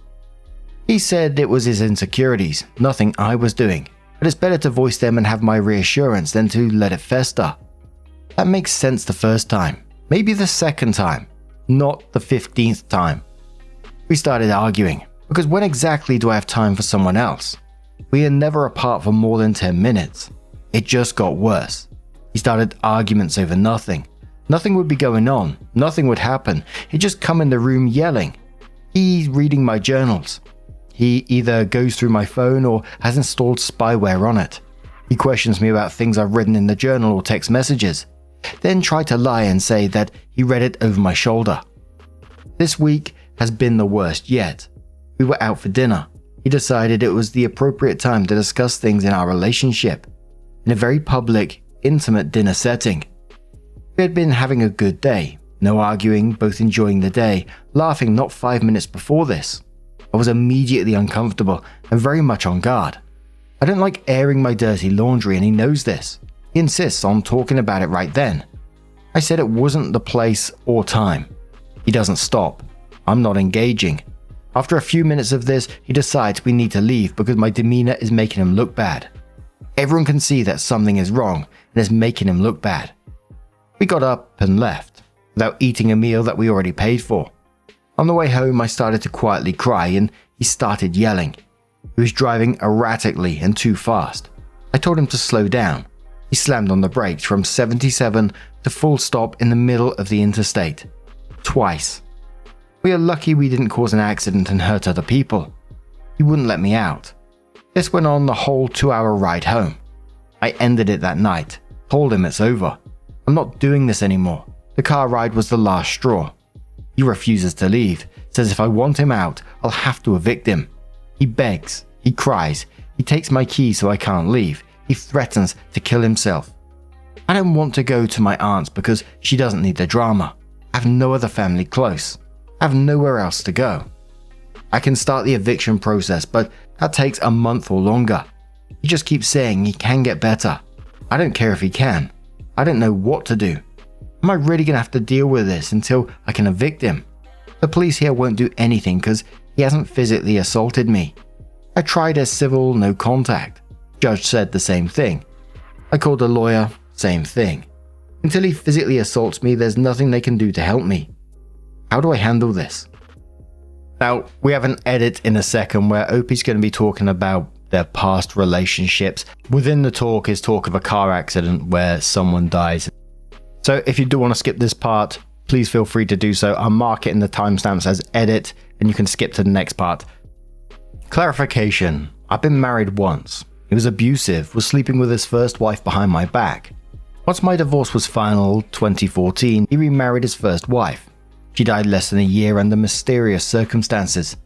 He said it was his insecurities, nothing I was doing, but it's better to voice them and have my reassurance than to let it fester. That makes sense the first time, maybe the second time, not the 15th time. We started arguing, because when exactly do I have time for someone else? We are never apart for more than 10 minutes. It just got worse. He started arguments over nothing. Nothing would be going on, nothing would happen. He'd just come in the room yelling. He's reading my journals. He either goes through my phone or has installed spyware on it. He questions me about things I've written in the journal or text messages, then tried to lie and say that he read it over my shoulder. This week has been the worst yet. We were out for dinner. He decided it was the appropriate time to discuss things in our relationship, in a very public, intimate dinner setting. We had been having a good day, no arguing, both enjoying the day, laughing not 5 minutes before this. I was immediately uncomfortable and very much on guard. I don't like airing my dirty laundry and he knows this. He insists on talking about it right then. I said it wasn't the place or time. He doesn't stop. I'm not engaging. After a few minutes of this, he decides we need to leave because my demeanor is making him look bad. Everyone can see that something is wrong and is making him look bad. We got up and left, without eating a meal that we already paid for. On the way home, I started to quietly cry and he started yelling. He was driving erratically and too fast. I told him to slow down. He slammed on the brakes from 77 to full stop in the middle of the interstate. Twice. We are lucky we didn't cause an accident and hurt other people. He wouldn't let me out. This went on the whole 2-hour ride home. I ended it that night, told him it's over. I'm not doing this anymore. The car ride was the last straw. He refuses to leave, says if I want him out, I'll have to evict him. He begs, he cries, he takes my keys so I can't leave, he threatens to kill himself. I don't want to go to my aunt's because she doesn't need the drama. I have no other family close. I have nowhere else to go. I can start the eviction process, but that takes a month or longer. He just keeps saying he can get better. I don't care if he can. I don't know what to do. Am I really going to have to deal with this until I can evict him? The police here won't do anything because he hasn't physically assaulted me. I tried a civil no contact. Judge said the same thing. I called a lawyer, same thing. Until he physically assaults me, there's nothing they can do to help me. How do I handle this? Now, we have an edit in a second where Opie's going to be talking about their past relationships. Within the talk is talk of a car accident where someone dies. So if you do want to skip this part, please feel free to do so. I'll mark it in the timestamps as edit and you can skip to the next part. Clarification. I've been married once. He was abusive, was sleeping with his first wife behind my back. Once my divorce was final, 2014, he remarried his first wife. She died less than a year under mysterious circumstances.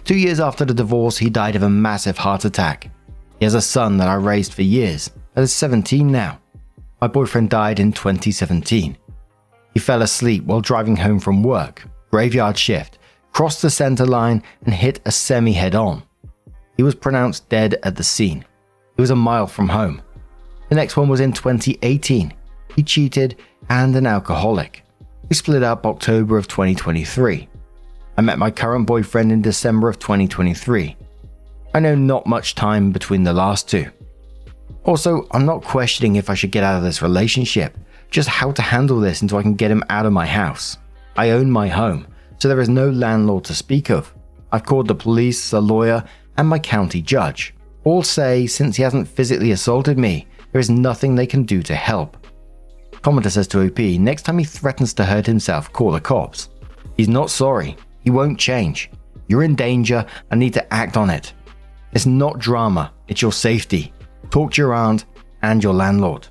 2 years after the divorce, he died of a massive heart attack. He has a son that I raised for years, that is 17 now. My boyfriend died in 2017. He fell asleep while driving home from work, graveyard shift, crossed the center line and hit a semi head-on. He was pronounced dead at the scene. He was a mile from home. The next one was in 2018. He cheated and an alcoholic. We split up October of 2023. I met my current boyfriend in December of 2023. I know not much time between the last two. Also, I'm not questioning if I should get out of this relationship, just how to handle this until I can get him out of my house. I own my home, so there is no landlord to speak of. I've called the police, a lawyer, and my county judge. All say since he hasn't physically assaulted me, there is nothing they can do to help. Commenter says to OP, next time he threatens to hurt himself, call the cops. He's not sorry. He won't change. You're in danger and need to act on it. It's not drama, it's your safety. Talk to your aunt and your landlord.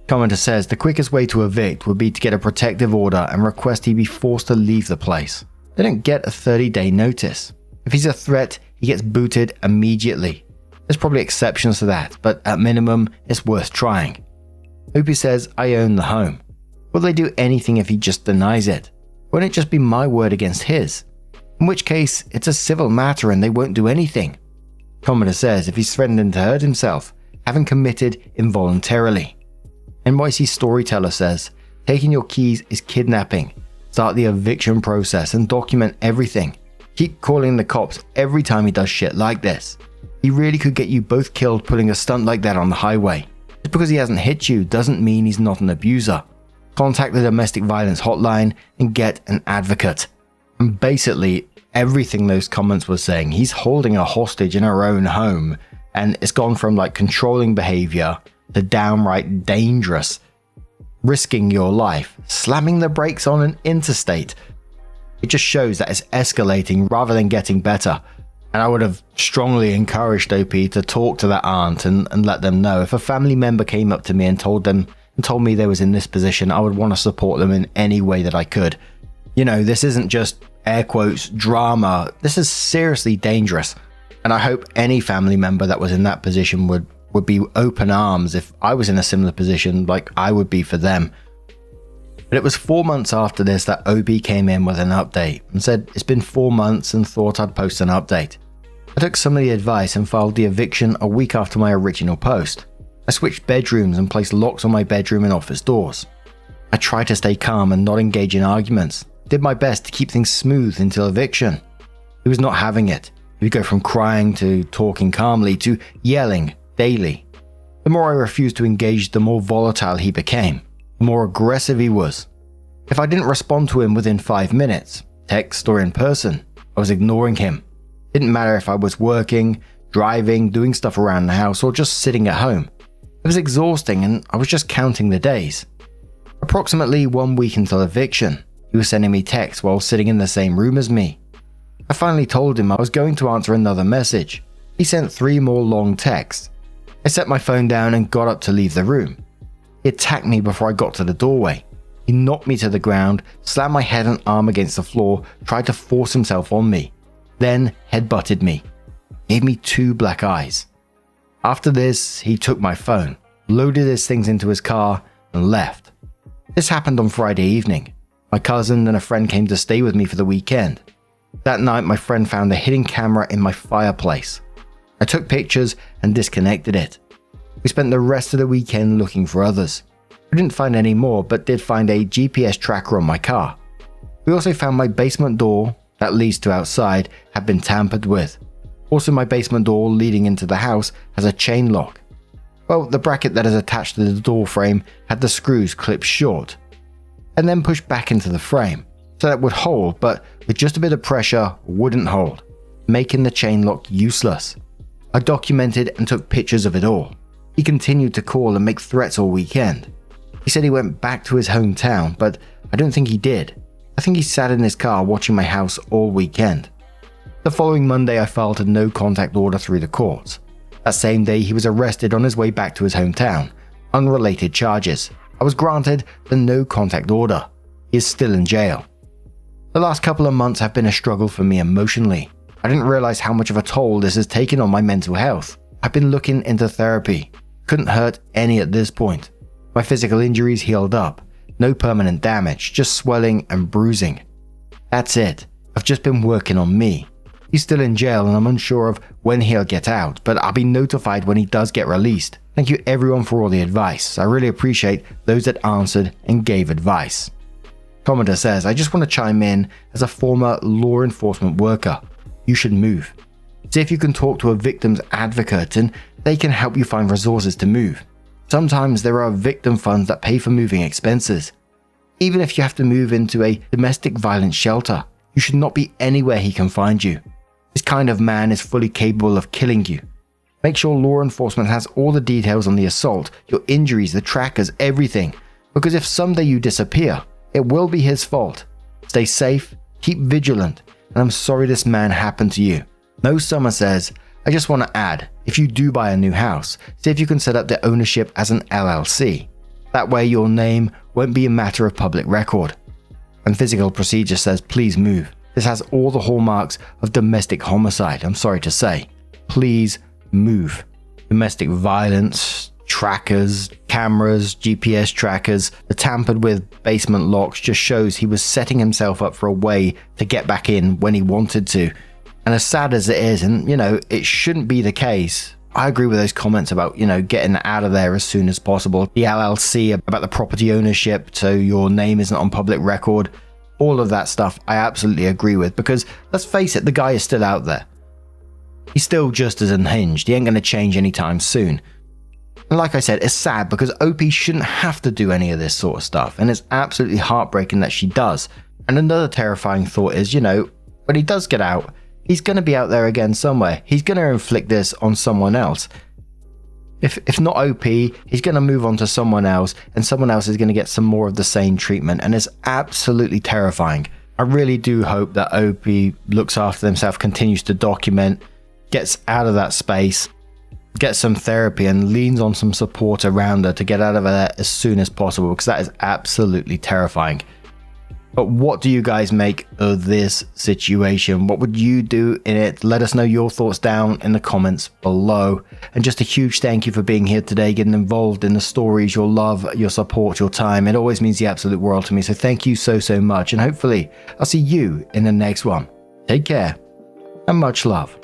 Commenter says the quickest way to evict would be to get a protective order and request he be forced to leave the place. They don't get a 30-day notice. If he's a threat, he gets booted immediately. There's probably exceptions to that, but at minimum, it's worth trying. Opie says, I own the home. Will they do anything if he just denies it? Won't it just be my word against his? In which case, it's a civil matter and they won't do anything. Commenter says if he's threatening to hurt himself, having committed involuntarily. NYC Storyteller says, taking your keys is kidnapping. Start the eviction process and document everything. Keep calling the cops every time he does shit like this. He really could get you both killed putting a stunt like that on the highway. Just because he hasn't hit you doesn't mean he's not an abuser. Contact the domestic violence hotline and get an advocate. And basically, everything those comments were saying, he's holding a hostage in her own home, and it's gone from like controlling behavior to downright dangerous, risking your life, slamming the brakes on an interstate. It just shows that it's escalating rather than getting better. And I would have strongly encouraged OP to talk to that aunt and let them know. If a family member came up to me and told me they was in this position, I would want to support them in any way that I could. You know, this isn't just air quotes drama. This is seriously dangerous. And I hope any family member that was in that position would be open arms if I was in a similar position like I would be for them. But it was 4 months after this that OB came in with an update and said it's been 4 months and thought I'd post an update. I took some of the advice and filed the eviction a week after my original post. I switched bedrooms and placed locks on my bedroom and office doors. I tried to stay calm and not engage in arguments. Did my best to keep things smooth until eviction. He was not having it. He would go from crying to talking calmly to yelling daily. The more I refused to engage, the more volatile he became. The more aggressive he was. If I didn't respond to him within 5 minutes, text or in person, I was ignoring him. Didn't matter if I was working, driving, doing stuff around the house, or just sitting at home. It was exhausting and I was just counting the days. Approximately 1 week until eviction, he was sending me texts while sitting in the same room as me. I finally told him I was going to answer another message. He sent 3 more long texts. I set my phone down and got up to leave the room. He attacked me before I got to the doorway. He knocked me to the ground, slammed my head and arm against the floor, tried to force himself on me, then headbutted me, gave me 2 black eyes. After this, he took my phone, loaded his things into his car, and left. This happened on Friday evening. My cousin and a friend came to stay with me for the weekend. That night, my friend found a hidden camera in my fireplace. I took pictures and disconnected it. We spent the rest of the weekend looking for others. We didn't find any more, but did find a GPS tracker on my car. We also found my basement door, that leads to outside, had been tampered with. Also, my basement door leading into the house has a chain lock. Well, the bracket that is attached to the door frame had the screws clipped short, and then pushed back into the frame, so that would hold, but with just a bit of pressure wouldn't hold, making the chain lock useless. I documented and took pictures of it all. He continued to call and make threats all weekend. He said he went back to his hometown, but I don't think he did. I think he sat in his car watching my house all weekend. The following Monday, I filed a no contact order through the courts. That same day, he was arrested on his way back to his hometown. Unrelated charges. I was granted the no contact order. He is still in jail. The last couple of months have been a struggle for me emotionally. I didn't realize how much of a toll this has taken on my mental health. I've been looking into therapy. Couldn't hurt any at this point. My physical injuries healed up. No permanent damage, just swelling and bruising. That's it. I've just been working on me. He's still in jail and I'm unsure of when he'll get out, but I'll be notified when he does get released. Thank you everyone for all the advice. I really appreciate those that answered and gave advice. Commenter says, I just want to chime in as a former law enforcement worker. You should move. See if you can talk to a victim's advocate and they can help you find resources to move. Sometimes there are victim funds that pay for moving expenses. Even if you have to move into a domestic violence shelter, you should not be anywhere he can find you. This kind of man is fully capable of killing you. Make sure law enforcement has all the details on the assault, your injuries, the trackers, everything. Because if someday you disappear, it will be his fault. Stay safe, keep vigilant, and I'm sorry this man happened to you. No Summer says, I just want to add, if you do buy a new house, see if you can set up the ownership as an LLC. That way your name won't be a matter of public record. And Physical Procedure says, please move. This has all the hallmarks of domestic homicide, I'm sorry to say. Please move. Domestic violence, trackers, cameras, GPS trackers, the tampered with basement locks just shows he was setting himself up for a way to get back in when he wanted to. And as sad as it is, and it shouldn't be the case, I agree with those comments about, getting out of there as soon as possible. The LLC, about the property ownership, so your name isn't on public record. All of that stuff I absolutely agree with, because let's face it, the guy is still out there. He's still just as unhinged. He ain't going to change anytime soon. And like I said, it's sad because OP shouldn't have to do any of this sort of stuff, and it's absolutely heartbreaking that she does. And another terrifying thought is, when he does get out, he's going to be out there again somewhere. He's going to inflict this on someone else. If not OP, he's going to move on to someone else, and someone else is going to get some more of the same treatment, and it's absolutely terrifying. I really do hope that OP looks after himself, continues to document, gets out of that space, gets some therapy, and leans on some support around her to get out of there as soon as possible, because that is absolutely terrifying. But what do you guys make of this situation? What would you do in it? Let us know your thoughts down in the comments below. And just a huge thank you for being here today, getting involved in the stories, your love, your support, your time. It always means the absolute world to me. So thank you so, so much. And hopefully I'll see you in the next one. Take care and much love.